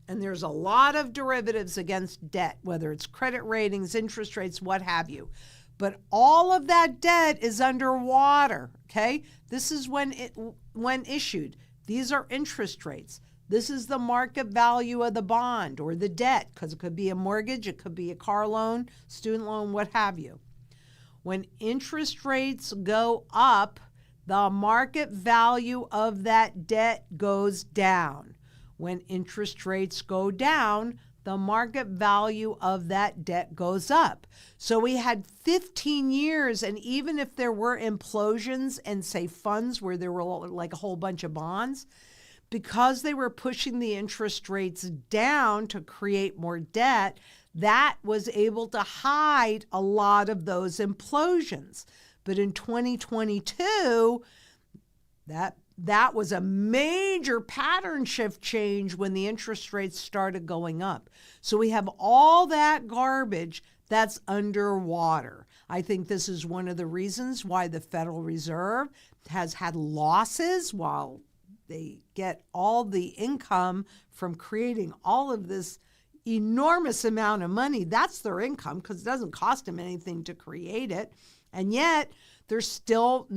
and there's a lot of derivatives against debt, whether it's credit ratings, interest rates, what have you. But all of that debt is underwater, okay? This is when issued. These are interest rates. This is the market value of the bond or the debt, because it could be a mortgage, it could be a car loan, student loan, what have you. When interest rates go up, the market value of that debt goes down. When interest rates go down, the market value of that debt goes up. So we had 15 years, and even if there were implosions and say funds where there were like a whole bunch of bonds, because they were pushing the interest rates down to create more debt, that was able to hide a lot of those implosions. But in 2022, that was a major pattern shift change when the interest rates started going up. So we have all that garbage that's underwater. I think this is one of the reasons why the Federal Reserve has had losses while they get all the income from creating all of this enormous amount of money. That's their income because it doesn't cost them anything to create it. And yet they're still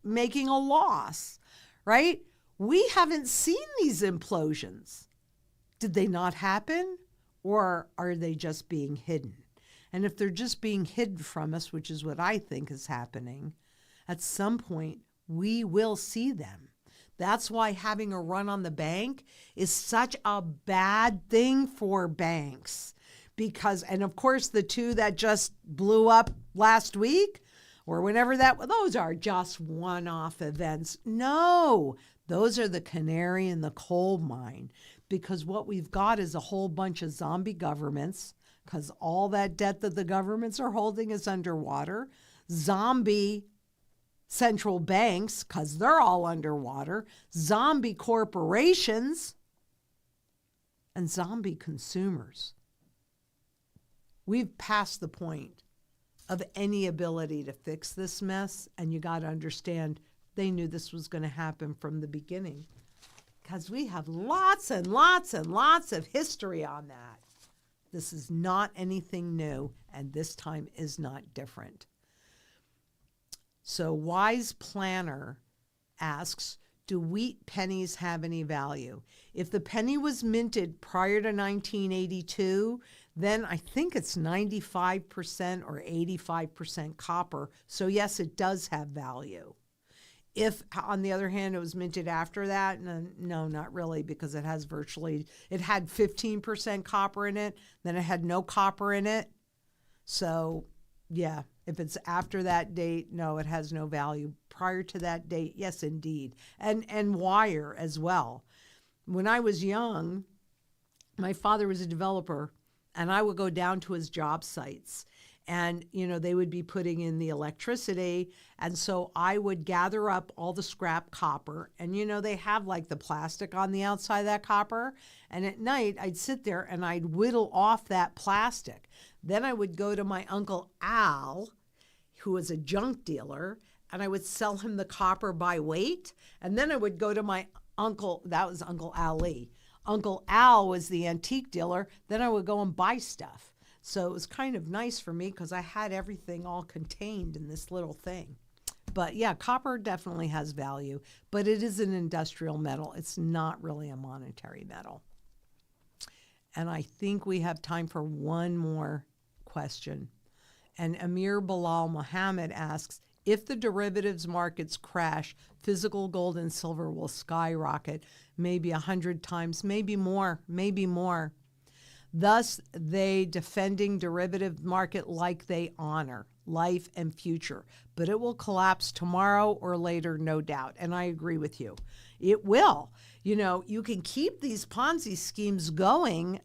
making a loss, right? We haven't seen these implosions. Did they not happen, or are they just being hidden? And if they're just being hidden from us, which is what I think is happening, at some point we will see them. That's why having a run on the bank is such a bad thing for banks. Because, and of course, the two that just blew up last week or whenever those are just one-off events. No, those are the canary in the coal mine, because what we've got is a whole bunch of zombie governments, because all that debt that the governments are holding is underwater, zombie central banks, because they're all underwater, zombie corporations, and zombie consumers. We've passed the point of any ability to fix this mess, and you got to understand they knew this was going to happen from the beginning, because we have lots and lots and lots of history on that. This is not anything new, and this time is not different. So Wise Planner asks, do wheat pennies have any value? If the penny was minted prior to 1982, then I think it's 95% or 85% copper. So yes, it does have value. If, on the other hand, it was minted after that, no, not really, because it had 15% copper in it, then it had no copper in it. So yeah, if it's after that date, no, it has no value. Prior to that date, yes, indeed. And wire as well. When I was young, my father was a developer, and I would go down to his job sites. And, they would be putting in the electricity. And so I would gather up all the scrap copper. And, they have like the plastic on the outside of that copper. And at night, I'd sit there and I'd whittle off that plastic. Then I would go to my Uncle Al, who was a junk dealer, and I would sell him the copper by weight. And then I would go to my uncle, that was Uncle Ali. Uncle Al was the antique dealer. Then I would go and buy stuff. So it was kind of nice for me because I had everything all contained in this little thing. But yeah, copper definitely has value, but it is an industrial metal. It's not really a monetary metal. And I think we have time for one more question. And Amir Bilal Muhammad asks, if the derivatives markets crash, physical gold and silver will skyrocket, maybe 100 times, maybe more. Thus, they defending derivative market like they honor life and future. But it will collapse tomorrow or later, no doubt. And I agree with you. It will. You can keep these Ponzi schemes going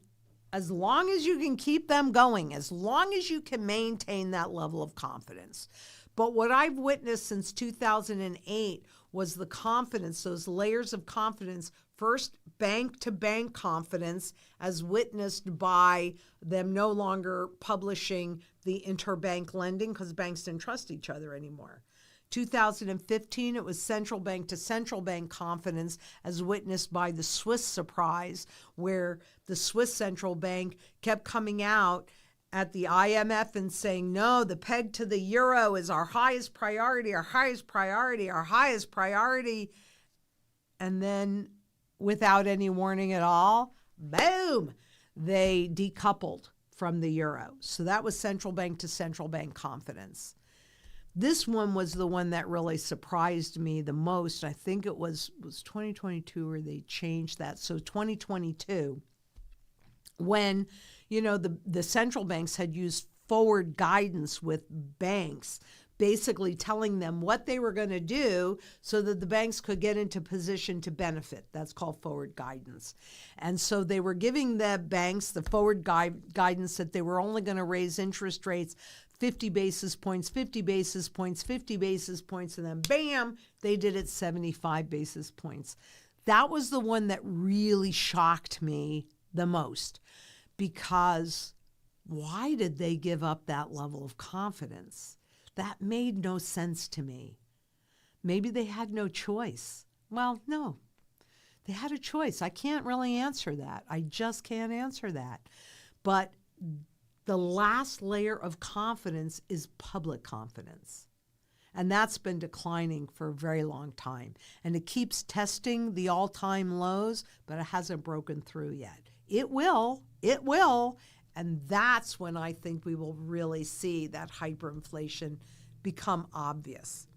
as long as you can keep them going, as long as you can maintain that level of confidence. But what I've witnessed since 2008 was the confidence, those layers of confidence. First, bank-to-bank confidence, as witnessed by them no longer publishing the interbank lending because banks didn't trust each other anymore. 2015, it was central bank to central bank confidence, as witnessed by the Swiss surprise, where the Swiss central bank kept coming out at the IMF and saying, no, the peg to the euro is our highest priority, our highest priority, our highest priority. And then without any warning at all, boom, they decoupled from the euro. So that was central bank to central bank confidence. This one was the one that really surprised me the most. I think it was 2022 where they changed that. So 2022, when, the central banks had used forward guidance with banks, basically telling them what they were going to do so that the banks could get into position to benefit. That's called forward guidance. And so they were giving the banks the forward guidance that they were only going to raise interest rates 50 basis points, 50 basis points, 50 basis points, and then bam, they did it 75 basis points. That was the one that really shocked me the most, because why did they give up that level of confidence? That made no sense to me. Maybe they had no choice. Well, no, they had a choice. I can't really answer that. I just can't answer that. But the last layer of confidence is public confidence. And that's been declining for a very long time. And it keeps testing the all-time lows, but it hasn't broken through yet. It will. And that's when I think we will really see that hyperinflation become obvious.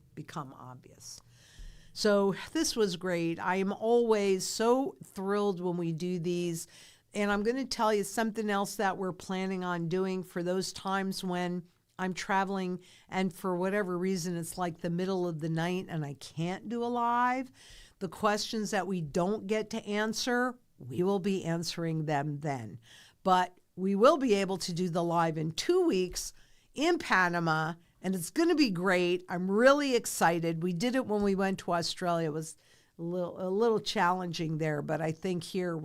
So this was great. I am always so thrilled when we do these. And I'm going to tell you something else that we're planning on doing for those times when I'm traveling and for whatever reason it's like the middle of the night and I can't do a live. The questions that we don't get to answer, we will be answering them then. But we will be able to do the live in 2 weeks in Panama, and it's going to be great. I'm really excited. We did it when we went to Australia. It was a little challenging there, but I think here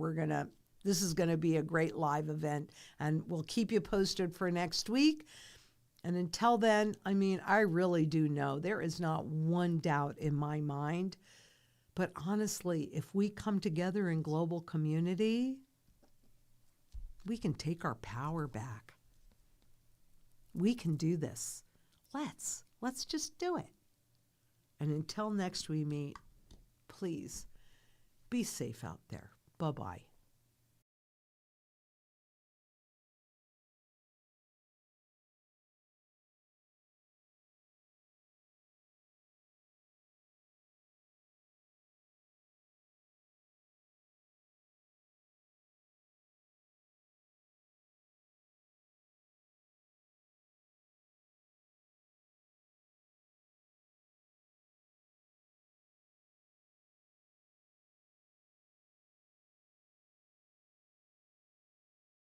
this is going to be a great live event, and we'll keep you posted for next week. And until then, I really do know there is not one doubt in my mind. But honestly, if we come together in global community, we can take our power back. We can do this. Let's just do it. And until next we meet, please be safe out there. Bye-bye.